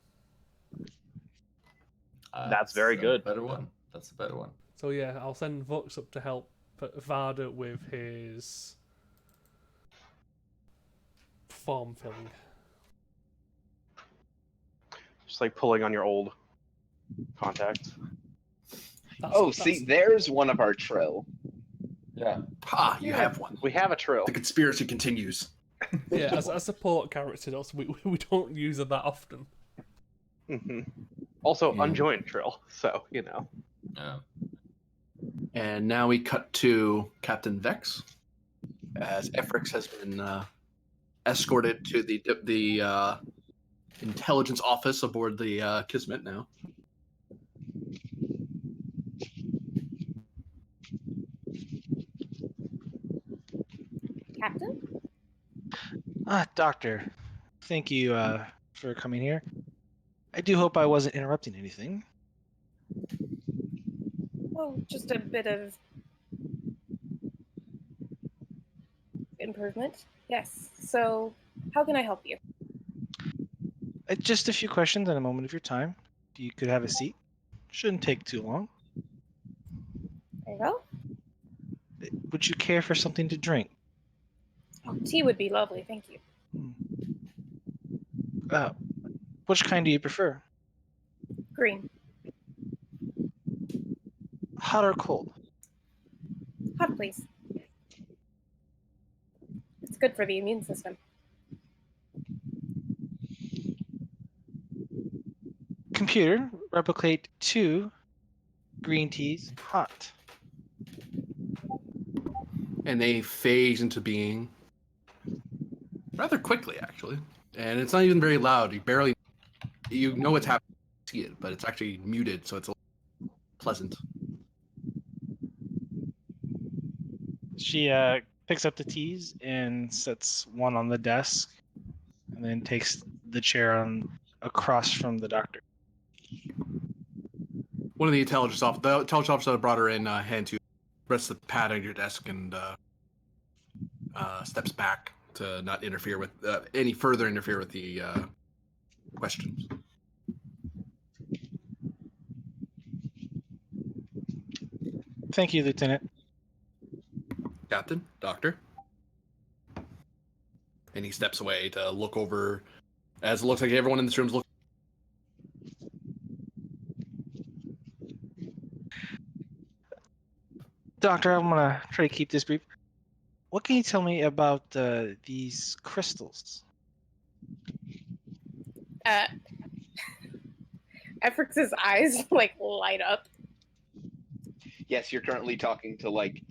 That's very good.
Better one. That's a better one.
So yeah, I'll send Vux up to help Varda with his form filling.
Just like pulling on your old contacts.
See, there's one of our trill.
Yeah.
Ha! You have one.
We have a trill.
The conspiracy continues.
Yeah, as a support character, also, we don't use it that often.
Mm-hmm. Also, unjoined trill, so you know.
Yeah.
And now we cut to Captain Vex, as Efrix has been escorted to the intelligence office aboard the Kismet now.
Captain?
Doctor, thank you for coming here. I do hope I wasn't interrupting anything.
Well, just a bit of improvement. Yes. So, how can I help you?
Just a few questions and a moment of your time. If you could have a seat. Shouldn't take too long.
There you go.
Would you care for something to drink?
Oh, tea would be lovely, thank you.
Which kind do you prefer?
Green.
Hot or cold?
Hot, please. It's good for the immune system.
Computer, replicate 2 green teas hot.
And they phase into being rather quickly, actually. And it's not even very loud. You know what's happening, see it, but it's actually muted, so it's a little pleasant.
She picks up the teas and sets one on the desk, and then takes the chair across from the doctor.
One of the intelligence officer that brought her in hands you rests the pad on your desk and steps back to not interfere with any further interfere with the questions.
Thank you, Lieutenant.
Captain, Doctor. And he steps away to look over, as it looks like everyone in this room is looking.
Doctor, I'm going to try to keep this brief. What can you tell me about these crystals?
Efrix's eyes like light up.
Yes, you're currently talking to like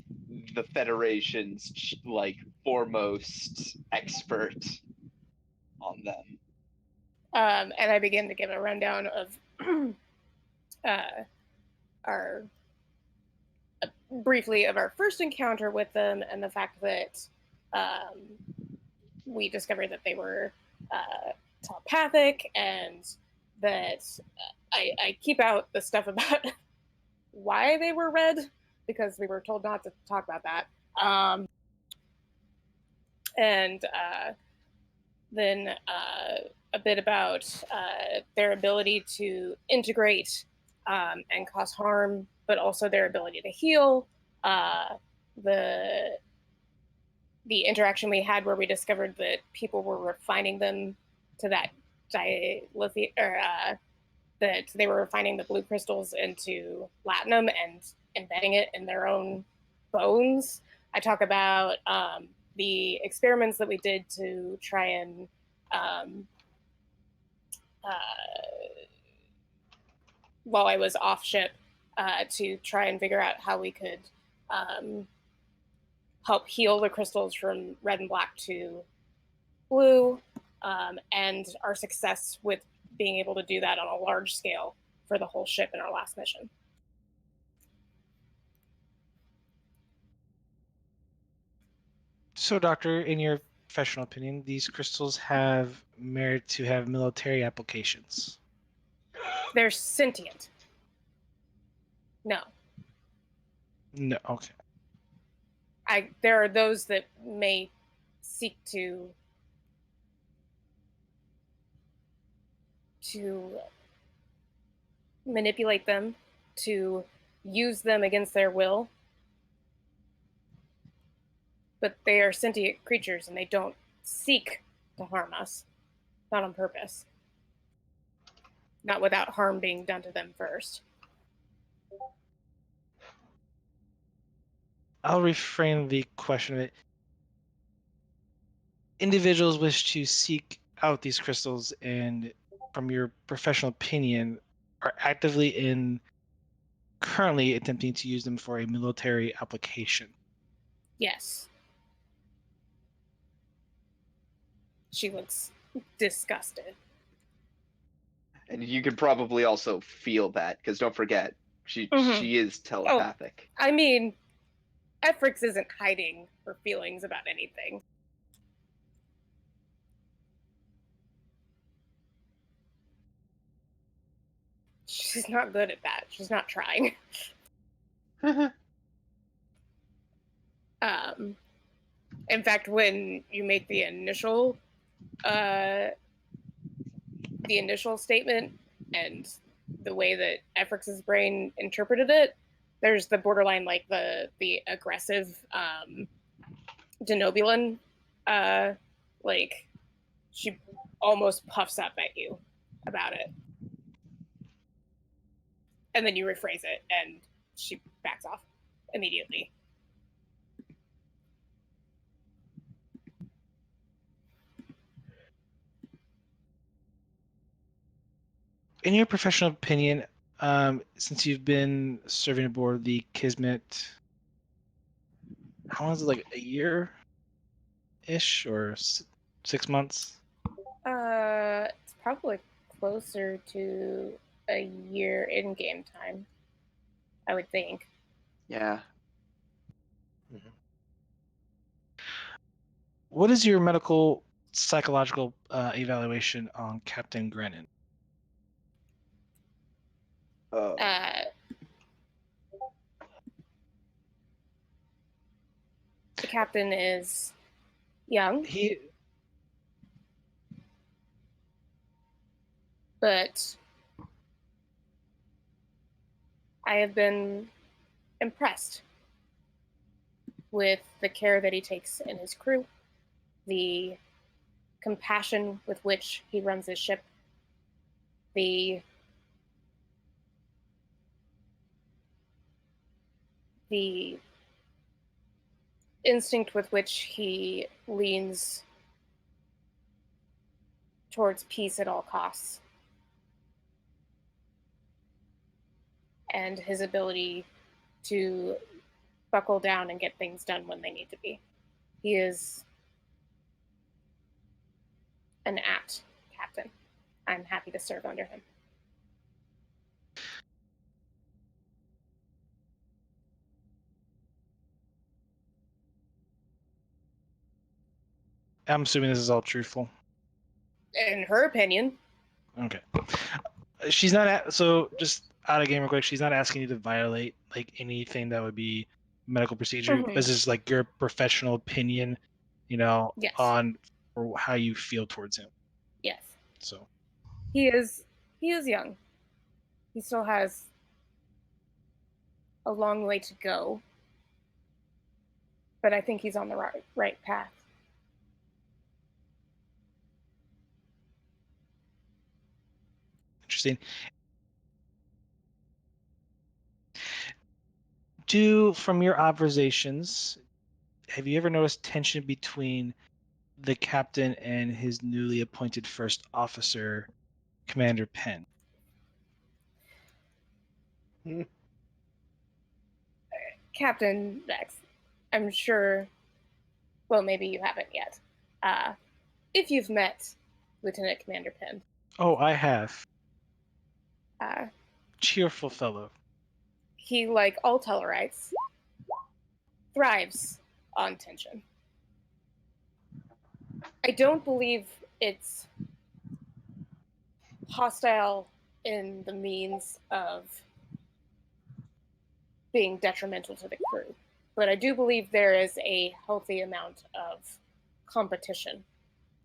the Federation's like foremost expert on them.
And I begin to give a rundown of briefly of our first encounter with them and the fact that we discovered that they were telepathic, and that I keep out the stuff about why they were red, because we were told not to talk about that. And then a bit about their ability to integrate and cause harm, but also their ability to heal. The interaction we had where we discovered that people were refining them to that dilithium, or that they were refining the blue crystals into latinum and embedding it in their own bones. I talk about the experiments that we did to try and while I was off ship to try and figure out how we could help heal the crystals from red and black to blue, and our success with being able to do that on a large scale for the whole ship in our last mission.
So, Doctor, in your professional opinion, these crystals have merit to have military applications?
They're sentient. No.
No, okay.
There are those that may seek to manipulate them, to use them against their will. But they are sentient creatures and they don't seek to harm us, not on purpose. Not without harm being done to them first.
I'll reframe the question a bit. Individuals wish to seek out these crystals and, from your professional opinion, are actively currently attempting to use them for a military application.
Yes. She looks disgusted.
And you could probably also feel that, because don't forget, she is telepathic.
Oh, I mean, Efrix isn't hiding her feelings about anything. She's not good at that. She's not trying. In fact, when you make the initial statement and the way that Efrix's brain interpreted it, there's the borderline, like the aggressive denobulan, like she almost puffs up at you about it. And then you rephrase it and she backs off immediately.
In your professional opinion, since you've been serving aboard the Kismet, how long is it, like a year-ish or 6 months?
It's probably closer to a year in game time, I would think.
Yeah.
Mm-hmm. What is your medical psychological evaluation on Captain Grennan?
The captain is young. But I have been impressed with the care that he takes in his crew, the compassion with which he runs his ship, the instinct with which he leans towards peace at all costs, and his ability to buckle down and get things done when they need to be. He is an apt captain. I'm happy to serve under him.
I'm assuming this is all truthful.
In her opinion.
Okay. She's not so just out of game real quick. She's not asking you to violate like anything that would be medical procedure. This is like your professional opinion,
Yes.
on how you feel towards him.
Yes.
So
he is young. He still has a long way to go, but I think he's on the right path.
Interesting. From your observations, have you ever noticed tension between the captain and his newly appointed first officer, Commander Penn?
Captain Vex, I'm sure, well, maybe you haven't yet. If you've met Lieutenant Commander Penn.
Oh, I have.
Uh,
Cheerful fellow.
He, like all Tellarites, thrives on tension. I don't believe it's hostile in the means of being detrimental to the crew, but I do believe there is a healthy amount of competition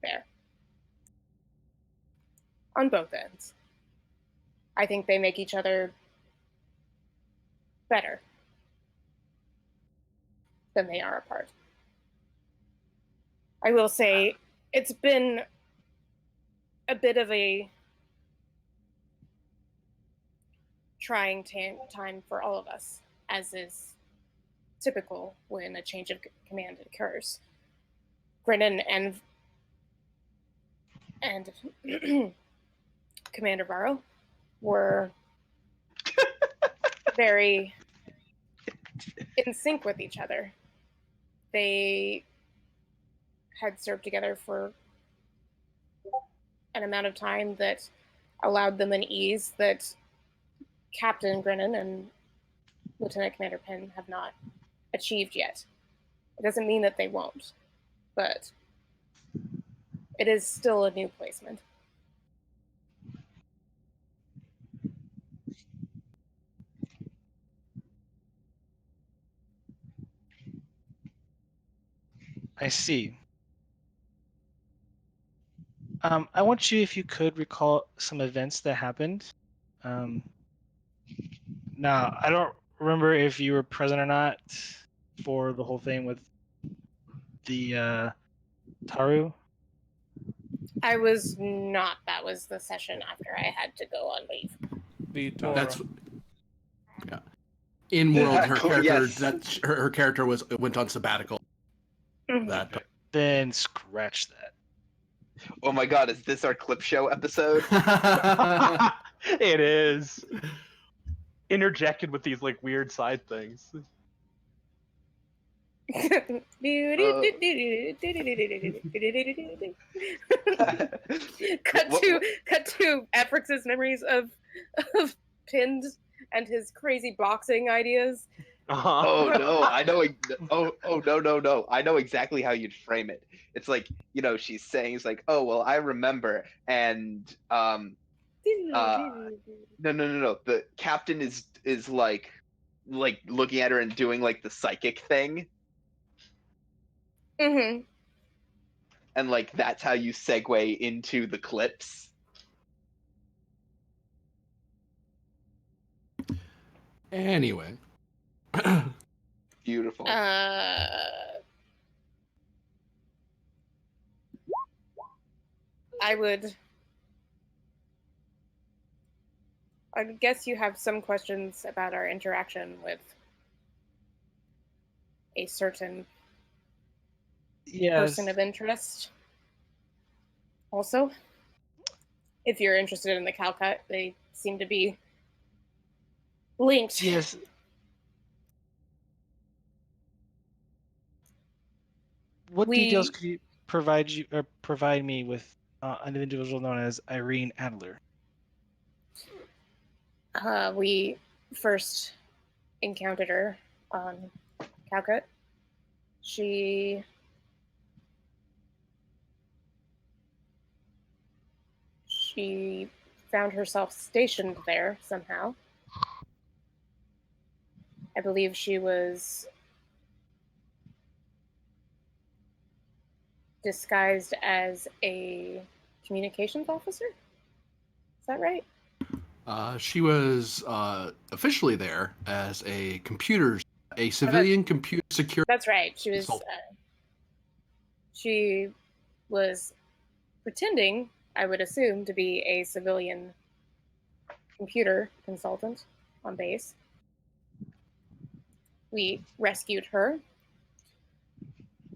there on both ends. I think they make each other better than they are apart. I will say it's been a bit of a trying time for all of us, as is typical when a change of command occurs. Grinnan and Commander Varro were very in sync with each other. They had served together for an amount of time that allowed them an ease that Captain Grinnan and Lieutenant Commander Penn have not achieved yet. It doesn't mean that they won't, but it is still a new placement.
I see. I want you, if you could, recall some events that happened. Now, I don't remember if you were present or not for the whole thing with the Taru.
I was not. That was the session after I had to go on leave.
That's
yeah. In world, her character
Yes.
her character went on sabbatical.
Mm-hmm.
Then scratch that.
Oh my god, is this our clip show episode?
It is. Interjected with these like weird side things.
Cut to Efrix's memories of Pind and his crazy boxing ideas.
Oh no, I know. No. I know exactly how you'd frame it. It's like, she's saying, it's like, oh well, I remember, and no. The captain is like looking at her and doing like the psychic thing.
Mm-hmm.
And like that's how you segue into the clips.
Anyway.
Beautiful.
I guess you have some questions about our interaction with a certain person of interest. Also, if you're interested in the Calcut, they seem to be linked.
Yes. What details could you provide me with an individual known as Irene Adler?
We first encountered her on Calcut. She found herself stationed there somehow I believe she was disguised as a communications officer. Is that right?
She was officially there as a civilian computer security.
That's right. She was pretending, I would assume, to be a civilian computer consultant on base. We rescued her.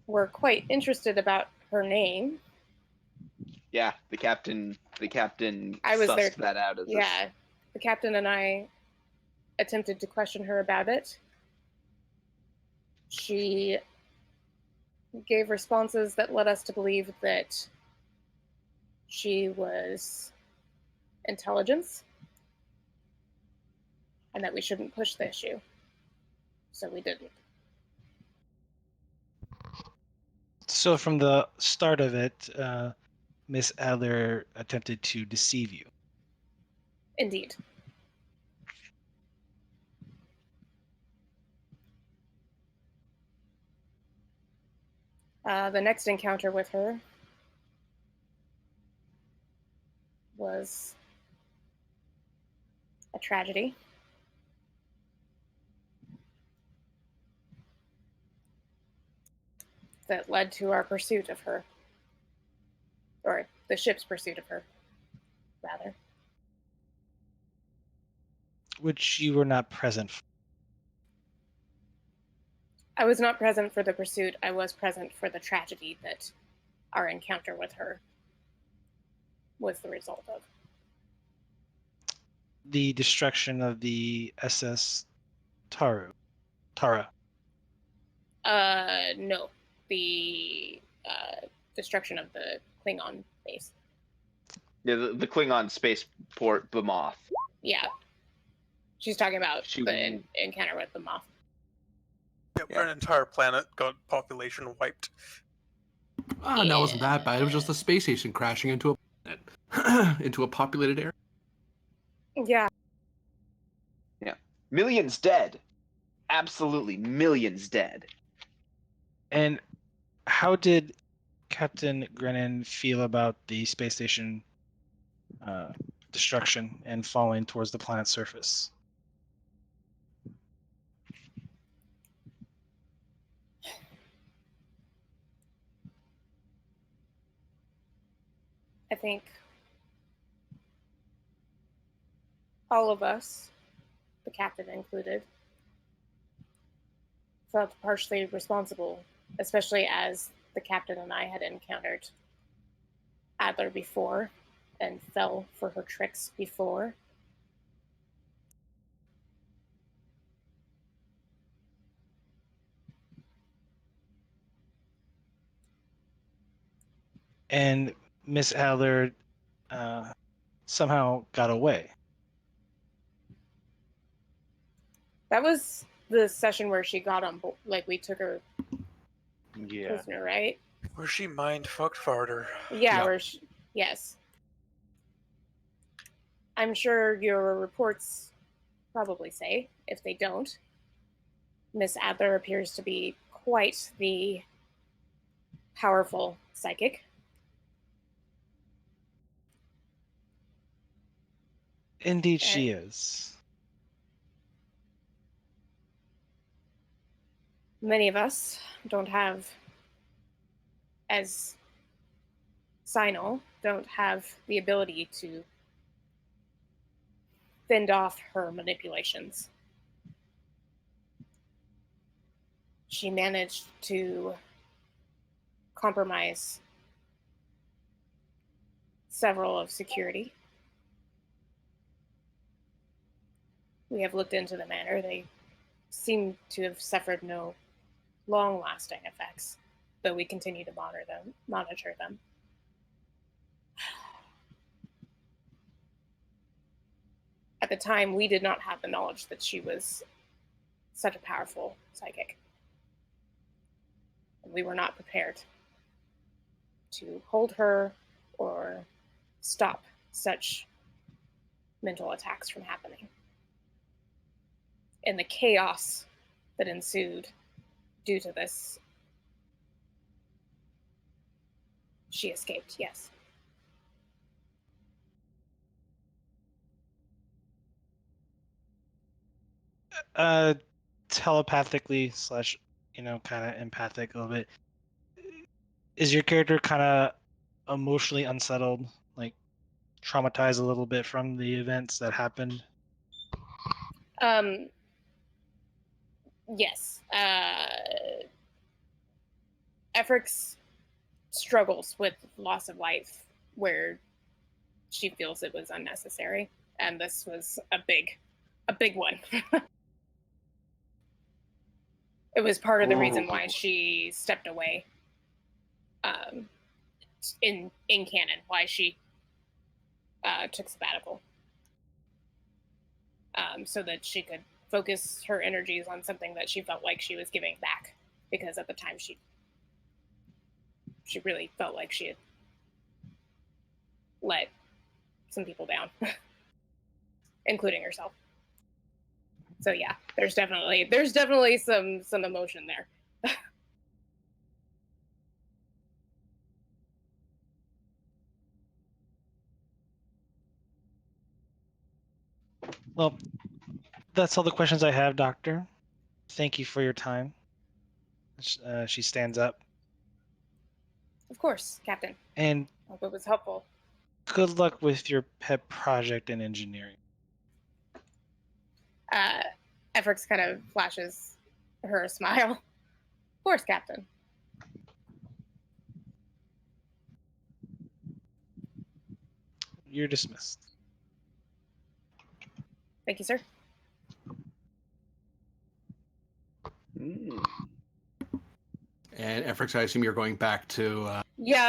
We're quite interested about her name.
Yeah, the captain
I was there.
That out as
yeah, the captain and I attempted to question her about it. She gave responses that led us to believe that she was intelligence and that we shouldn't push the issue. So we didn't.
So from the start of it, Miss Adler attempted to deceive you.
Indeed. The next encounter with her was a tragedy. That led to our pursuit of her. Or the ship's pursuit of her, rather.
Which you were not present for.
I was not present for the pursuit. I was present for the tragedy that our encounter with her was the result of.
The destruction of the SS Tara.
No. The destruction of the Klingon base.
Yeah, the Klingon spaceport, the Moth.
Yeah. She's talking about the encounter with the Moth.
Yeah, an entire planet got population wiped.
And that wasn't that bad. It was just a space station crashing into a planet, into a populated area.
Yeah.
Yeah. Millions dead. Absolutely millions dead.
And how did Captain Grennan feel about the space station destruction and falling towards the planet's surface?
I think all of us, the captain included, felt partially responsible, especially as the captain and I had encountered Adler before and fell for her tricks before.
And Miss Adler somehow got away.
That was the session where she got on board, like we took her prisoner, right?
Where she mind fucked farther.
Yeah. Yes. I'm sure your reports probably say, if they don't, Miss Adler appears to be quite the powerful psychic.
Indeed, she is.
Many of us don't have, as Sinal, don't have the ability to fend off her manipulations. She managed to compromise several of security. We have looked into the matter. They seem to have suffered no long-lasting effects, but we continue to monitor them. At the time, we did not have the knowledge that she was such a powerful psychic. We were not prepared to hold her or stop such mental attacks from happening. In the chaos that ensued due to this. She escaped, yes.
Telepathically slash, kind of empathic a little bit. Is your character kind of emotionally unsettled, like traumatized a little bit from the events that happened?
Yes. Efrix struggles with loss of life where she feels it was unnecessary, and this was a big one. It was part of the reason why she stepped away in canon, why she took sabbatical, so that she could focus her energies on something that she felt like she was giving back, because at the time she really felt like she had let some people down, including herself. So yeah, there's definitely some emotion there.
Well, that's all the questions I have, Doctor. Thank you for your time. She stands up.
Of course, Captain.
And
hope it was helpful.
Good luck with your pet project in engineering.
Efrix kind of flashes her a smile. Of course, Captain.
You're dismissed.
Thank you, sir.
And Efrix, I assume you're going back to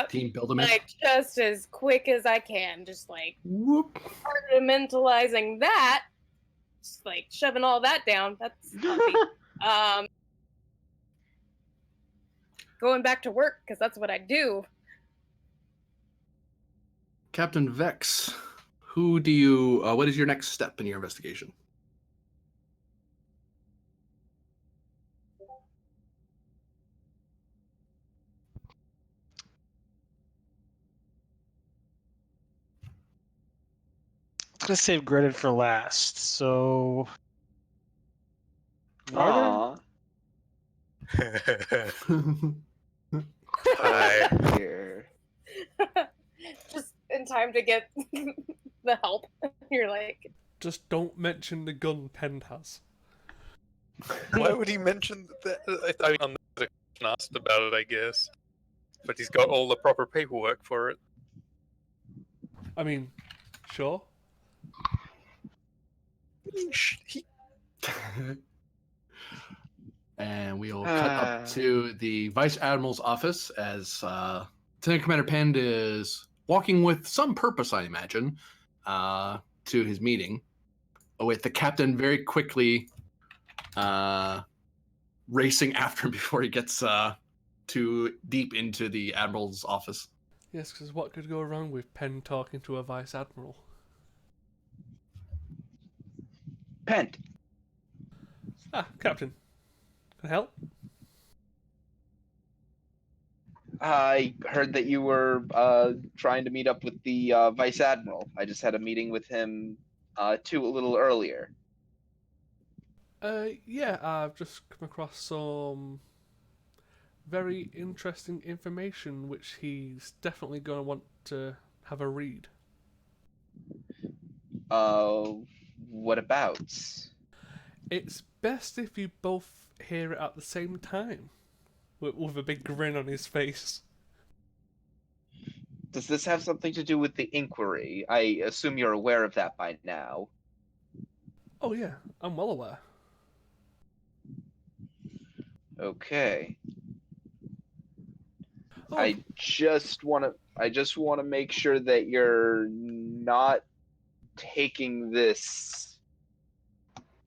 Team Build-A-Myth?
Like just as quick as I can, just like compartmentalizing that, just like shoving all that down. That's going back to work because that's what I do.
Captain Vex, who do you? What is your next step in your investigation?
I was gonna save Graded for last, so.
Aww.
Hi.
Here.
Just in time to get the help. You're like,
just don't mention the gun Penn has.
Why would he mention that? I mean, I'm not asked about it, I guess. But he's got all the proper paperwork for it.
I mean, sure.
And we'll cut up to the Vice Admiral's office as Lieutenant Commander Pend is walking with some purpose, I imagine, to his meeting, with the captain very quickly racing after him before he gets too deep into the Admiral's office.
Yes, because what could go wrong with Penn talking to a Vice Admiral?
Pent.
Ah, Captain. Can I help?
I heard that you were trying to meet up with the Vice Admiral. I just had a meeting with him a little earlier.
Yeah, I've just come across some very interesting information which he's definitely going to want to have a read.
What about?
It's best if you both hear it at the same time, with a big grin on his face.
Does this have something to do with the inquiry? I assume you're aware of that by now.
Oh yeah, I'm well aware.
Okay.
Oh,
I just want to make sure that you're not taking this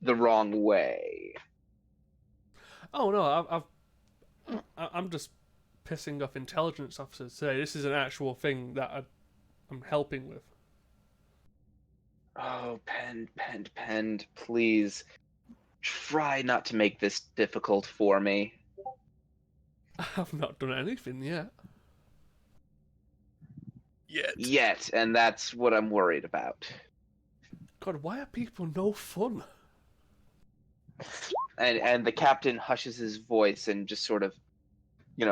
the wrong way.
oh no, I'm just pissing off intelligence officers today. This is an actual thing that I'm helping with.
Oh, Pend, please. try not to make this difficult for me.
I've not done anything yet.
Yet, and that's what I'm worried about.
God, why are people no fun?
And the captain hushes his voice and just sort of, you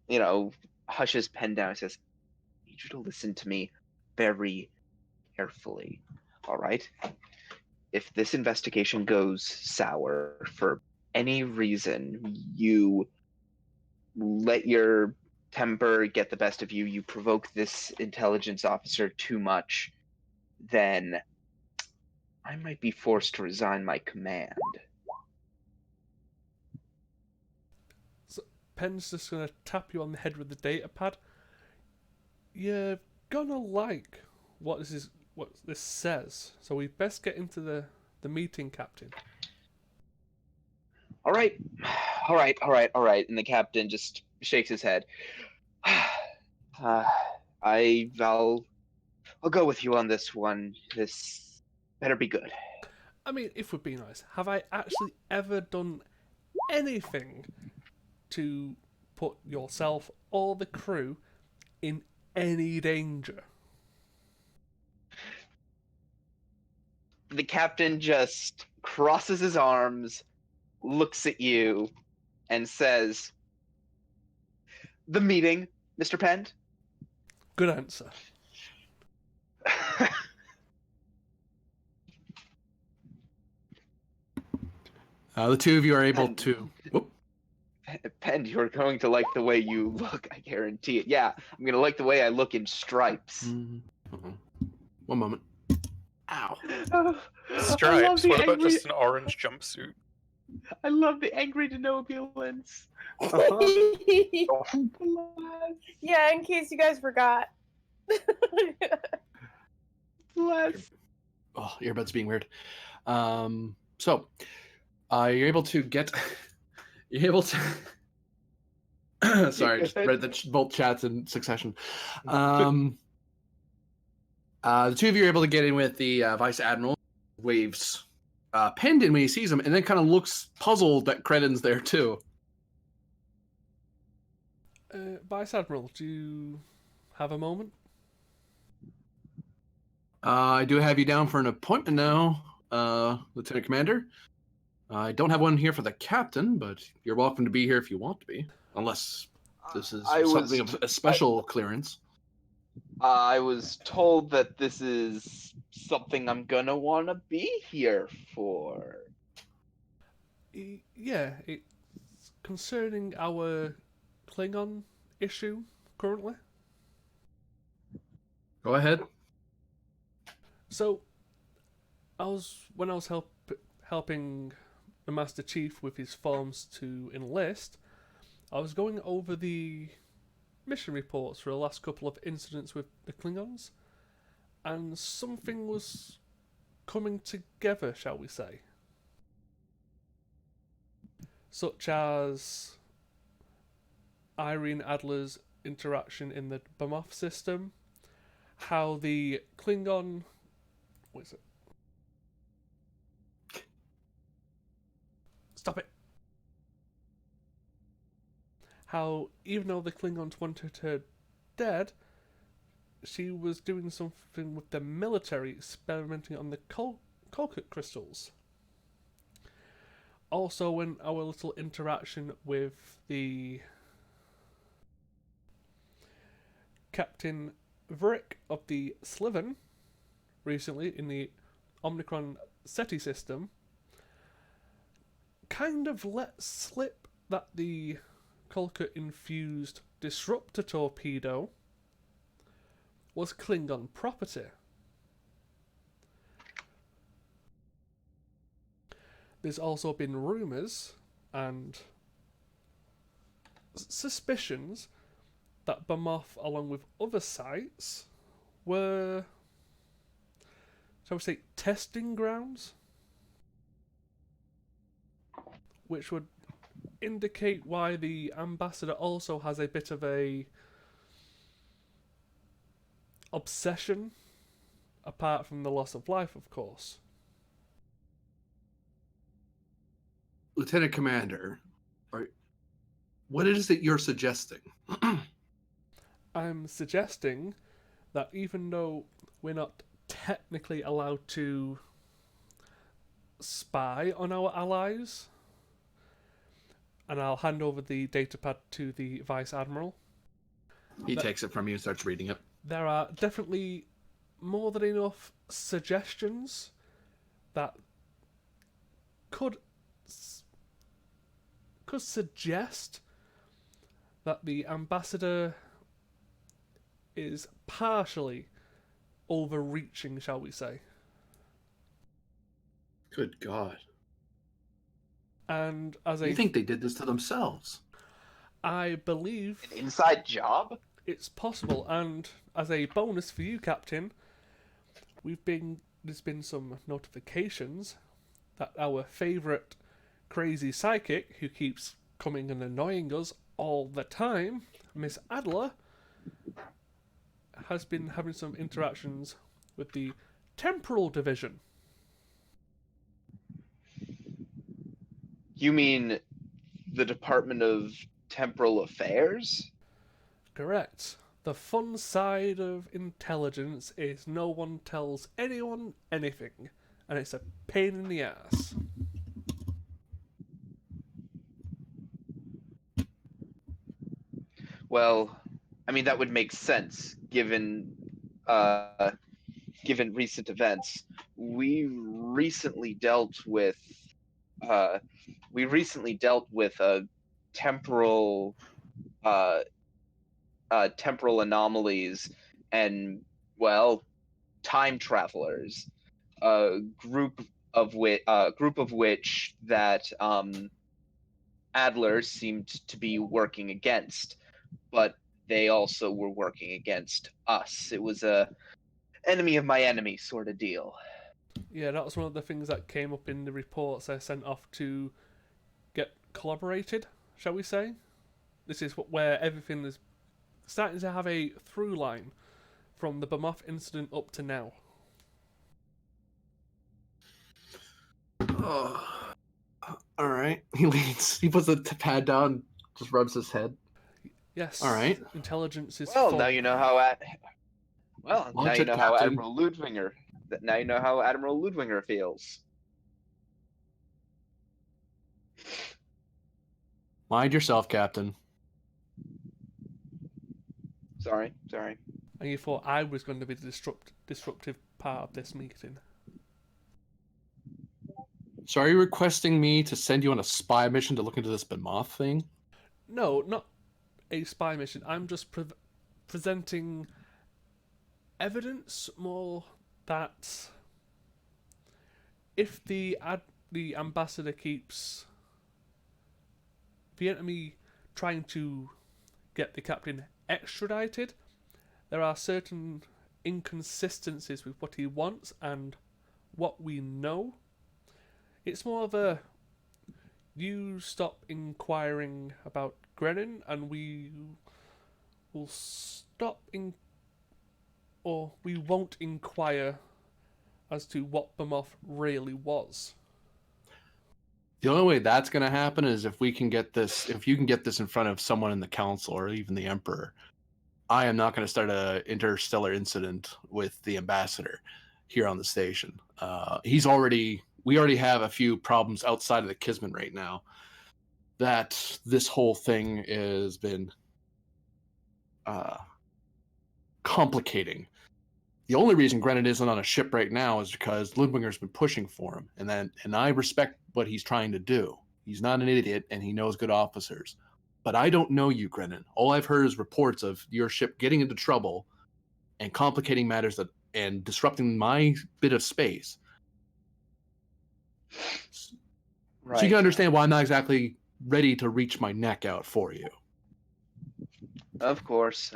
know, hushes pen down and says, I need you to listen to me very carefully. All right? If this investigation goes sour for any reason, you let your temper get the best of you, you provoke this intelligence officer too much, then I might be forced to resign my command.
So Pen's just gonna tap you on the head with the data pad. You're gonna like what this says, so we best get into the meeting, Captain.
All right. And the captain just shakes his head. I'll go with you on this one. This better be good.
I mean, if we're being honest, have I actually ever done anything to put yourself or the crew in any danger?
The captain just crosses his arms, looks at you, and says, "The meeting, Mr. Pend?"
Good answer.
The two of you are able to. Whoop.
Pend, you're going to like the way you look, I guarantee it. Yeah, I'm going to like the way I look in stripes.
Mm-hmm. One moment. Ow.
Stripes? What about just an orange jumpsuit?
I love the angry denobulance.
Yeah, in case you guys forgot.
Bless.
Oh, earbuds being weird. So, you're able to get. You're able to. Sorry, I just read both chats in succession. The two of you are able to get in with the Vice Admiral. Waves Pend in when he sees him, and then kind of looks puzzled that Creden's there too.
Vice Admiral, do you have a moment?
I do have you down for an appointment now, Lieutenant Commander. I don't have one here for the captain, but you're welcome to be here if you want to be, unless this is something of a special clearance.
I was told that this is something I'm gonna want to be here for.
Yeah, it's concerning our Klingon issue currently.
Go ahead.
So, when I was helping the Master Chief with his forms to enlist, I was going over the mission reports for the last couple of incidents with the Klingons, and something was coming together, shall we say. Such as Irene Adler's interaction in the Bamoth system, how the Klingon... What is it? Stop it! How, even though the Klingons wanted her dead, she was doing something with the military, experimenting on the Kolkut crystals. Also, in our little interaction with the Captain Vrick of the Sliven recently in the Omicron SETI system, kind of let slip that the Kolkut infused disruptor torpedo was Klingon property. There's also been rumours and suspicions that Bamoth, along with other sites, were, shall we say, testing grounds, which would indicate why the ambassador also has a bit of a obsession, apart from the loss of life, of course.
Lieutenant Commander, what is it you're suggesting?
I'm suggesting that even though we're not technically allowed to spy on our allies, and I'll hand over the datapad to the Vice Admiral.
He takes it from you and starts reading it.
There are definitely more than enough suggestions that could suggest that the ambassador is partially overreaching, shall we say.
Good God.
And
you think they did this to themselves?
I believe
an inside job?
It's possible, and as a bonus for you, Captain, there's been some notifications that our favourite crazy psychic, who keeps coming and annoying us all the time, Miss Adler, has been having some interactions with the Temporal Division.
You mean the Department of Temporal Affairs?
Correct. The fun side of intelligence is no one tells anyone anything, and it's a pain in the ass.
Well, I mean, that would make sense given recent events. We recently dealt with a temporal temporal anomalies and, well, time travelers. A group of which that Adler seemed to be working against, but they also were working against us. It was a enemy of my enemy sort of deal.
Yeah, that was one of the things that came up in the reports I sent off to get collaborated, shall we say. This is where everything is starting to have a through line from the Bemoth incident up to now.
Oh, all right. He leans. He puts the pad down, just rubs his head.
Yes.
All right.
Intelligence is.
Well, now you know how. Now you know how
Captain.
Admiral Ludwinger. Now you know how Admiral Ludwinger feels.
Mind yourself, Captain.
Sorry.
And you thought I was going to be the disruptive part of this meeting.
So are you requesting me to send you on a spy mission to look into this Bemoth thing?
No, not a spy mission. I'm just presenting evidence more that if the ambassador keeps the enemy trying to get the captain extradited, there are certain inconsistencies with what he wants and what we know. It's more of a, you stop inquiring about Grennan and we will stop or we won't inquire as to what Bemoth really was.
The only way that's going to happen is if you can get this in front of someone in the council or even the Emperor. I am not going to start an interstellar incident with the ambassador here on the station. We already have a few problems outside of the Kismet right now that this whole thing has been complicating. The only reason Grennan isn't on a ship right now is because Ludwinger's been pushing for him, and I respect what he's trying to do. He's not an idiot, and he knows good officers. But I don't know you, Grennan. All I've heard is reports of your ship getting into trouble and complicating matters and disrupting my bit of space. Right. So you can understand why I'm not exactly ready to reach my neck out for you.
Of course.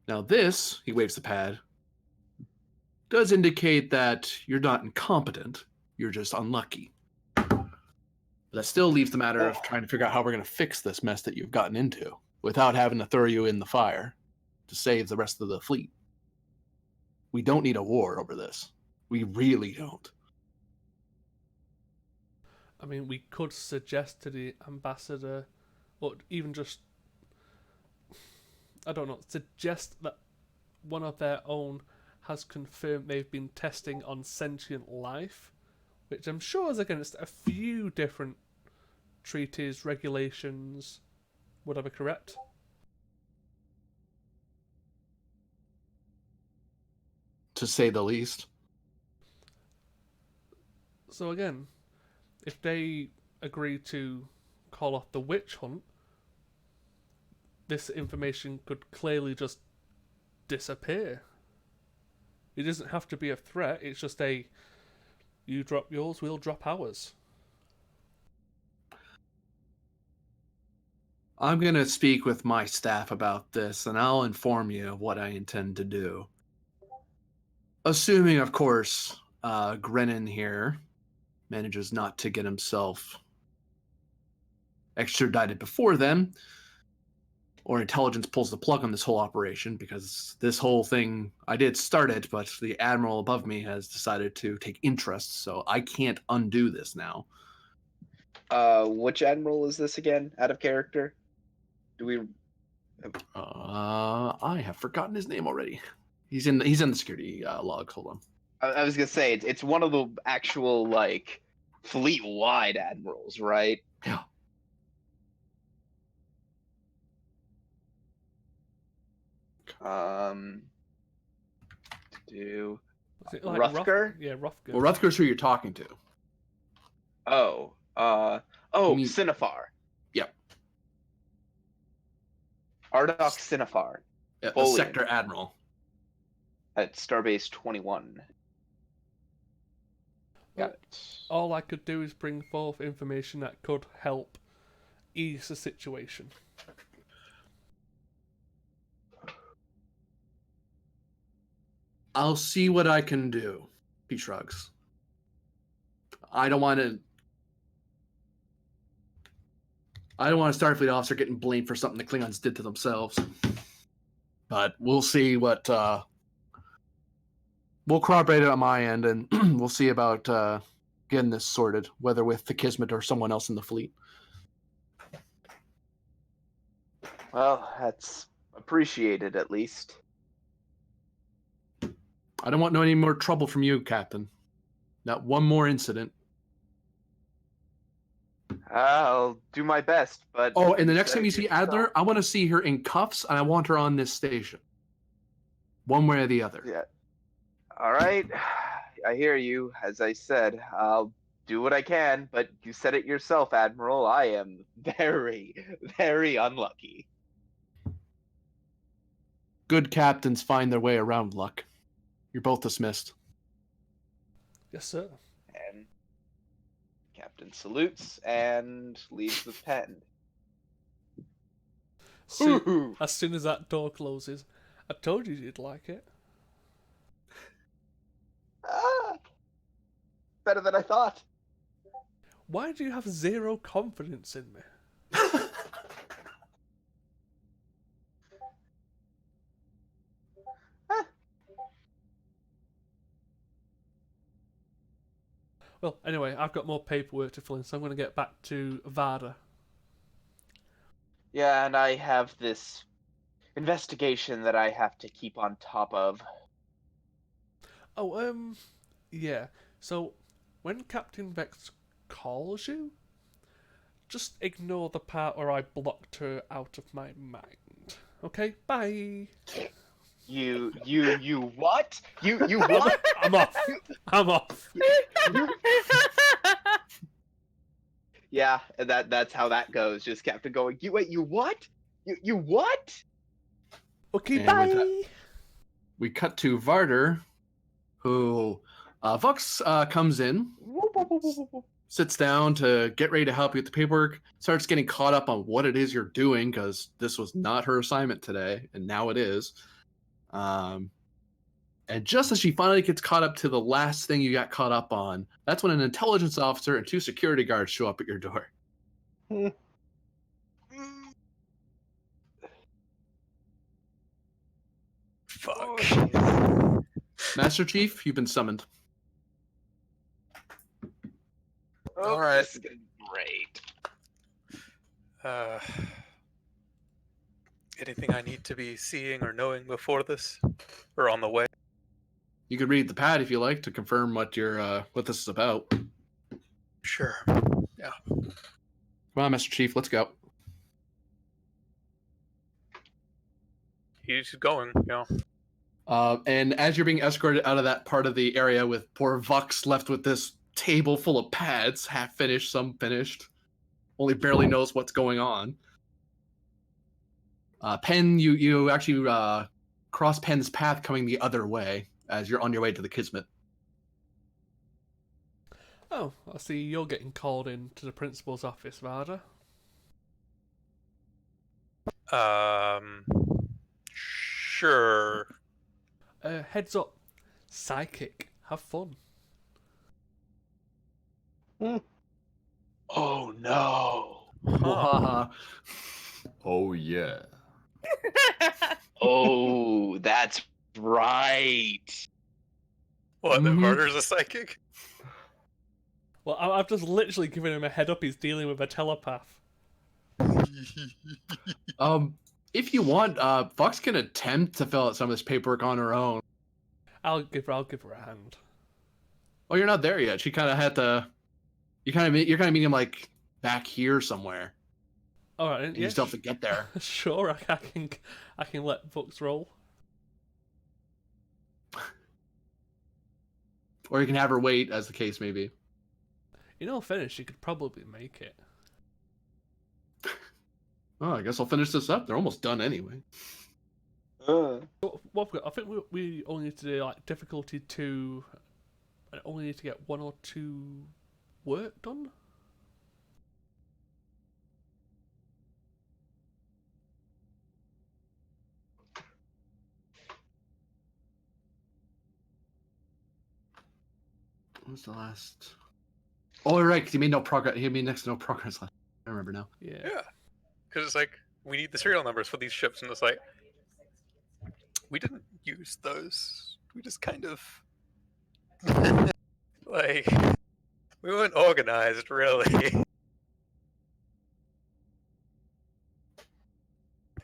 Now this, he waves the pad, does indicate that you're not incompetent, you're just unlucky. But that still leaves the matter of trying to figure out how we're going to fix this mess that you've gotten into without having to throw you in the fire to save the rest of the fleet. We don't need a war over this. We really don't.
I mean, we could suggest to the ambassador, or even just, I don't know, suggest that one of their own has confirmed they've been testing on sentient life, which I'm sure is against a few different treaties, regulations, whatever, correct?
To say the least.
So again, if they agree to call off the witch hunt, this information could clearly just disappear. It doesn't have to be a threat, it's just a, you drop yours, we'll drop ours.
I'm going to speak with my staff about this, and I'll inform you of what I intend to do. Assuming, of course, Grennan here manages not to get himself extradited before then, or intelligence pulls the plug on this whole operation, because this whole thing, I did start it, but the admiral above me has decided to take interest, so I can't undo this now.
Which admiral is this again, out of character? Do we...
I have forgotten his name already. He's in the security log. Hold on.
I was gonna say, it's one of the actual, like, fleet-wide admirals, right?
Yeah.
Do
Like
Rufker?
Yeah, Rufker.
Well, Rutger's who you're talking to.
Oh, Cinefar.
Yep.
Ardok Cinefar.
The Sector Admiral.
At Starbase 21. Got it.
All I could do is bring forth information that could help ease the situation.
I'll see what I can do. He shrugs. I don't want a Starfleet officer getting blamed for something the Klingons did to themselves. But we'll see what... we'll corroborate it on my end, and we'll see about getting this sorted, whether with the Kismet or someone else in the fleet.
Well, that's appreciated, at least.
I don't want any more trouble from you, Captain. Not one more incident.
I'll do my best, but...
Oh, and the next time you see Adler, I want to see her in cuffs, and I want her on this station. One way or the other.
Yeah. All right. I hear you. As I said, I'll do what I can, but you said it yourself, Admiral. I am very, very unlucky.
Good captains find their way around luck. You're both dismissed.
Yes, sir.
And Captain salutes and leaves with pen.
As soon as that door closes, I told you you'd like it.
Better than I thought.
Why do you have zero confidence in me? Well, anyway, I've got more paperwork to fill in, so I'm going to get back to Vada.
Yeah, and I have this investigation that I have to keep on top of.
Oh, yeah. So, when Captain Vex calls you, just ignore the part where I blocked her out of my mind. Okay? Bye!
You what? You what?
I'm off. I'm off.
Yeah, that's how that goes. Just Captain going, you what? You what?
Okay,
And
bye!
with that, we cut to Varder, who Vux comes in, sits down to get ready to help you with the paperwork, starts getting caught up on what it is you're doing, because this was not her assignment today, and now it is. And just as she finally gets caught up to the last thing you got caught up on, that's when an intelligence officer and 2 security guards show up at your door.
Fuck.
Master Chief, you've been summoned.
Oh,
All right.
This is gonna be great.
Anything I need to be seeing or knowing before this, or on the way?
You could read the pad if you like to confirm what what this is about.
Sure. Yeah.
Come on, Master Chief, let's go.
He's going.
And as you're being escorted out of that part of the area with poor Vux left with this table full of pads, half finished, some finished, only barely knows what's going on. Penn, you actually cross Penn's path coming the other way as you're on your way to the Kismet.
Oh, I see you're getting called in to the principal's office, Varda.
Sure.
Heads up. Psychic. Have fun.
Oh no.
Huh.
Oh yeah.
Oh, that's right.
What,
Mhm.
that Varder's a psychic?
Well, I've just literally given him a head up. He's dealing with a telepath.
If you want, Fox can attempt to fill out some of this paperwork on her own.
I'll give her a hand.
Oh, you're not there yet. She kind of had to. You're kind of meeting him like back here somewhere.
All right,
And you still have to get there.
Sure, I can let Vux roll.
Or you can have her wait, as the case may be.
In all fairness, she could probably make it.
Oh, I guess I'll finish this up. They're almost done anyway.
So what I think we only need to do like difficulty 2, and only need to get 1 or 2 work done.
What was the last? Oh, right, because he made no progress. He made next to no progress last. I remember now.
Yeah.
Yeah. Because it's like, we need the serial numbers for these ships, and it's like, we didn't use those. We just kind of. Like, we weren't organized, really.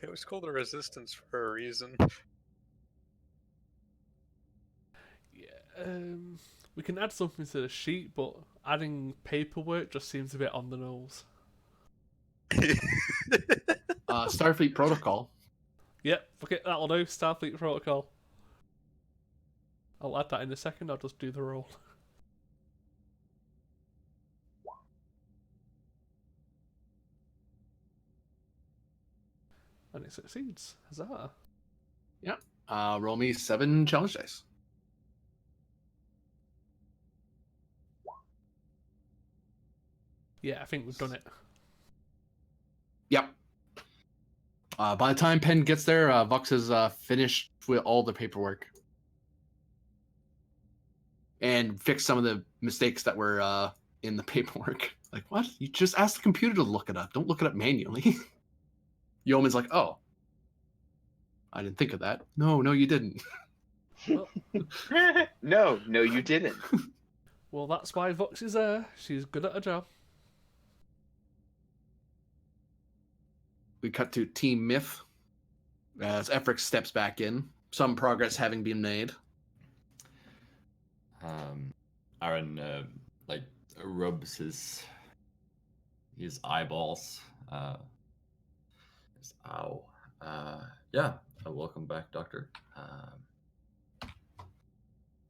It was called the Resistance for a reason.
Yeah. We can add something to the sheet, but adding paperwork just seems a bit on the nose.
Starfleet Protocol.
Yep, okay, that'll do. Starfleet Protocol. I'll add that in a second. I'll just do the roll. And it succeeds. Huzzah.
Yep. Roll me 7 challenge dice.
Yeah, I think we've done it.
Yep. By the time Penn gets there, Vux has finished with all the paperwork and fixed some of the mistakes that were in the paperwork. Like, what? You just ask the computer to look it up. Don't look it up manually. Yeoman's like, oh, I didn't think of that. No, you didn't.
Well,
No, you didn't.
well, that's why Vux is there. She's good at her job.
We cut to Team Myth as Efrix steps back in, some progress having been made.
Aaron like rubs his eyeballs. Ow. Yeah. Welcome back, Doctor.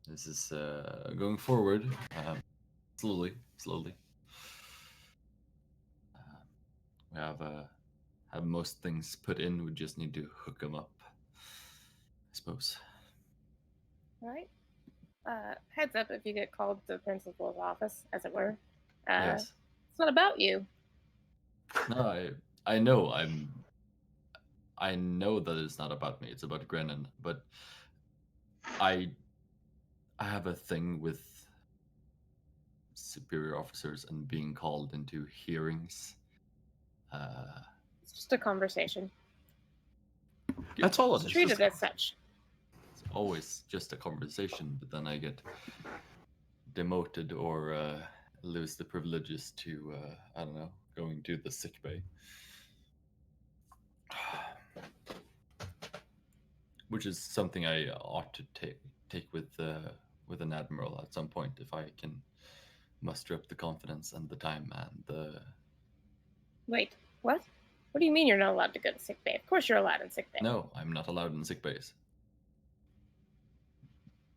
This is going forward slowly. We have most things put in. We just need to hook them up, I suppose.
All right. Heads up if you get called to the principal's office, as it were.
Yes.
It's not about you.
No, I know. I know that it's not about me. It's about Grennan. But I have a thing with superior officers and being called into hearings.
It's just a conversation.
That's all it is.
Treat it as such.
It's always just a conversation, but then I get demoted or lose the privileges to I don't know, going to the sick bay. Which is something I ought to take with an admiral at some point if I can muster up the confidence and the time and the.
Wait, what? What do you mean you're not allowed to go to sick bay? Of course you're allowed in sick bay.
No, I'm not allowed in sick bays.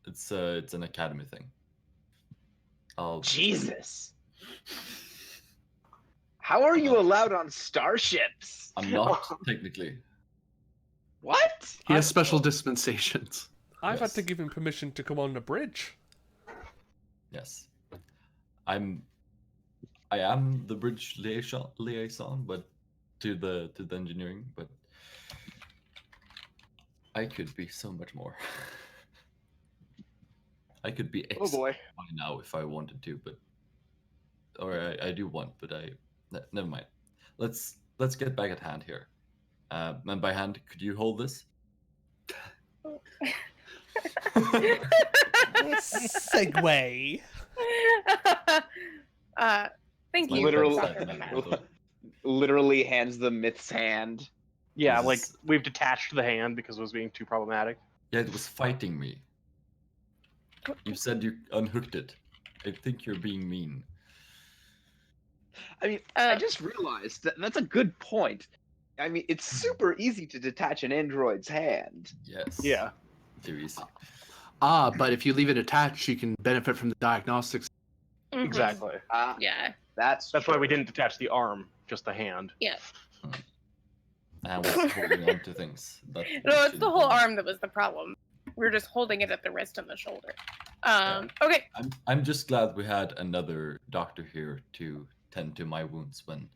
It's an academy thing.
Jesus. How are you allowed on starships?
I'm not technically.
What?
He has special dispensations.
I've had to give him permission to come on the bridge.
Yes. I am the bridge liaison, but to the engineering, but I could be so much more. I could be
Oh boy.
by now if I wanted to, but I do want, but never mind. Let's get back at hand here. And by hand, could you hold this?
Segway.
Thank you.
Literally hands the Myth's hand.
Yeah, like we've detached the hand because it was being too problematic.
Yeah, it was fighting me. You said you unhooked it. I think you're being mean.
I mean, I just realized that's a good point. I mean, it's super easy to detach an android's hand.
Yes.
Yeah.
Too easy.
But if you leave it attached, you can benefit from the diagnostics.
Mm-hmm.
Exactly.
Yeah.
That's
why we didn't detach the arm, just the hand.
Yeah.
I was holding on to things.
No, it's the whole arm that was the problem. We were just holding it at the wrist and the shoulder. Okay.
I'm just glad we had another doctor here to tend to my wounds when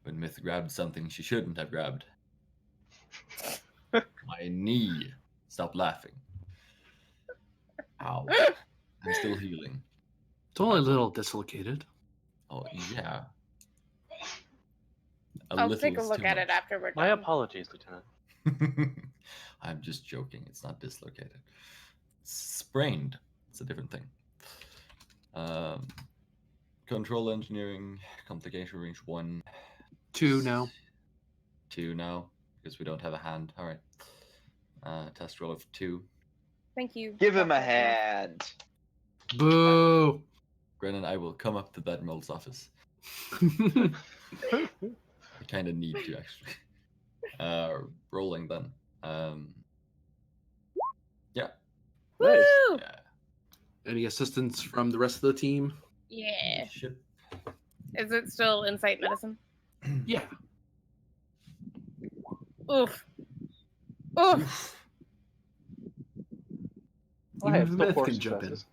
Myth grabbed something she shouldn't have grabbed. My knee. Stop laughing. Ow. I'm still healing.
It's only a little dislocated.
Oh, yeah.
I'll take a look at it after we're done.
My apologies, Lieutenant.
I'm just joking. It's not dislocated. It's sprained. It's a different thing. Control engineering, complication range 1.
2 now.
2 now, because we don't have a hand. All right. Test roll of 2.
Thank you.
Give him a hand.
Boo.
Brennan, I will come up to the Admiral's office. I kind of need to, actually. Rolling then. Yeah.
Woo!
Yeah.
Any assistance from the rest of the team?
Yeah.
Ship.
Is it still insight medicine?
Yeah.
Oof. Oof.
Even
I have
the
still
Myth
4
can jump in.
successes.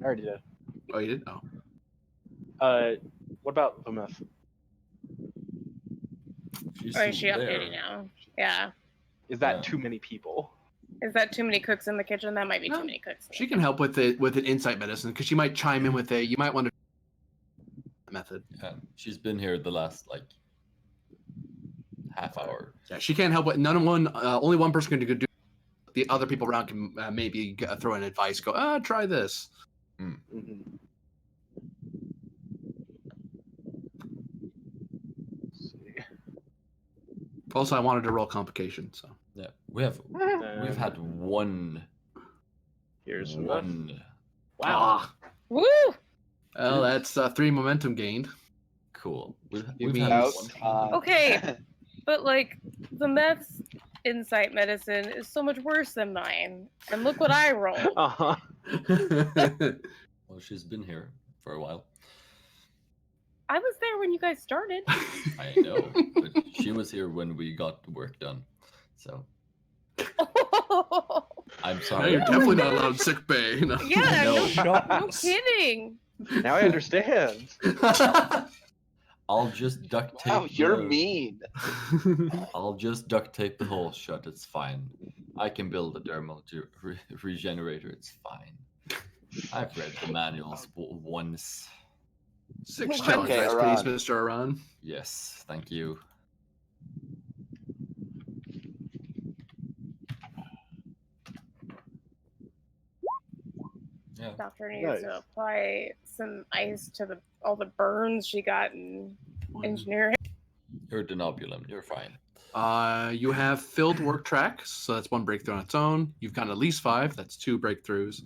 I already did.
Oh, you did? Oh.
What about the Myth?
Or is she updating now? Yeah.
Is that too many people?
Is that too many cooks in the kitchen? That might be too many cooks.
She can help with it with an insight medicine because she might chime in with you might want to method.
Yeah, she's been here the last half hour.
Yeah, she can't help with only one person can do. The other people around can maybe throw in advice. Go, try this.
Mm-hmm.
Also, I wanted to roll complication, so
yeah, we've had one.
Here's
one.
Wow.
Woo!
Well, that's 3 momentum gained.
Cool.
We've
had
one.
Okay, but the Meth's insight medicine is so much worse than mine, and look what I rolled.
Uh-huh.
Well, she's been here for a while.
I was there when you guys started.
I know, but she was here when we got the work done. So I'm sorry.
You're definitely not allowed sick bay. No.
Yeah,
No.
no kidding.
Now I understand.
I'll just duct tape.
Wow, you're mean.
I'll just duct tape the hole shut. It's fine. I can build a dermal regenerator. It's fine. I've read the manuals once.
6 challenge dice, please, Mr. Aran.
Yes, thank you. Yeah.
Doctor needs to apply some ice to all the burns she got in engineering.
You're denobulum. You're fine.
You have filled work tracks, so that's 1 breakthrough on its own. You've got at least 5. That's 2 breakthroughs.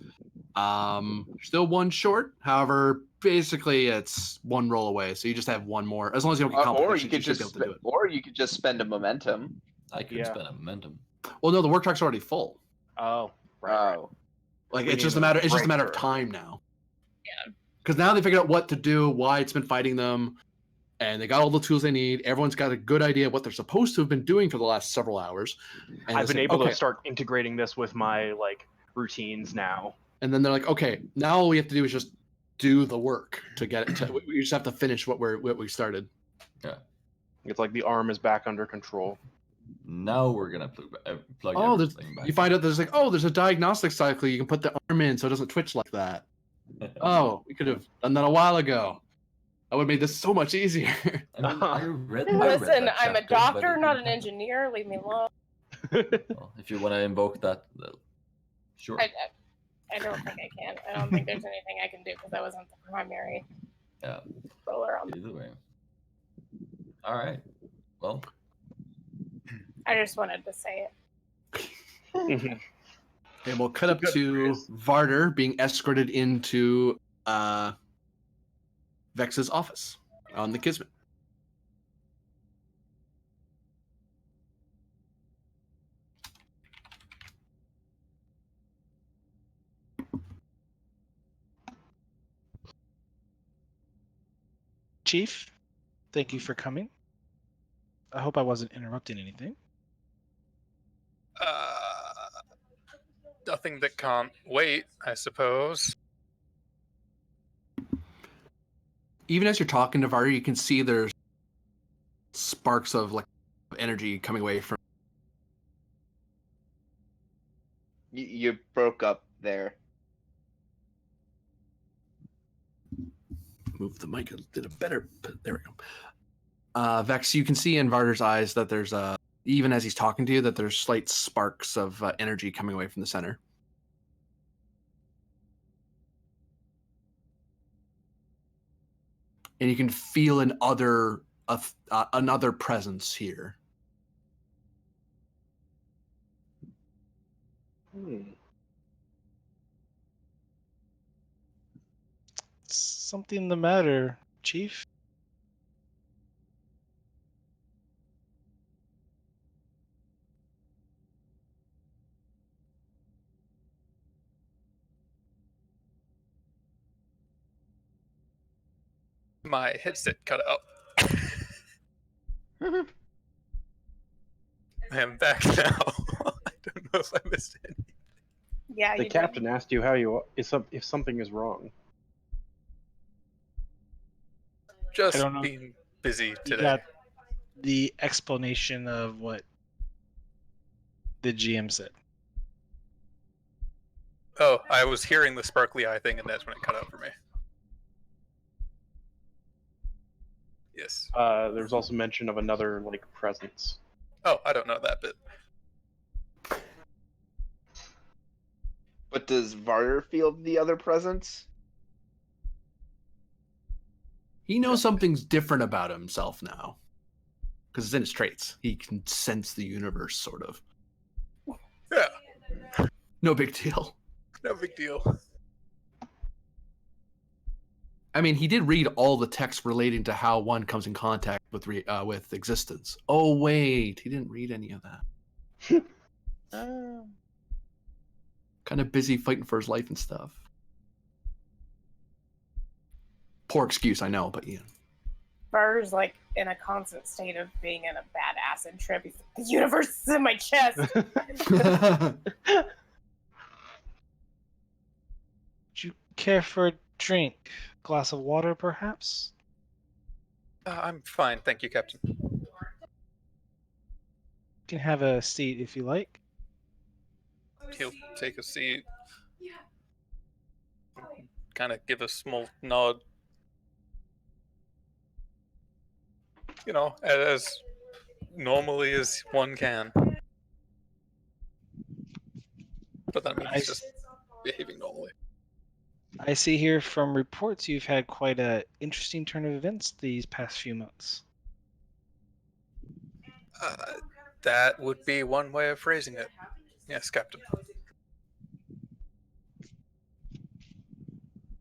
Still 1 short. However, basically it's 1 roll away, so you just have 1 more. As long as you don't get complications, you should be able to do it.
Or you could just spend a momentum.
I could spend a momentum.
Well, no, the work track's already full.
Oh, right.
Like it's just a matter. It's just a matter of time now.
Yeah.
Because now they figured out what to do, why it's been fighting them, and they got all the tools they need. Everyone's got a good idea of what they're supposed to have been doing for the last several hours. And
I've been able to start integrating this with my routines now.
And then they're like, okay, now all we have to do is just do the work to get it. We just have to finish what we started.
Yeah.
It's like the arm is back under control.
Now we're gonna plug everything back.
You find out there's there's a diagnostic cycle you can put the arm in so it doesn't twitch like that. Oh, we could have done that a while ago. That would have made this so much easier.
I read
Listen,
that
I'm a
chapter,
doctor, not an engineer. Leave me alone.
Well, if you want to invoke that, sure.
I don't think I can. I don't think there's anything I can do because I wasn't the primary roller on.
Either way. All right. Well.
I just wanted to say it.
And we'll cut up to Varder being escorted into Vex's office on the Kismet.
Chief, thank you for coming. I hope I wasn't interrupting anything.
Nothing that can't wait, I suppose.
Even as you're talking to Varder, you can see there's sparks of energy coming away from.
You broke up there.
Move the mic a little better. There we go. Vex, you can see in Varder's eyes that there's even as he's talking to you, that there's slight sparks of energy coming away from the center. And you can feel another presence here.
Something the matter, Chief?
My headset cut out. I am back now. I don't know if I missed it.
Yeah,
the captain asked you if something is wrong.
Just being busy today.
Got the explanation of what the GM said.
Oh, I was hearing the sparkly eye thing, and that's when it cut out for me. Yes.
There's also mention of another presence.
Oh, I don't know that bit.
But does Varder feel the other presence?
He knows something's different about himself now. Because it's in his traits. He can sense the universe, sort of.
Yeah.
No big deal.
No big deal.
I mean, he did read all the text relating to how one comes in contact with existence. Oh, wait. He didn't read any of that. Kind of busy fighting for his life and stuff. Poor excuse, I know, but yeah.
Varder's in a constant state of being in a bad acid trip. He's like, the universe is in my chest.
Would you care for a drink? Glass of water, perhaps?
I'm fine, thank you, Captain.
You can have a seat if you like.
He'll take a seat. Kind of give a small nod. You know, as normally as one can. But that means he's just behaving normally.
I see here from reports you've had quite a interesting turn of events these past few months.
That would be one way of phrasing it. Yes, Captain.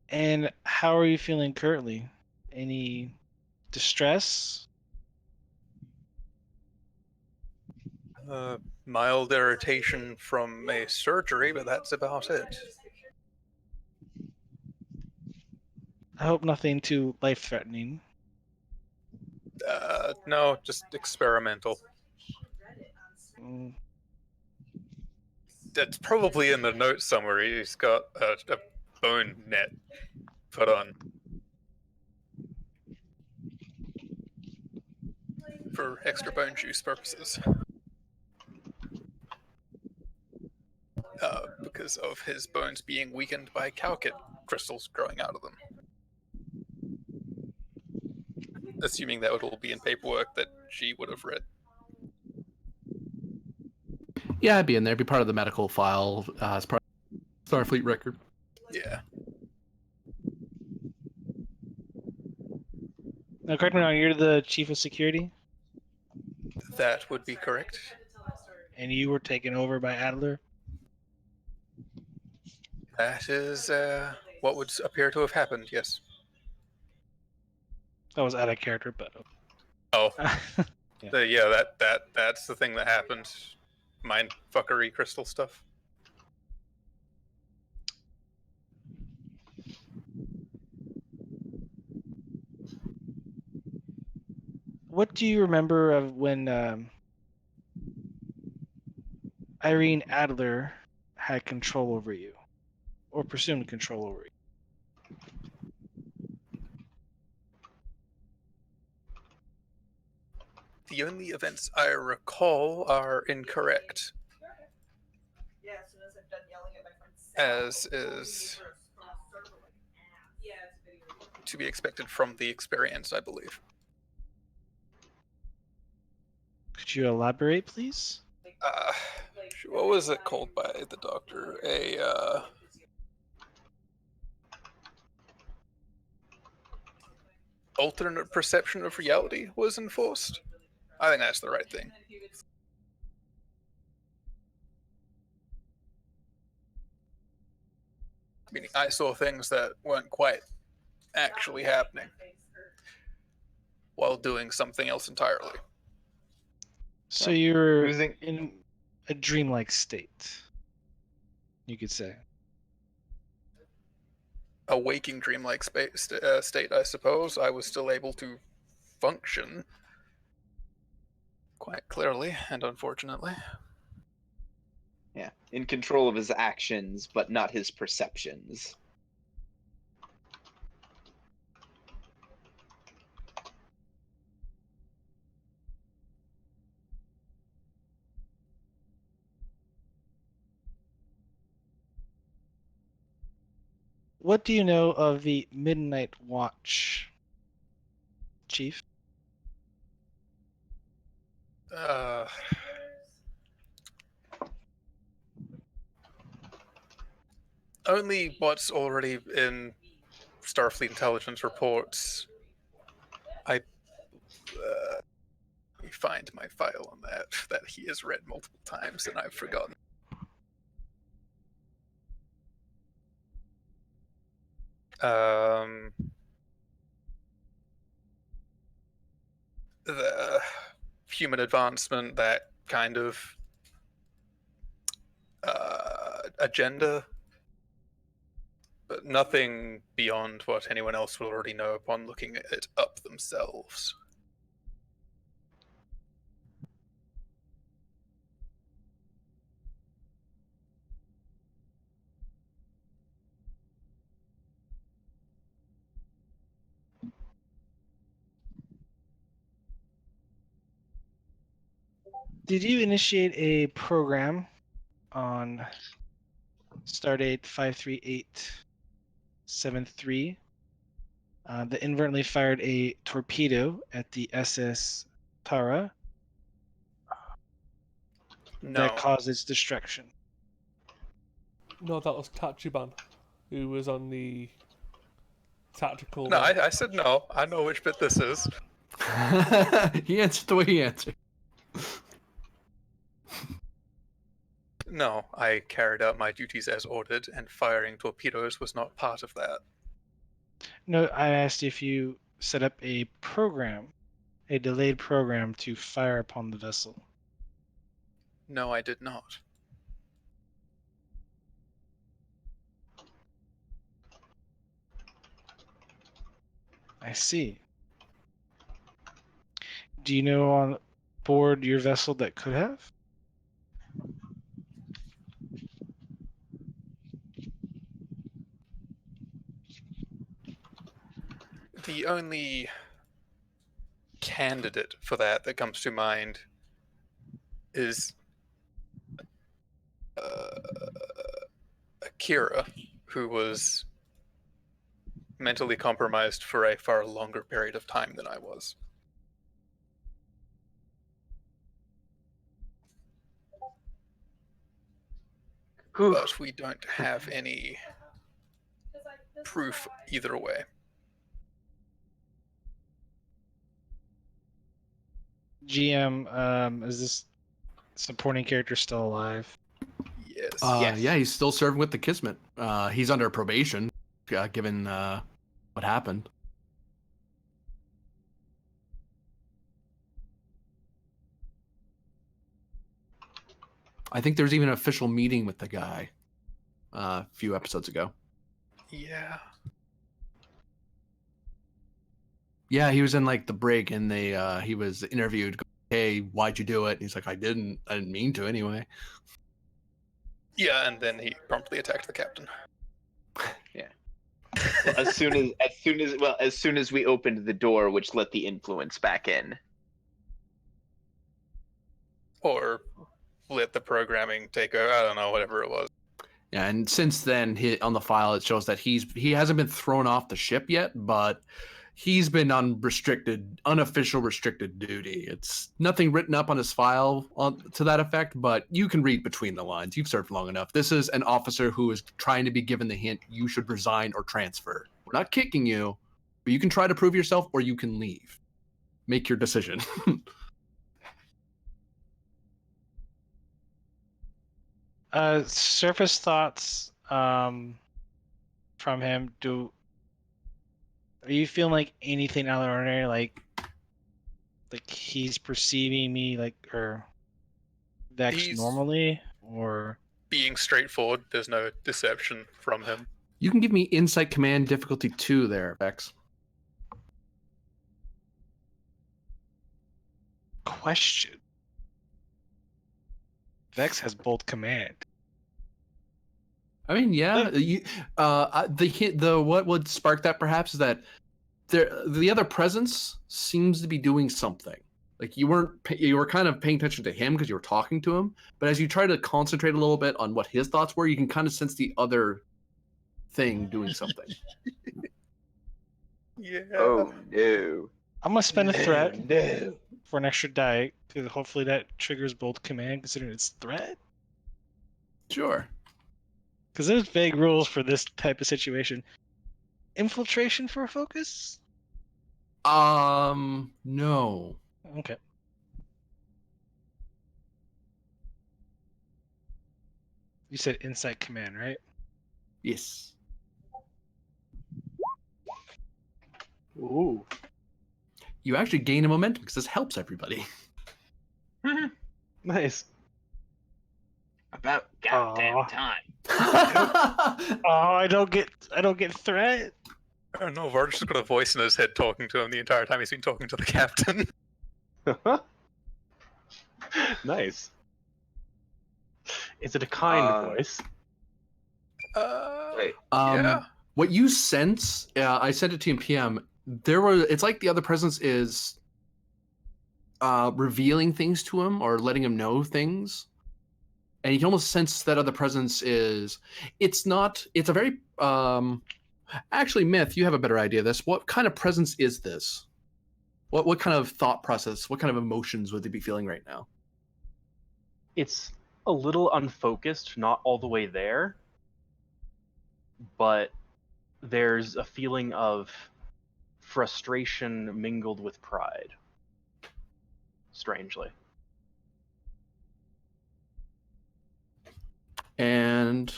And how are you feeling currently? Any distress?
Mild irritation from a surgery, but that's about it.
I hope nothing too life-threatening.
No, just experimental. That's probably in the notes somewhere. He's got a bone net put on for extra bone juice purposes. Because of his bones being weakened by calcit crystals growing out of them. Assuming that would all be in paperwork that she would have read.
Yeah, it'd be in there. It'd be part of the medical file as part of Starfleet record.
Yeah.
Now, correct me now, you're the chief of security?
That would be correct.
And you were taken over by Adler?
That is what would appear to have happened, yes.
That was out of character, but...
Oh.
Yeah.
That's the thing that happened. Mind fuckery crystal stuff.
What do you remember of when Irene Adler had control over you? Or presumed control over you?
The only events I recall are incorrect. As is to be expected from the experience, I believe.
Could you elaborate, please?
What was it called by the doctor? Alternate perception of reality was enforced. I think that's the right thing. Meaning I saw things that weren't quite actually happening while doing something else entirely.
So you're in a dreamlike state, you could say.
A waking dreamlike state, I suppose. I was still able to function quite clearly and unfortunately.
Yeah, in control of his actions, but not his perceptions.
What do you know of the Midnight Watch, Chief?
Only what's already in Starfleet intelligence reports. Let me find my file on that he has read multiple times and I've forgotten. The human advancement, that kind of agenda, but nothing beyond what anyone else will already know upon looking it up themselves.
Did you initiate a program on Stardate 53873 that inadvertently fired a torpedo at the SS Tara that caused its destruction?
No, that was Tachibana. who was on the tactical.
No, I said no. I know which bit this is.
He answered the way he answered.
No, I carried out my duties as ordered, and firing torpedoes was not part of that.
No, I asked if you set up a program, a delayed program to fire upon the vessel.
No, I did not.
I see. Do you know on board your vessel that could have?
The only candidate for that comes to mind is Akira, who was mentally compromised for a far longer period of time than I was. But we don't have any proof either way.
GM, is this supporting character still alive?
Yes.
Yes.
Yeah, he's still serving with the Kismet. He's under probation, given what happened. I think there's even an official meeting with the guy a few episodes ago.
Yeah.
Yeah, he was in like the break, and he was interviewed. Hey, why'd you do it? And he's like, I didn't mean to anyway.
Yeah, and then he promptly attacked the captain.
Yeah. Well, as soon as we opened the door, which let the influence back in.
Or let the programming take over. I don't know, whatever it was.
Yeah, and since then, on the file it shows that he hasn't been thrown off the ship yet, but he's been on unofficial restricted duty. It's nothing written up on his file to that effect, but you can read between the lines. You've served long enough. This is an officer who is trying to be given the hint you should resign or transfer. We're not kicking you, but you can try to prove yourself or you can leave. Make your decision.
Surface thoughts from him. Are you feeling like anything out of the ordinary? Like he's perceiving me or Vex normally, or
being straightforward? There's no deception from him.
You can give me Insight Command difficulty 2 there, Vex.
Question. Vex has bold command.
I mean, yeah. What would spark that perhaps is that the other presence seems to be doing something. Like you were kind of paying attention to him because you were talking to him, but as you try to concentrate a little bit on what his thoughts were, you can kind of sense the other thing doing something.
Yeah.
Oh no.
I'm gonna spend a threat for an extra die because hopefully that triggers bold command considering it's threat.
Sure.
Because there's vague rules for this type of situation. Infiltration for a focus?
No.
Okay. You said Insight Command, right?
Yes.
Ooh.
You actually gain a momentum because this helps everybody.
Nice.
About goddamn time.
I don't get threat.
Oh no, Varda's just got a voice in his head talking to him the entire time he's been talking to the captain.
Nice. Is it a kind voice?
Wait.
Yeah.
What you sense, I sent it to you in PM. It's like the other presence is revealing things to him or letting him know things, and you can almost sense that other presence is. It's a very actually, Myth. You have a better idea of this. What kind of presence is this? What kind of thought process? What kind of emotions would they be feeling right now?
It's a little unfocused, not all the way there. but there's a feeling of frustration mingled with pride. Strangely.
And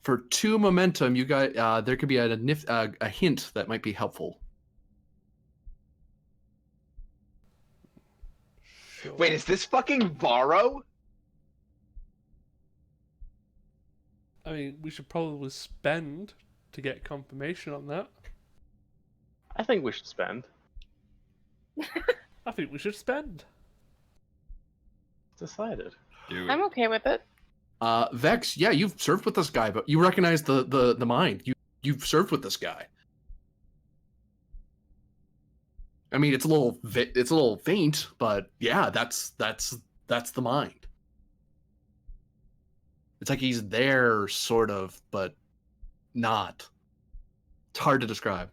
for 2 momentum, you got there could be a hint that might be helpful.
Sure.
Wait, is this fucking Varro?
I mean, we should probably spend to get confirmation on that.
I think we should spend.
I think we should spend.
Decided.
I'm okay with it.
Vex, yeah, you've served with this guy, but you recognize the mind. You've served with this guy. I mean, it's a little faint, but yeah, that's the mind. It's like he's there, sort of, but not. It's hard to describe.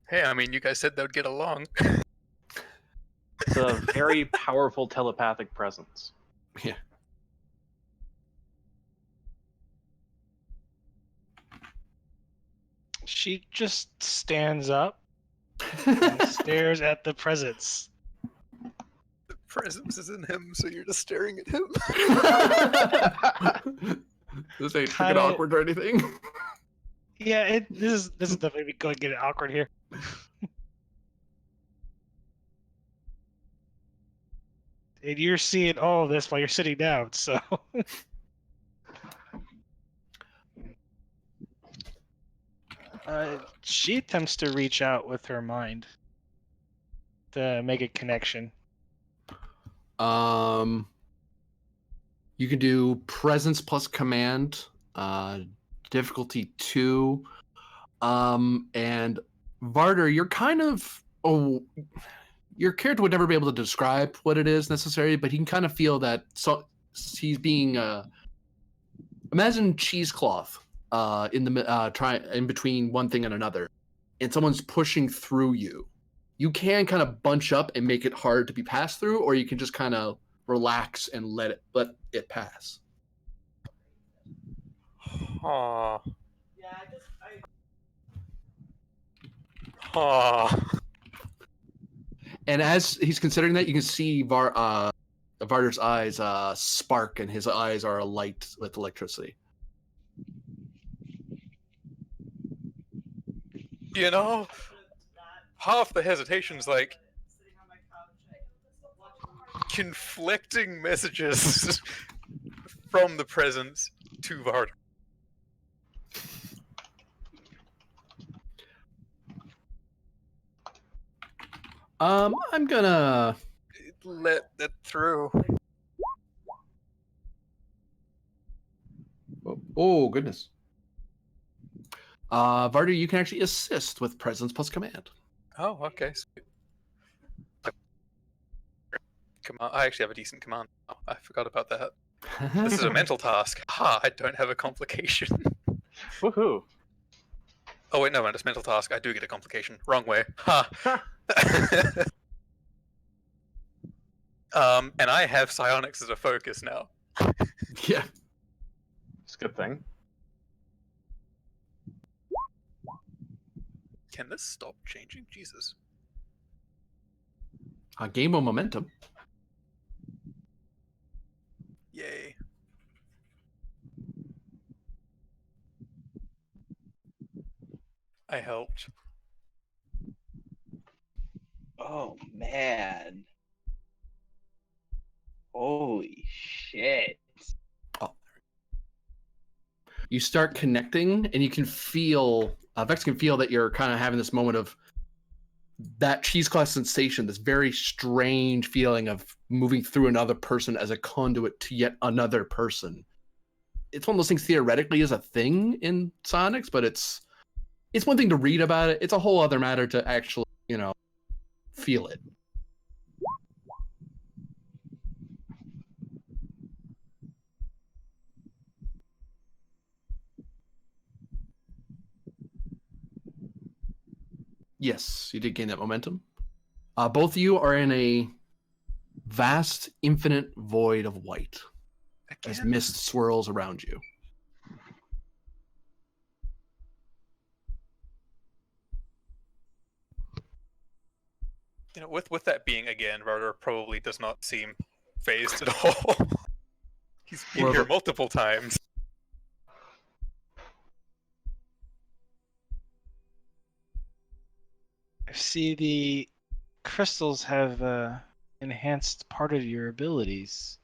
Hey, I mean, you guys said they would get along.
It's a very powerful telepathic presence.
Yeah.
She just stands up and stares at the presence.
The presence is in him, so you're just staring at him.
This ain't freaking awkward or anything.
Yeah, this is definitely going to get awkward here. And you're seeing all of this while you're sitting down, so. She attempts to reach out with her mind to make a connection.
You can do presence plus command, difficulty 2. And Varder, you're kind of your character would never be able to describe what it is necessarily, but he can kind of feel that he's being imagine cheesecloth in between one thing and another, and someone's pushing through you. You can kind of bunch up and make it hard to be passed through, or you can just kind of relax and let it pass.
Aww. Aww.
And as he's considering that, you can see Varder's eyes spark, and his eyes are alight with electricity.
You know, half the hesitation's like conflicting messages from the presence to Varder.
I'm gonna
let it through.
Oh goodness. Varder, you can actually assist with presence plus command.
Oh, okay. I actually have a decent command. Oh, I forgot about that. This is a mental task. Ha! I don't have a complication.
Woohoo!
Oh wait, no, it's mental task. I do get a complication. Wrong way. Ha! And I have psionics as a focus now.
Yeah.
It's a good thing.
Can this stop changing? Jesus.
Game of momentum.
Yay. I helped.
Oh man. Holy shit.
Oh. You start connecting, and you can feel Vex can feel that you're kind of having this moment of that cheesecloth sensation, this very strange feeling of moving through another person as a conduit to yet another person. It's one of those things theoretically is a thing in Sonics, but it's one thing to read about it. It's a whole other matter to actually, feel it. Yes, you did gain that momentum. Both of you are in a vast, infinite void of white as mist swirls around you.
with that being again, Varder probably does not seem phased at all. He's been here multiple times.
I see the crystals have enhanced part of your abilities.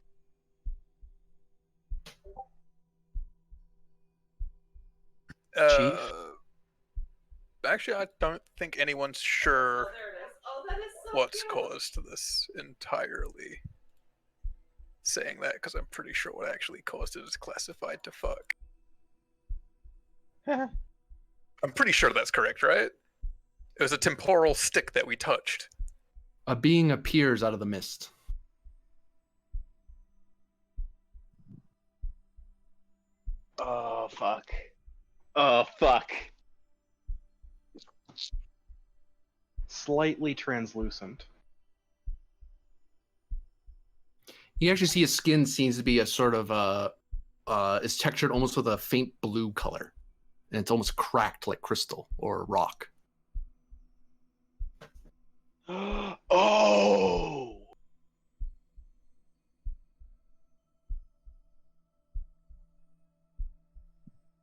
Chief?
Actually, I don't think anyone's sure what's caused this entirely. Saying that because I'm pretty sure what actually caused it is classified to fuck. I'm pretty sure that's correct, right? It was a temporal stick that we touched.
A being appears out of the mist.
Oh, fuck. Oh, fuck.
Slightly translucent.
You actually see his skin seems to be a sort of is textured almost with a faint blue color, and it's almost cracked like crystal or rock.
Oh!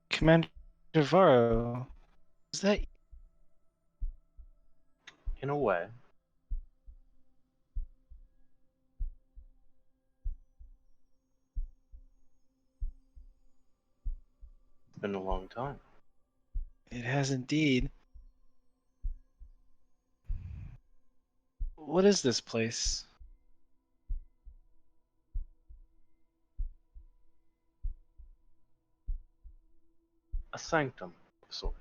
Commander Varro, is that...
In a way. It's been a long time.
It has indeed. What is this place?
A sanctum of sort.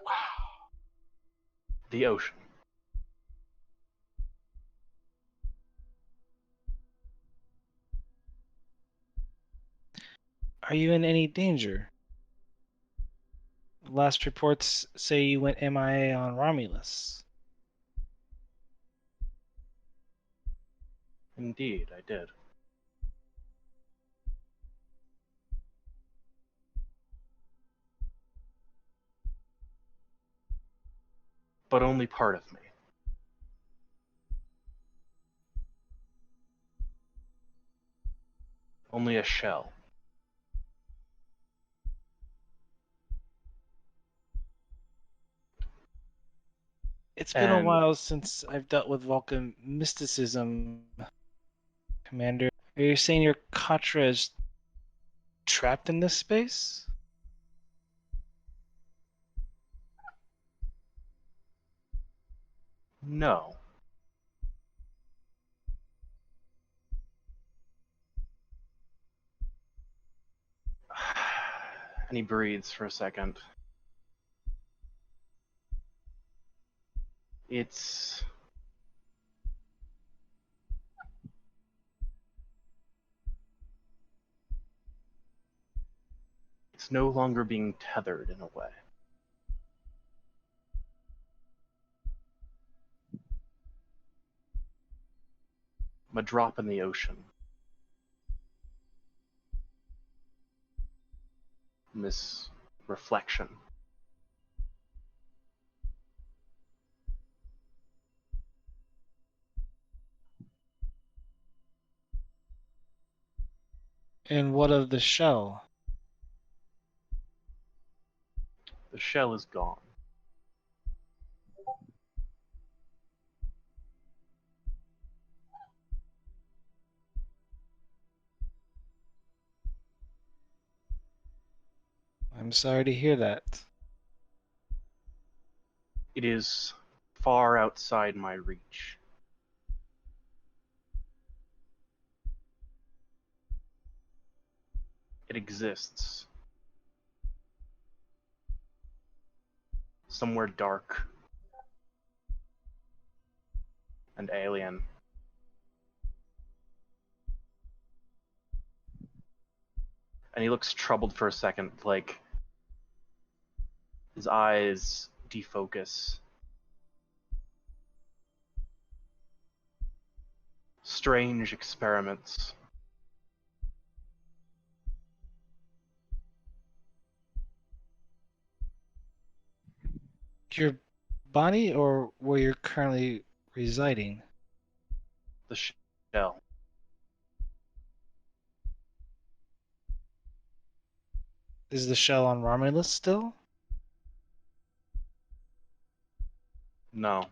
Wow. The ocean.
Are you in any danger? Last reports say you went MIA on Romulus.
Indeed, I did. But only part of me. Only a shell.
It's been a while since I've dealt with Vulcan mysticism, Commander. Are you saying your Katra is trapped in this space?
No. And he breathes for a second. It's no longer being tethered in a way. I'm a drop in the ocean. This reflection.
And what of the shell?
The shell is gone.
I'm sorry to hear that.
It is far outside my reach. It exists. Somewhere dark and alien. And he looks troubled for a second, like his eyes defocus. Strange experiments.
your body or where you're currently residing?
The shell.
Is the shell on Romulus still?
No.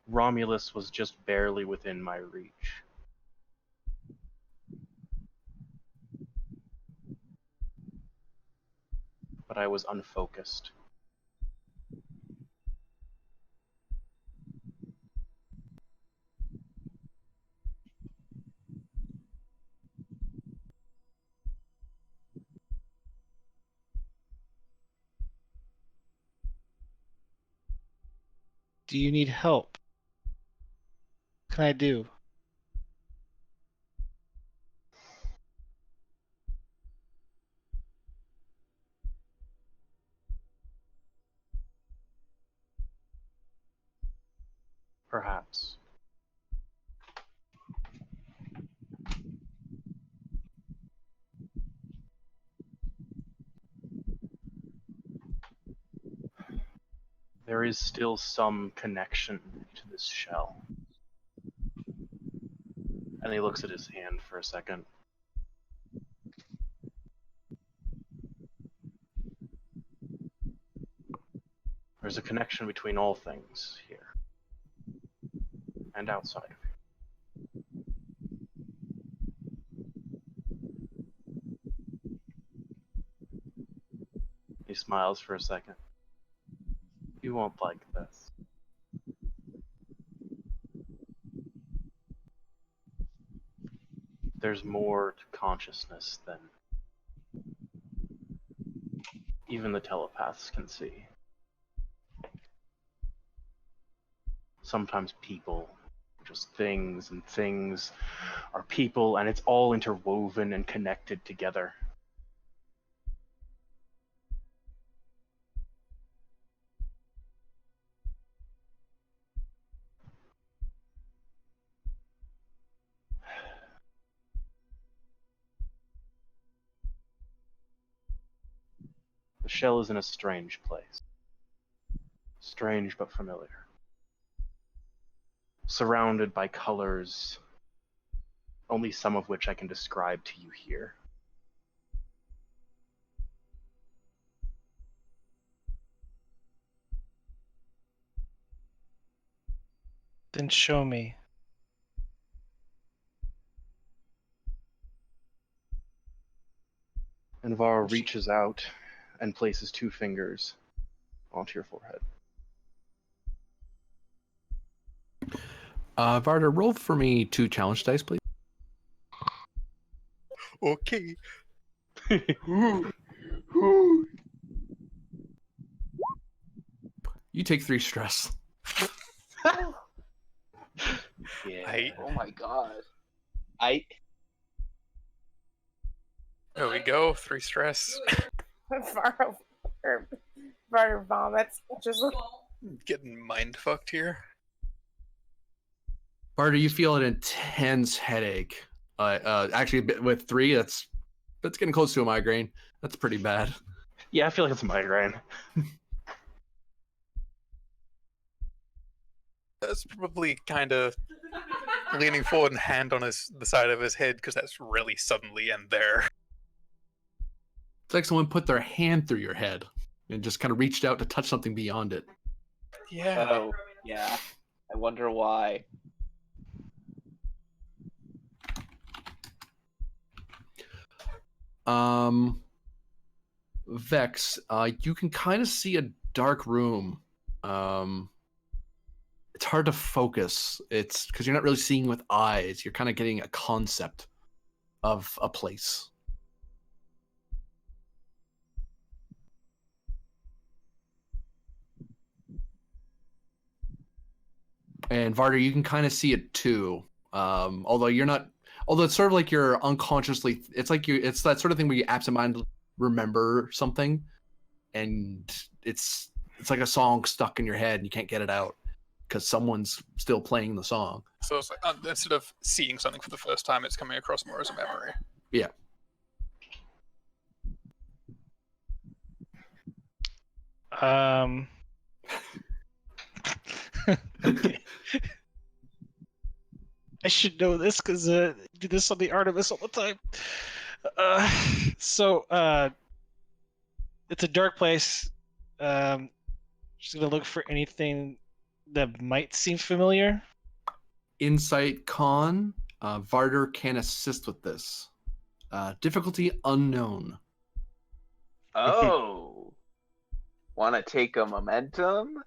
Romulus was just barely within my reach. But I was unfocused.
Do you need help? What can I do?
Perhaps. There is still some connection to this shell. And he looks at his hand for a second. There's a connection between all things here and outside of here. He smiles for a second. You won't like this. There's more to consciousness than even the telepaths can see. Sometimes people are just things, and things are people, and it's all interwoven and connected together. The shell is in a strange place. Strange but familiar. Surrounded by colors, only some of which I can describe to you here.
Then show me.
And Varro reaches out and places 2 fingers onto your forehead.
Varda, roll for me 2 challenge dice, please.
Okay.
You take 3 stress.
Yeah.
Oh my god.
There we go. 3 stress.
Varro vomits. Just
Getting mind fucked here.
Varda, you feel an intense headache. Actually, with 3, that's getting close to a migraine. That's pretty bad.
Yeah, I feel like it's a migraine.
That's probably kind of leaning forward and hand on the side of his head because that's really suddenly and there.
It's like someone put their hand through your head and just kind of reached out to touch something beyond it.
Yeah.
Oh, yeah. I wonder why.
Vex, you can kind of see a dark room. It's hard to focus. It's because you're not really seeing with eyes. You're kind of getting a concept of a place. And Varda, you can kind of see it too. Although it's sort of like you're unconsciously, it's that sort of thing where you absentmindedly remember something, and it's like a song stuck in your head and you can't get it out because someone's still playing the song.
So it's like, instead of seeing something for the first time, it's coming across more as a memory.
Yeah.
Okay. I should know this because I do this on the Artemis all the time. It's a dark place. Just gonna look for anything that might seem familiar.
Insight con. Varder can assist with this. Difficulty unknown.
Oh. Want to take a momentum?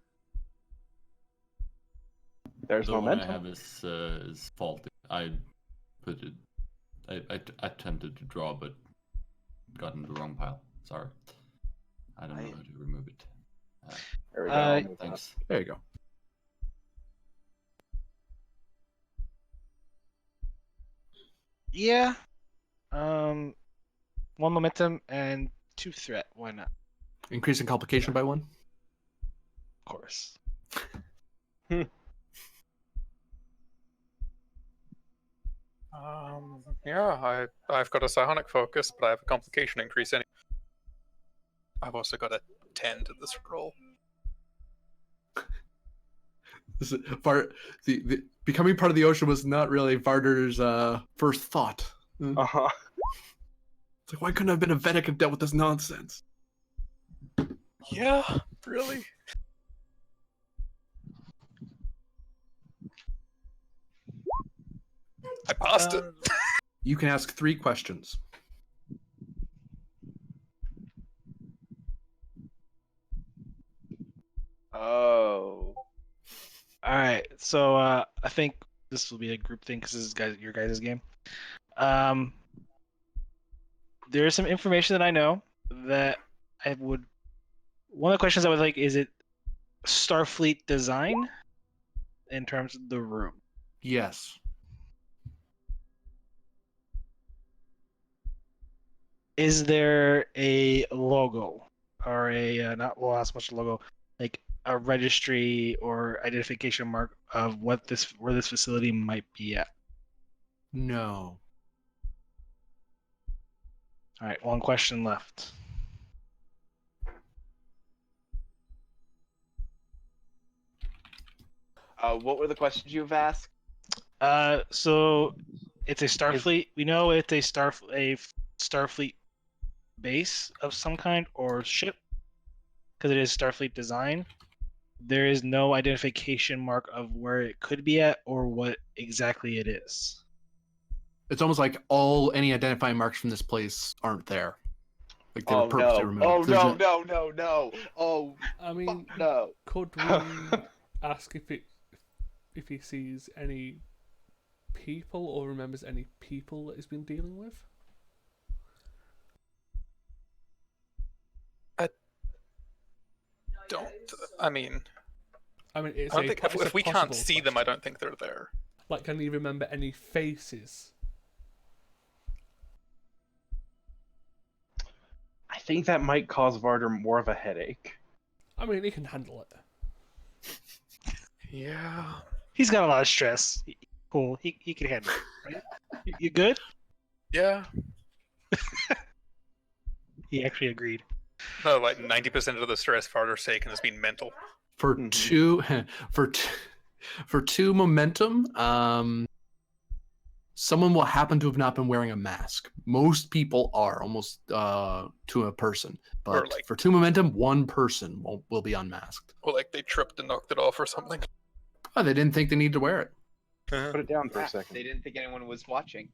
There's
The one
momentum.
I have is faulty. I put it. I attempted to draw, but got in the wrong pile. Sorry. I don't know how to remove it.
There we go.
Thanks.
There you go.
Yeah. One momentum and 2 threat. Why not?
Increasing complication by 1.
Of course.
Yeah, I've got a psionic focus, but I have a complication increase anyway. I've also got a 10 to this roll.
This is, the becoming part of the ocean was not really Varder's first thought.
Uh-huh.
It's like, why couldn't I have been a Vedic and dealt with this nonsense?
Yeah, really? I passed it.
You can ask 3 questions.
Oh.
All right. So I think this will be a group thing because this is your guys' game. There is some information that I know that I would. One of the questions I would like is it Starfleet design in terms of the room.
Yes.
Is there a logo or a not so much logo, like a registry or identification mark of where this facility might be at?
No.
All right, one question left.
What were the questions you've asked?
So it's a Starfleet. We know it's a Starfleet base of some kind or ship because it is Starfleet design. There is no identification mark of where it could be at or what exactly it is.
It's almost like any identifying marks from this place aren't there. Like they were
Oh
purposely
no!
removed.
Oh
There's
no! Oh,
I mean,
fuck no!
could we ask if he sees any people or remembers any people that he's been dealing with?
I mean,
it's
I don't think if we can't see them, I don't think they're there.
Like, can you remember any faces?
I think that might cause Varder more of a headache.
I mean, he can handle it.
Yeah.
He's got a lot of stress. Cool. He can handle it, right? You good?
Yeah.
He actually agreed.
No, like 90% of the stress Varder's taken has been mental.
For two momentum, someone will happen to have not been wearing a mask. Most people are, almost to a person. But
like,
for 2 momentum, 1 person will be unmasked.
Or like they tripped and knocked it off or something.
Oh, they didn't think they needed to wear it.
Put it down for a second.
They didn't think anyone was watching.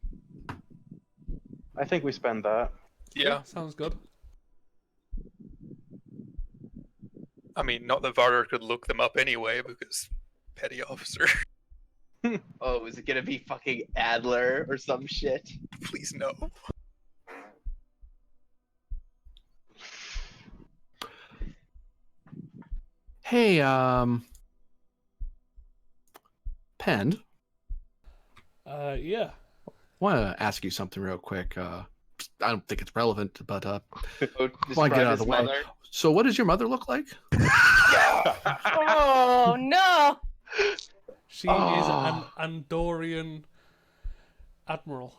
I think we spend that.
Yeah.
Sounds good.
I mean, not that Varder could look them up anyway, because petty officer.
Oh, is it gonna be fucking Adler or some shit?
Please no.
Hey, Pend.
Yeah.
I want to ask you something real quick. I don't think it's relevant, but want to get out of the way.
Mother.
So, what does your mother look like?
Oh no!
She is an Andorian admiral.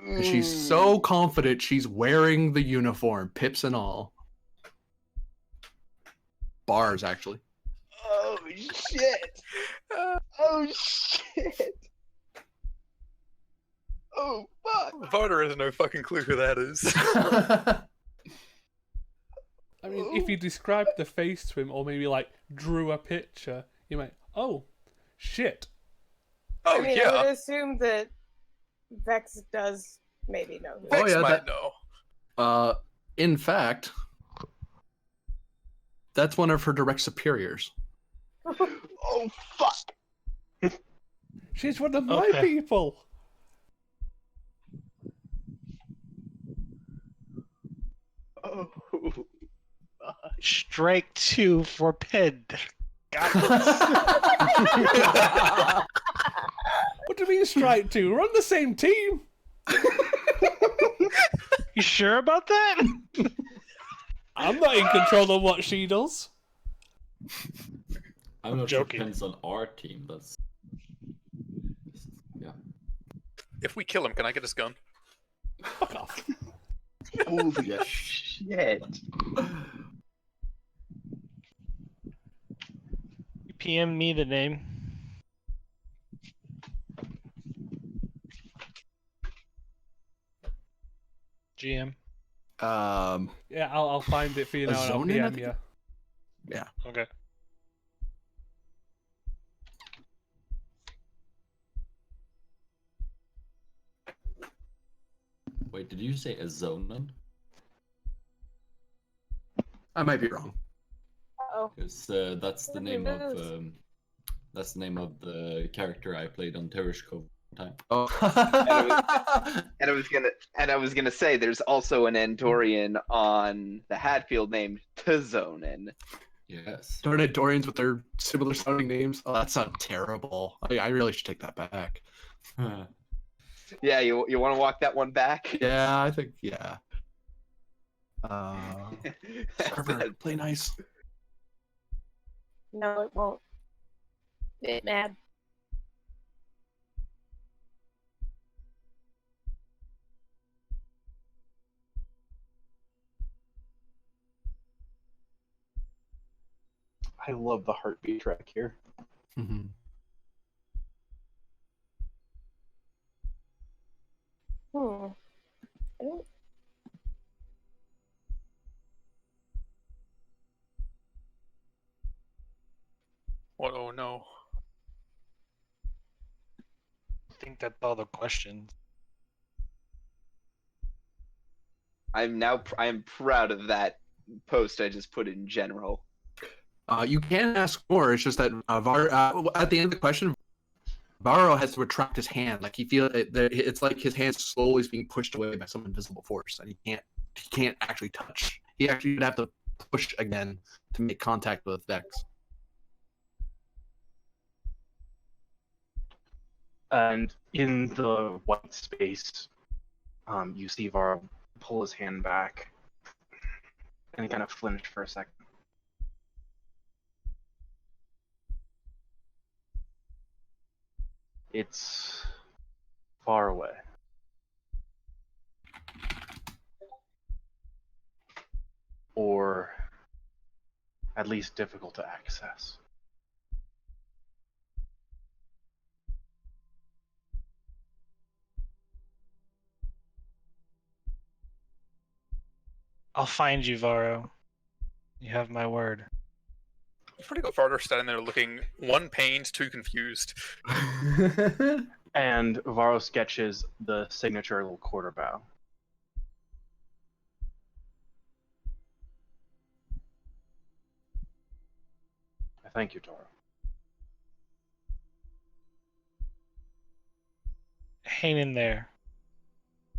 And she's so confident she's wearing the uniform, pips and all. bars, actually.
Oh shit! Oh shit! Oh fuck!
Varder has no fucking clue who that is.
I mean, if you described the face to him, or maybe like drew a picture, you might. Oh, shit.
Oh
I mean,
yeah.
I would assume that Vex does maybe know. Who
Vex
yeah,
might
that-
know.
In fact, that's one of her direct superiors.
Oh fuck!
She's one of my
Okay.
people.
Oh.
Strike 2 for Ped.
What do you mean strike 2? We're on the same team.
You sure about that?
I'm not in control of what she does.
I'm not
joking.
Depends on our team. That's yeah.
If we kill him, can I get his gun?
Fuck off.
Holy shit!
You PM me the name. GM.
Yeah, I'll find it for you now and I'll
Zonin, I
PM
think?
you.
Yeah.
Okay.
Wait, did you say a zoneman?
I might be wrong.
Oh,
Because that's the name of that's the name of the character I played on Tereshkov time.
Oh.
And I was gonna say, there's also an Andorian on the Hatfield named Tzonin.
Yes.
Darn it, Dorians with their similar sounding names. Oh, that sounds terrible. I really should take that back.
Yeah, you want to walk that one back?
Yeah, I think, yeah. Server, play nice.
no, it won't. Get mad.
I love the heartbeat track here.
Mm-hmm.
I don't.
What? Oh no.
I think that's all the questions.
I am proud of that post I just put in general.
You can ask more. It's just that at the end of the question, Varro has to retract his hand. Like it's like his hand's slowly being pushed away by some invisible force, and he can't actually touch. He actually would have to push again to make contact with Vex.
And in the white space, you see Varro pull his hand back and kind of flinch for a second. It's far away. Or at least difficult to access.
I'll find you, Varro. You have my word.
You've pretty got Varder standing there looking one pained, two confused.
And Varro sketches the signature little quarter bow. I thank you, Toro.
Hang in there,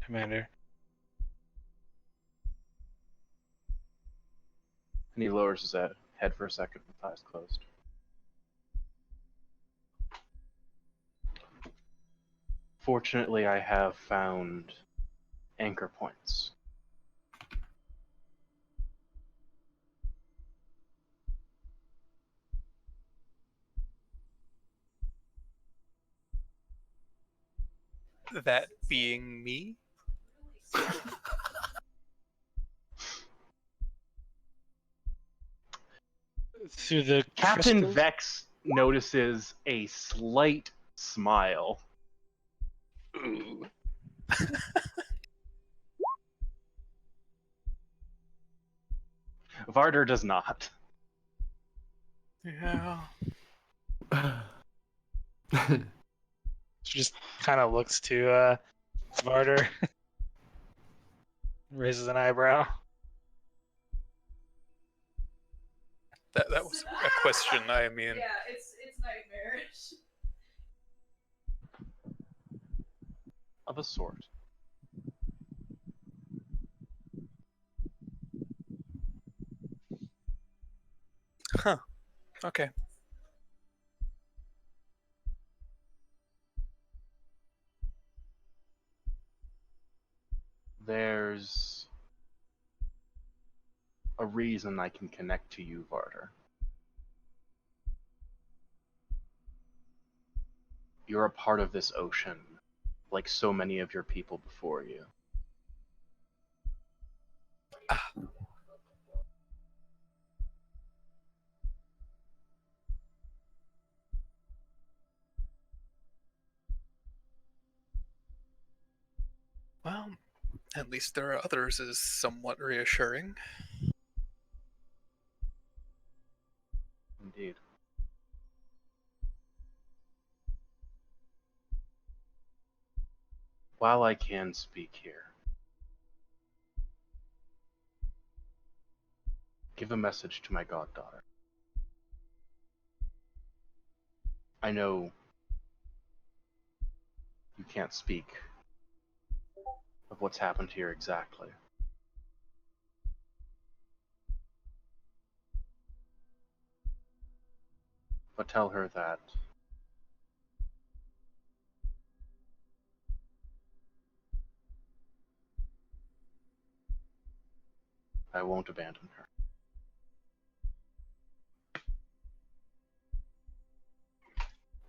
Commander.
And he lowers his head for a second with eyes closed. Fortunately, I have found anchor points.
That being me?
through the
Captain
crystals?
Vex notices a slight smile.
Ooh.
Varder does not.
Yeah.
She just kind of looks to Varder, raises an eyebrow.
That was a question. I mean,
Yeah, it's nightmarish.
Of a sort.
huh? Okay.
There's a reason I can connect to you, Varder. You're a part of this ocean, like so many of your people before you.
Ah. Well, at least there are others is somewhat reassuring.
Indeed. While I can speak here, give a message to my goddaughter. I know you can't speak of what's happened here exactly. But tell her that I won't abandon her.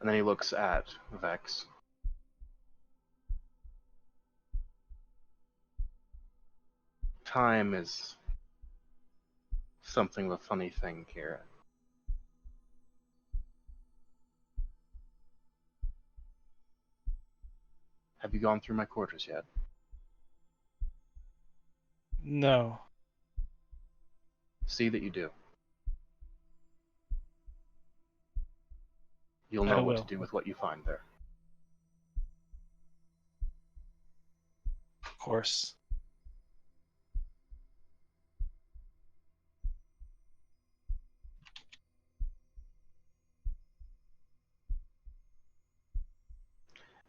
And then he looks at Vex. Time is something of a funny thing here. Have you gone through my quarters yet?
No.
See that you do. You'll
I
know what to
will.
do with what you find there.
Of course.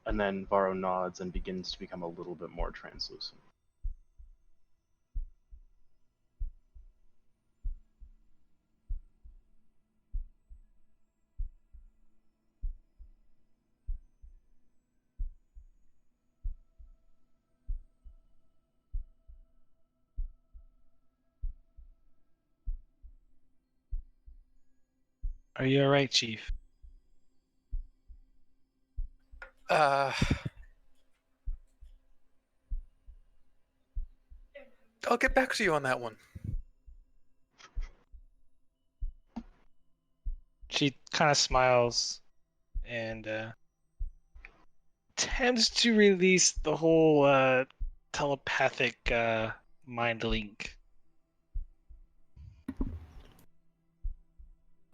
And then Varro nods and begins to become a little bit more translucent.
Are you alright, Chief?
I'll get back to you on that one.
She kind of smiles and attempts to release the whole telepathic mind link.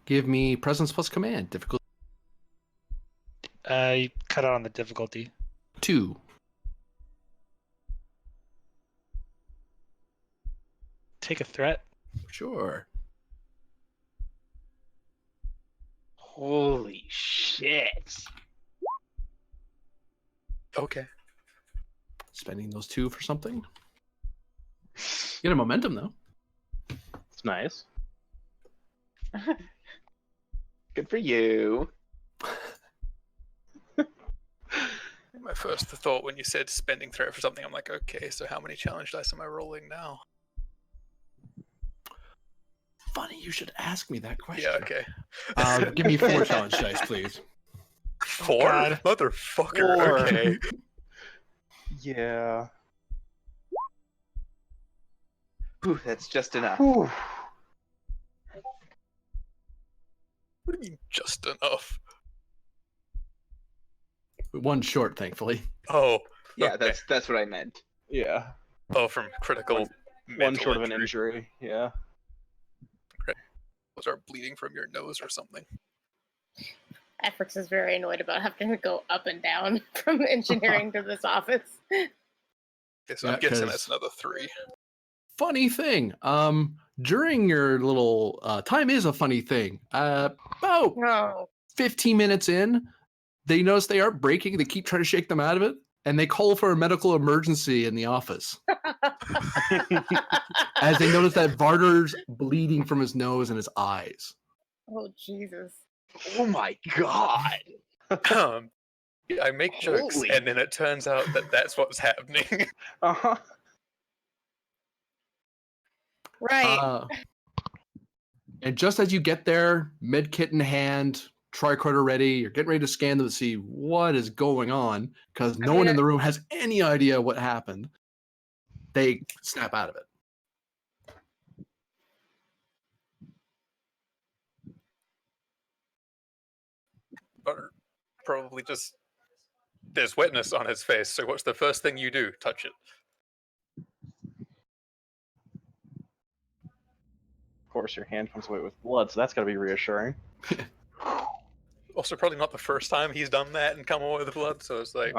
Give me presence plus command. Difficulty
You cut out on the difficulty.
2.
Take a threat.
Sure.
Holy shit.
Okay.
Spending those 2 for something. Get a momentum though.
It's nice.
Good for you.
My first thought when you said spending threat for something, I'm like, okay, so how many challenge dice am I rolling now?
Funny you should ask me that question.
Yeah, okay.
Give me 4 challenge dice, please.
4?
God.
Motherfucker,
4.
okay.
Yeah.
Whew, that's just enough.
Whew.
do you mean just enough?
One short, thankfully.
Oh,
Yeah,
okay.
that's what I meant.
Yeah.
Oh, from critical
One short of an
injury.
injury. Yeah.
Start bleeding from your nose or something.
Afrix is very annoyed about having to go up and down from engineering to this office.
Okay, so I'm guessing that's another 3.
Funny thing. During your little time is a funny thing. About 15 minutes in, they notice they aren't breaking. They keep trying to shake them out of it, and they call for a medical emergency in the office. As they notice that Varder's bleeding from his nose and his eyes.
Oh, Jesus.
Oh my god.
I make jokes, and then it turns out that that's what's happening.
Uh-huh.
Right.
And just as you get there, med kit in hand, tricorder ready, you're getting ready to scan them to see what is going on, because no one in the room has any idea what happened. They snap out of it.
Or probably just there's wetness on his face, so what's the first thing you do? Touch it.
Of course, your hand comes away with blood, so that's got to be reassuring.
Also, probably not the first time he's done that and come away with blood, so it's like...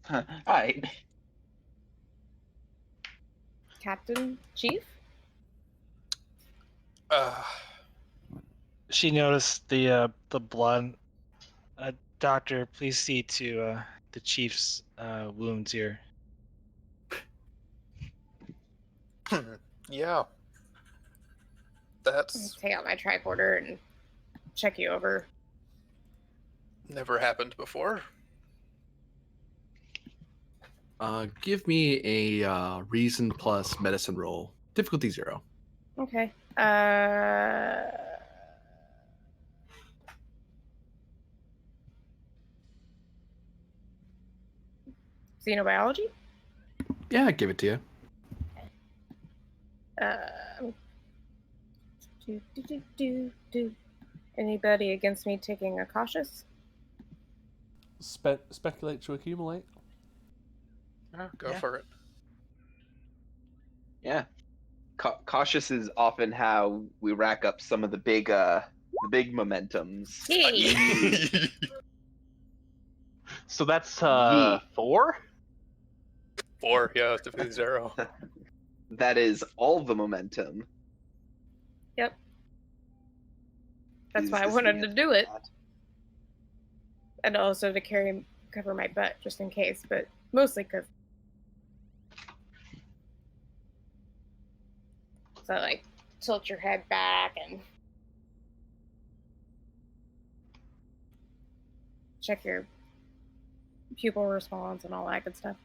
Alright.
Captain? Chief?
She noticed the blood. Doctor, please see to the chief's wounds here.
Yeah. That's...
Take out my tricorder and check you over.
Never happened before.
Give me a reason plus medicine roll. Difficulty 0.
Okay. Xenobiology?
Yeah, I give it to you.
Anybody against me taking a cautious?
Speculate to accumulate.
Go for it.
Yeah. Cautious is often how we rack up some of the big momentums.
So that's 4?
4, yeah, it's definitely 0.
That is all the momentum.
Yep. That's why I wanted to do it. And also to cover my butt, just in case, but mostly because... So, like, tilt your head back and... check your pupil response and all that good stuff.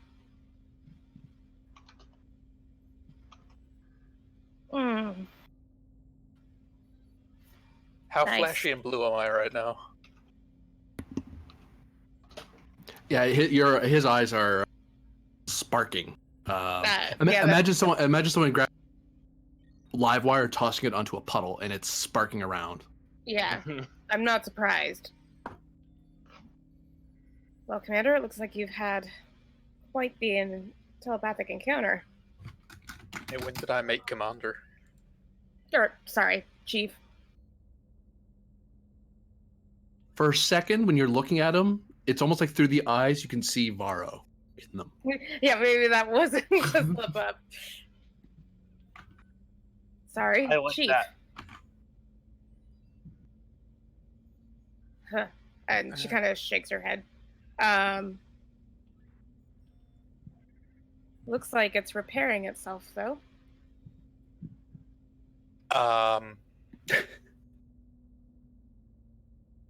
How flashy and blue am I right now?
Yeah, his eyes are sparking. Imagine someone grab live wire, tossing it onto a puddle, and it's sparking around.
Yeah, I'm not surprised. Well, Commander, it looks like you've had quite the telepathic encounter.
Hey, when did I make Commander?
Sorry, Chief.
For a second, when you're looking at him, it's almost like through the eyes you can see Varro in them.
Yeah, maybe that wasn't the slip up. Sorry,
I like
Chief.
that.
Huh. And she kind of shakes her head. Looks like it's repairing itself, though.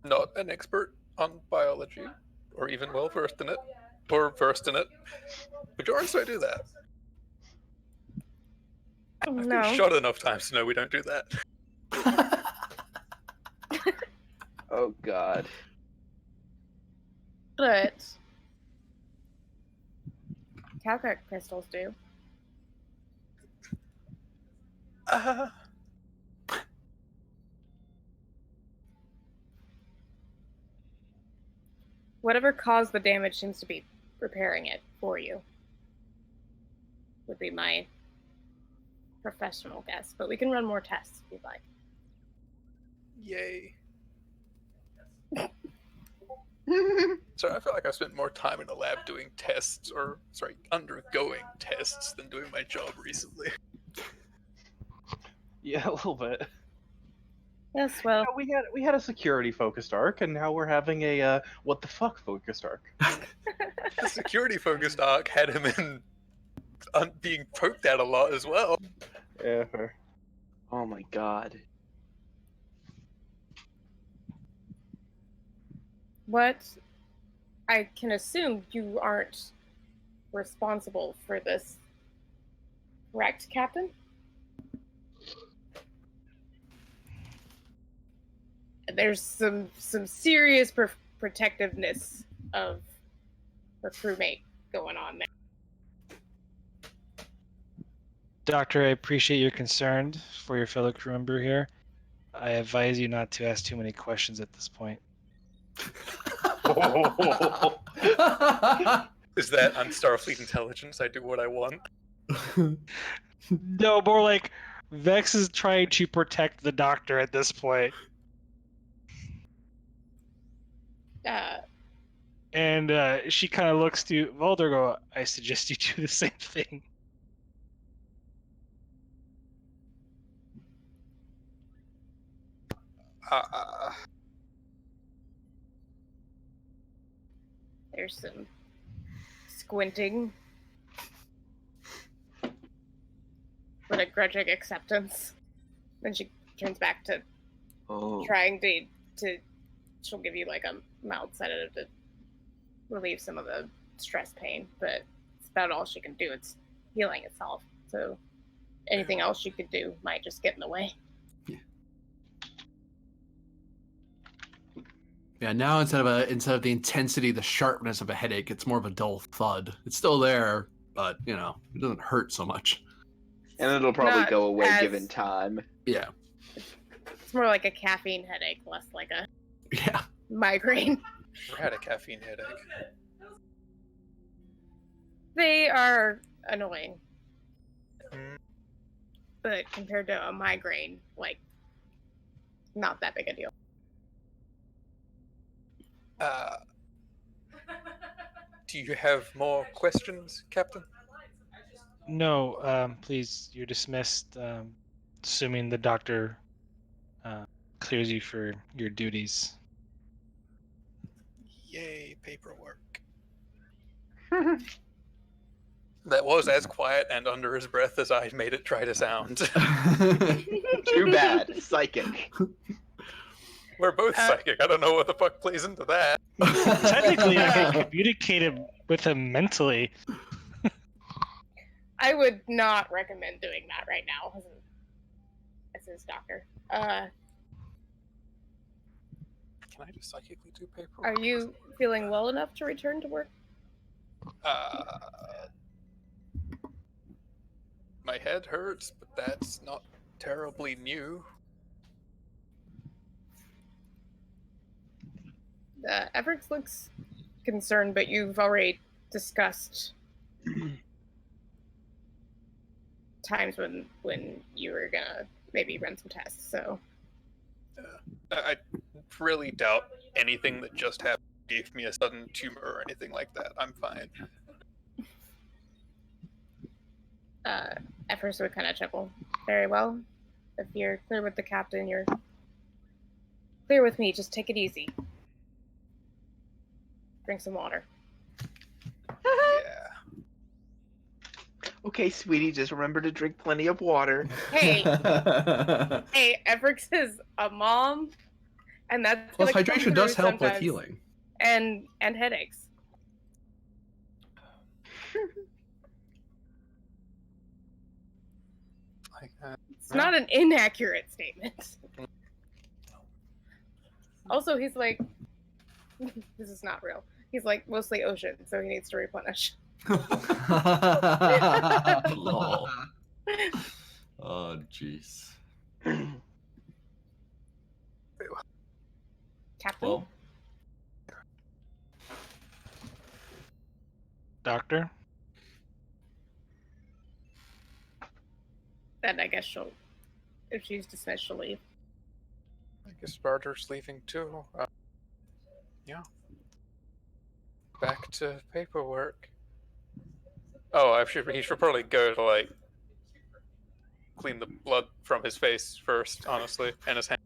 Not an expert on biology, or even well versed in it, or versed in it. Bajorans don't do that. I've been shot enough times to know we don't do that.
Oh God.
But Calcrack pistols do. whatever caused the damage seems to be repairing it for you. Would be my professional guess, but we can run more tests if you'd like.
Yay. So I feel like I spent more time in a lab doing tests, or sorry, undergoing tests than doing my job recently.
Yeah, a little bit.
Yes, well,
we had a security focused arc, and now we're having a what the fuck focused arc.
The security focused arc had him in being poked at a lot as well.
Yeah. Fair.
Oh my god.
what I can assume you aren't responsible for this, correct, Captain? There's some serious protectiveness of her crewmate going on there.
Doctor, I appreciate your concern for your fellow crew member here. I advise you not to ask too many questions at this point.
Is that on Starfleet intelligence? I do what I want.
No, more like Vex is trying to protect the Doctor at this point. And she kind of looks to Vulder, go, I suggest you do the same thing.
There's some squinting, but a grudging acceptance. Then she turns back to trying to. She'll give you like a mild sedative to relieve some of the stress pain, but it's about all she can do. It's healing itself. So anything else she could do might just get in the way.
Yeah, now instead of the intensity, the sharpness of a headache, it's more of a dull thud. It's still there, but it doesn't hurt so much.
And it'll probably
Not
go away
as-
given time.
Yeah.
It's more like a caffeine headache, less like a migraine.
Never had a caffeine headache.
They are annoying. But compared to a migraine, like, not that big a deal.
Do you have more questions, Captain?
No, please, you're dismissed, assuming the Doctor clears you for your duties.
Yay, paperwork. That was as quiet and under his breath as I made it try to sound.
Too bad. Psychic.
We're both psychic. I don't know what the fuck plays into that.
Technically, I can communicate with him mentally.
I would not recommend doing that right now as his doctor.
Can I just psychically do paperwork?
Are you feeling well enough to return to work?
My head hurts, but that's not terribly new.
Everett looks concerned, but you've already discussed times when you were gonna maybe run some tests, so.
I really doubt anything that just happened gave me a sudden tumor or anything like that. I'm fine.
At first, would kind of chuckle. Very well. If you're clear with the captain, you're clear with me. Just take it easy. Drink some water.
Yeah.
Okay, sweetie, just remember to drink plenty of water.
Hey, hey, Everix is a mom, and that's
Plus,
gonna come
hydration does
through
help with
sometimes.
healing.
And headaches. It's not an inaccurate statement. Also, he's like, this is not real. He's like mostly ocean, so he needs to replenish.
Lol. Oh, jeez.
Captain?
Well,
Doctor?
Then I guess if she's dismissed, she'll leave.
I guess Barter's leaving too. Yeah. Back to paperwork. Oh, he should probably go to, like, clean the blood from his face first, honestly, and his hand.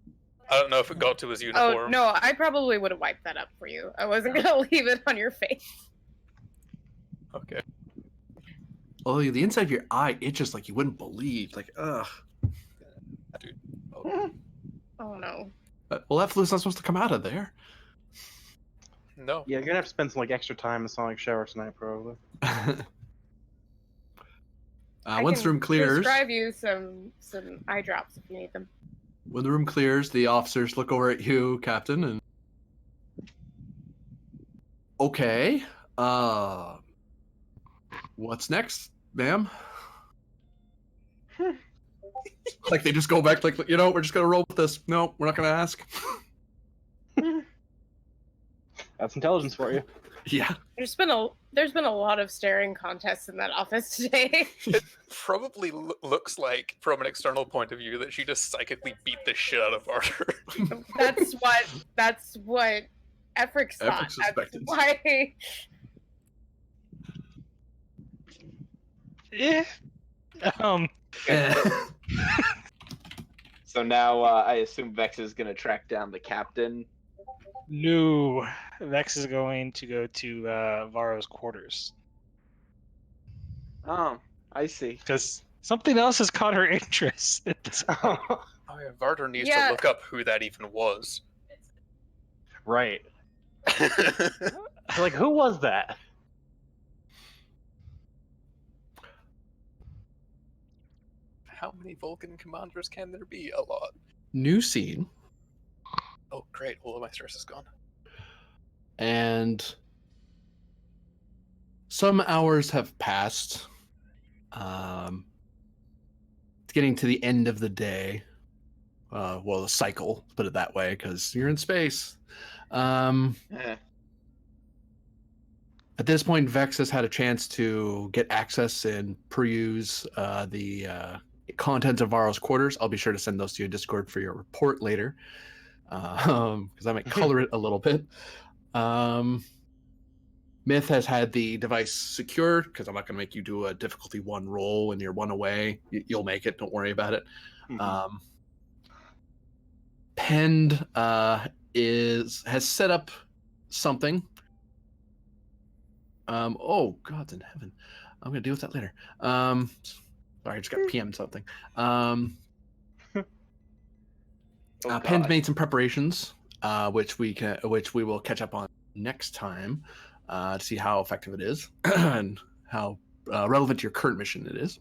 I don't know if it got to his uniform.
Oh, no, I probably would have wiped that up for you. I wasn't going to leave it on your face.
Okay.
Oh, the inside of your eye itches like you wouldn't believe. Like, ugh.
Dude. Oh.
Oh, no.
Well, that flu's not supposed to come out of there.
No.
Yeah, you're gonna have to spend some extra time in the Sonic shower tonight, probably.
Once the room clears,
prescribe you some eye drops if you need them.
When the room clears, the officers look over at you, Captain, and okay, what's next, ma'am? Like they just go back, like, we're just gonna roll with this. No, we're not gonna ask.
That's intelligence for you.
Yeah.
There's been a lot of staring contests in that office today.
It probably looks like, from an external point of view, that she just psychically beat the shit out of Barter.
That's what Efric thought. That's why.
Yeah.
So now I assume Vex is going to track down the captain.
No, Vex is going to go to Varro's quarters.
Oh, I see.
Because something else has caught her interest.
Oh yeah, Varder needs to look up who that even was.
Right. Like, who was that?
How many Vulcan commanders can there be? A lot.
New scene.
Oh, great. All of my stress is gone.
And some hours have passed. It's getting to the end of the day. Well, the cycle, put it that way, because you're in space. At this point, Vex has had a chance to get access and peruse the contents of Varro's quarters. I'll be sure to send those to you in Discord for your report later, because I might color it a little bit. Myth has had the device secured, because I'm not going to make you do a difficulty 1 roll when you're 1 away. You'll make it. Don't worry about it. Pend has set up something. Oh, God's in heaven. I'm going to deal with that later. Sorry, I just got PM'd something. Pend made some preparations, which we will catch up on next time to see how effective it is and how relevant to your current mission it is.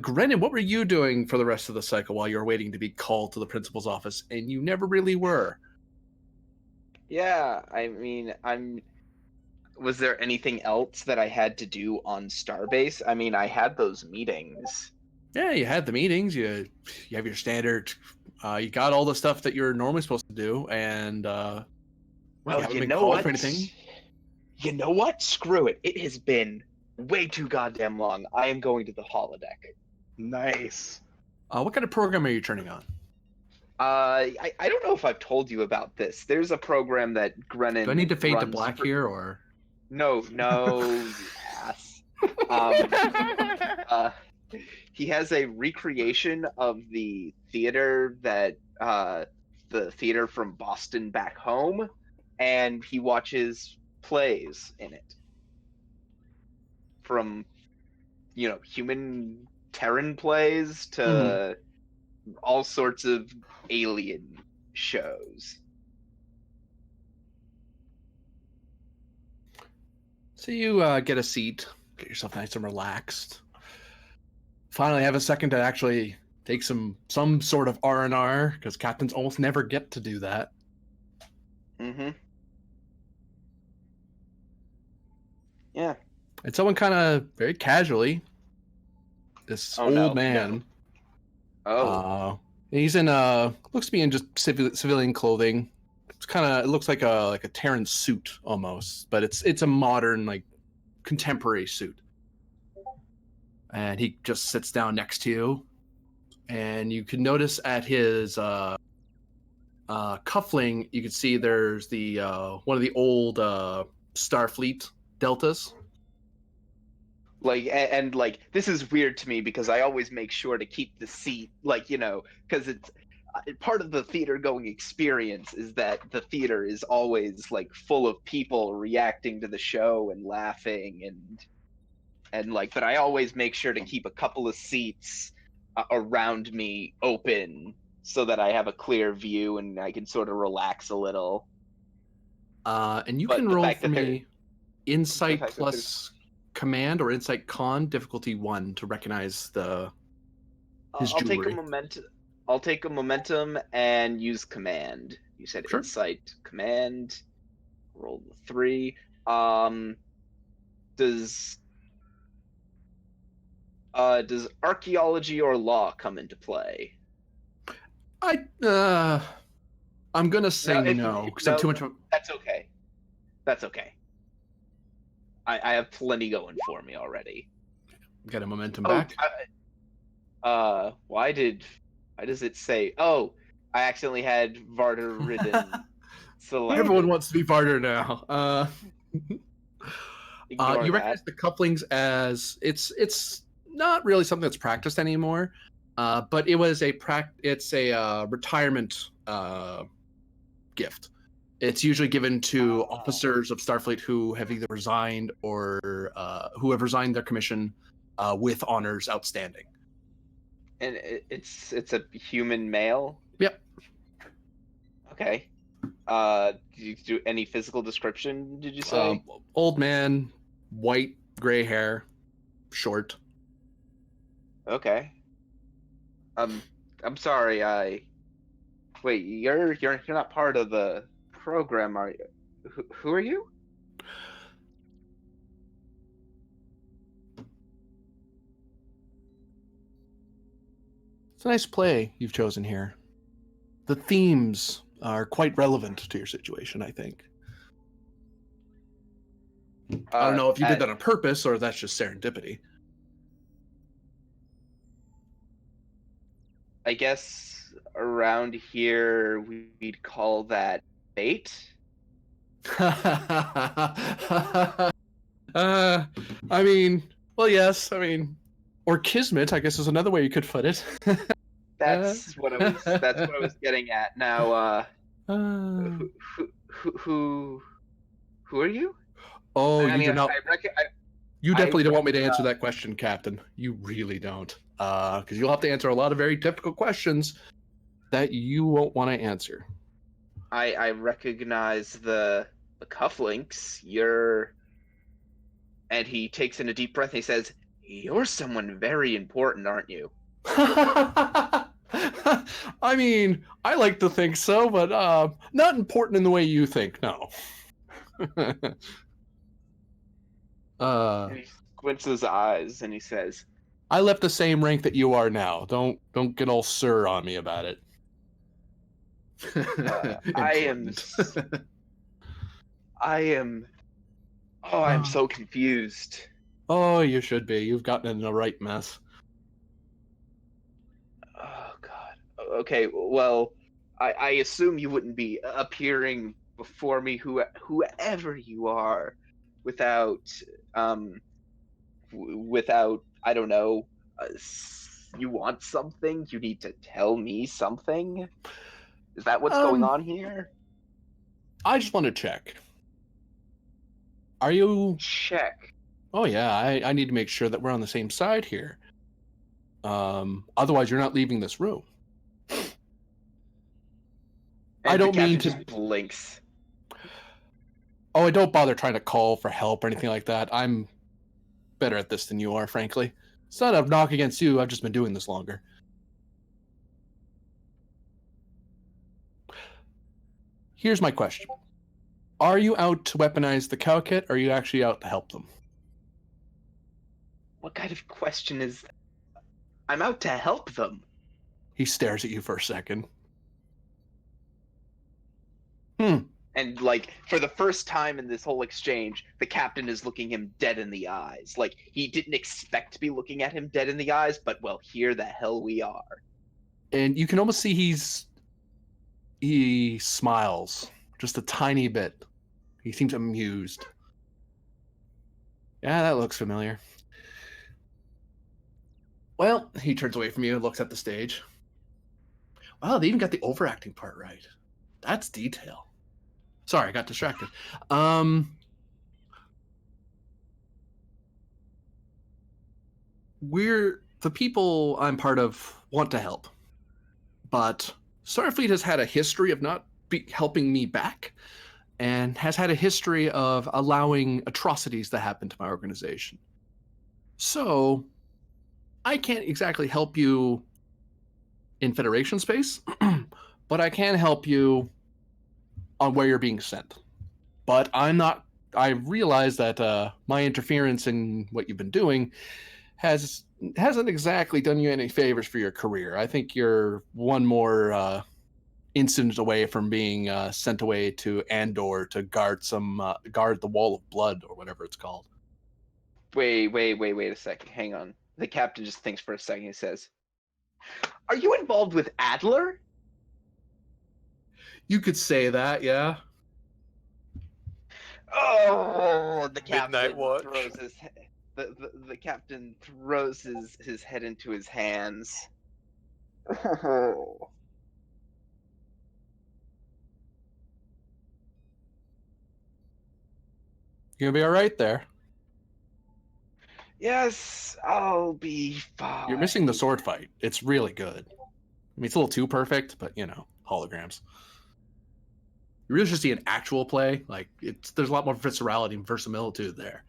Grennan, what were you doing for the rest of the cycle while you were waiting to be called to the principal's office, and you never really were?
Yeah, I mean, was there anything else that I had to do on Starbase? I mean, I had those meetings.
Yeah, you had the meetings. You have your standard. You got all the stuff that you're normally supposed to do, and
well, you know what? You know what? Screw it. It has been way too goddamn long. I am going to the holodeck.
Nice.
What kind of program are you turning on?
I don't know if I've told you about this. There's a program that Grennan.
Do I need to fade to black here, or?
No, ass. He has a recreation of the theater that the theater from Boston back home, and he watches plays in it. From human Terran plays to all sorts of alien shows.
So you get a seat, get yourself nice and relaxed. Finally have a second to actually take some sort of R&R, because captains almost never get to do that.
Yeah.
And someone kind of very casually, this old man.
No.
He's in looks to be in just civilian clothing. It looks like a Terran suit almost, but it's a modern, like, contemporary suit. And he just sits down next to you. And you can notice at his cuffling, you can see there's the one of the old Starfleet deltas.
Like, and like, this is weird to me because I always make sure to keep the seat, like, you know, because it's part of the theater going experience is that the theater is always like full of people reacting to the show and laughing and like, but I always make sure to keep a couple of seats around me open so that I have a clear view and I can sort of relax a little.
And you
But
can
the
roll
fact
for
that
me insight
fact that
plus command or insight con difficulty 1 to recognize his
I'll take a
jewelry.
I'll take a momentum and use command. You said
Sure.
insight command. Roll the 3. Does archaeology or law come into play?
I'm gonna say no, because I'm too much of...
That's okay. That's okay. I have plenty going for me already.
Get a momentum back.
Why does it say? Oh, I accidentally had Varder ridden. Selected.
Everyone wants to be Varder now. You recognize the couplings as it's not really something that's practiced anymore, but it was it's a retirement gift. It's usually given to officers of Starfleet who have either resigned or who have resigned their commission with honors outstanding.
And it's a human male?
Yep.
Okay. Did you do any physical description, did you say?
Old man, white, gray hair, short.
Okay. I'm sorry, wait, you're not part of the program, are you? Who are you?
It's a nice play you've chosen here. The themes are quite relevant to your situation, I think. I don't know if you did that on purpose or that's just serendipity.
I guess around here we'd call that bait.
I mean, well, yes. I mean, or kismet, I guess, is another way you could put it.
That's what I was getting at. Now, who are you?
Oh, you do not. You definitely don't want me to answer that question, Captain. You really don't, because you'll have to answer a lot of very difficult questions that you won't want to answer.
I recognize the cufflinks. And he takes in a deep breath and he says, "You're someone very important, aren't you?"
I mean, I like to think so, but not important in the way you think, no.
He squints his eyes and he says,
I left the same rank that you are now. Don't get all sir on me about it.
I'm so confused.
Oh, you should be. You've gotten in the right mess.
Oh God. Okay, well, I assume you wouldn't be appearing before me, whoever you are, without I don't know. You want something? You need to tell me something. Is that what's going on here?
I just want to check. Are you...
Check.
Oh yeah, I need to make sure that we're on the same side here. Otherwise, you're not leaving this room.
And
I don't mean to...
just blinks.
Oh, I don't bother trying to call for help or anything like that. I'm better at this than you are, frankly. It's not a knock against you. I've just been doing this longer. Here's my question. Are you out to weaponize the cow kit, or are you actually out to help them?
What kind of question is that? I'm out to help them.
He stares at you for a second.
And And like for the first time in this whole exchange, the captain is looking him dead in the eyes. Like he didn't expect to be looking at him dead in the eyes, but well, here the hell we are.
And you can almost see he smiles just a tiny bit. He seems amused. Yeah, that looks familiar. Well, he turns away from you and looks at the stage. Wow, they even got the overacting part right. That's detail. Sorry, I got distracted. The people I'm part of want to help, but Starfleet has had a history of not helping me back, and has had a history of allowing atrocities to happen to my organization. So, I can't exactly help you in Federation space, but I can help you on where you're being sent. But I realize that my interference in what you've been doing hasn't exactly done you any favors for your career. I think you're one more incident away from being sent away to Andor to guard the Wall of Blood or whatever it's called.
Wait a second. Hang on. The captain just thinks for a second. He says, "Are you involved with Adler?"
You could say that, yeah.
Oh, the captain
Midnight Watch.
throws his the captain throws his head into his hands. Oh.
You're gonna be all right there.
Yes, I'll be fine.
You're missing the sword fight. It's really good. I mean, it's a little too perfect, but holograms. You really should see an actual play. Like there's a lot more viscerality and verisimilitude there.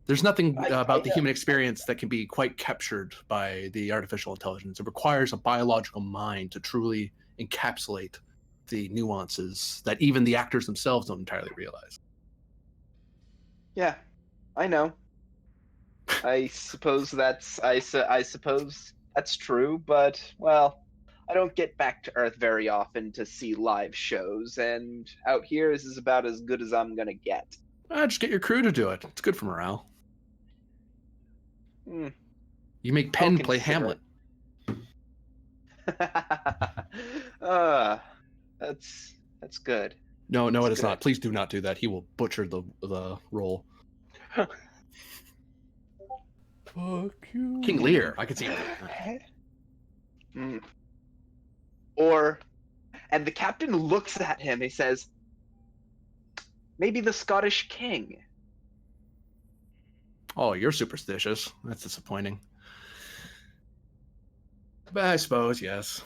There's nothing about the human experience that can be quite captured by the artificial intelligence. It requires a biological mind to truly encapsulate the nuances that even the actors themselves don't entirely realize.
Yeah, I know. I suppose that's true, but well, I don't get back to Earth very often to see live shows, and out here this is about as good as I'm gonna get.
Just get your crew to do it. It's good for morale. You make Penn play Hamlet.
That's good.
No, it is not. Please do not do that. He will butcher the role.
Fuck you.
King Lear. I could see him.
And the captain looks at him. He says, "Maybe the Scottish king."
Oh, you're superstitious. That's disappointing. But I suppose, yes.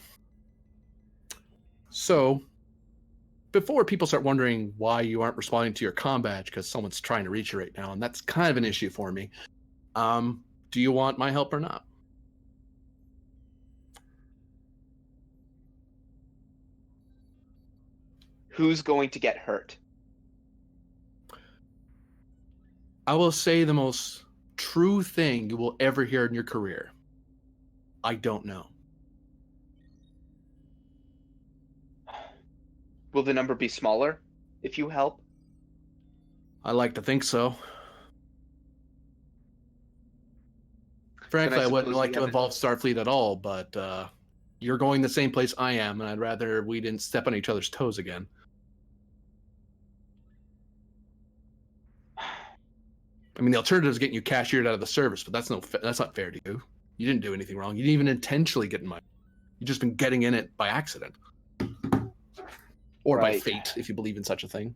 So, before people start wondering why you aren't responding to your comm badge because someone's trying to reach you right now, and that's kind of an issue for me, do you want my help or not?
Who's going to get hurt?
I will say the most true thing you will ever hear in your career. I don't know.
Will the number be smaller if you help?
I like to think so. Frankly, I wouldn't like to involve Starfleet at all, but you're going the same place I am, and I'd rather we didn't step on each other's toes again. I mean, the alternative is getting you cashiered out of the service, but that's not fair to you. You didn't do anything wrong. You didn't even intentionally get in my. You've just been getting in it by accident. Or by fate, if you believe in such a thing.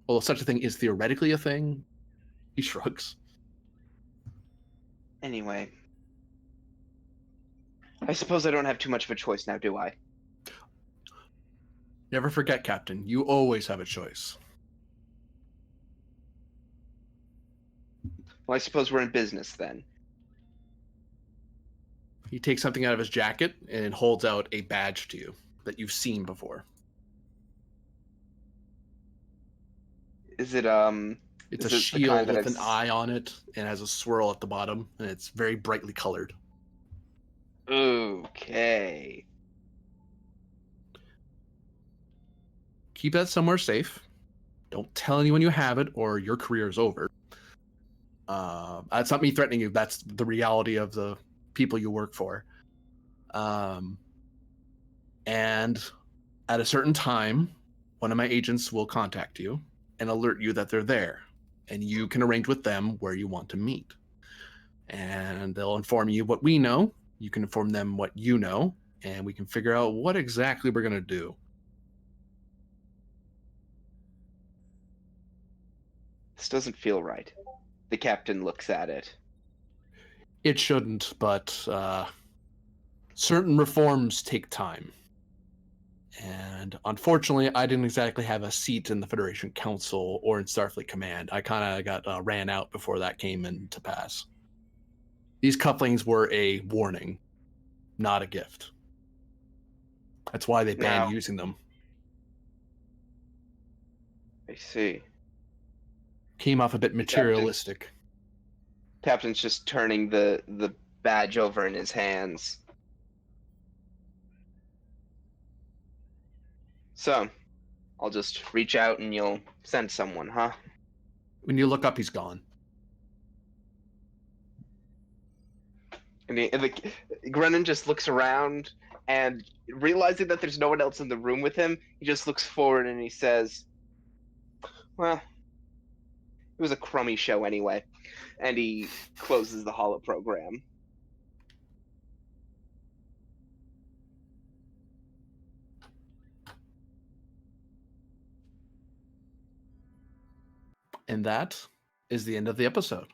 Although such a thing is theoretically a thing, he shrugs.
Anyway. I suppose I don't have too much of a choice now, do I?
Never forget, Captain, you always have a choice.
Well, I suppose we're in business then.
He takes something out of his jacket and holds out a badge to you that you've seen before.
Is it
It's a shield with an eye on it and has a swirl at the bottom, and it's very brightly colored.
Okay.
keep that somewhere safe. Don't tell anyone you have it, or your career is over. That's not me threatening you. That's the reality of the people you work for. And at a certain time, one of my agents will contact you and alert you that they're there. And you can arrange with them where you want to meet. And they'll inform you what we know. You can inform them what you know. And we can figure out what exactly we're going to do.
This doesn't feel right. The captain looks at it.
It shouldn't, but certain reforms take time. And unfortunately, I didn't exactly have a seat in the Federation Council or in Starfleet Command. I kind of got ran out before that came into pass. These cufflinks were a warning, not a gift. That's why they banned using them.
I see.
Came off a bit materialistic.
Captain's just turning the badge over in his hands. So, I'll just reach out and you'll send someone, huh?
When you look up, he's gone.
And Grennan just looks around, and realizing that there's no one else in the room with him, he just looks forward and he says, well, it was a crummy show anyway. And he closes the holoprogram.
And that is the end of the episode.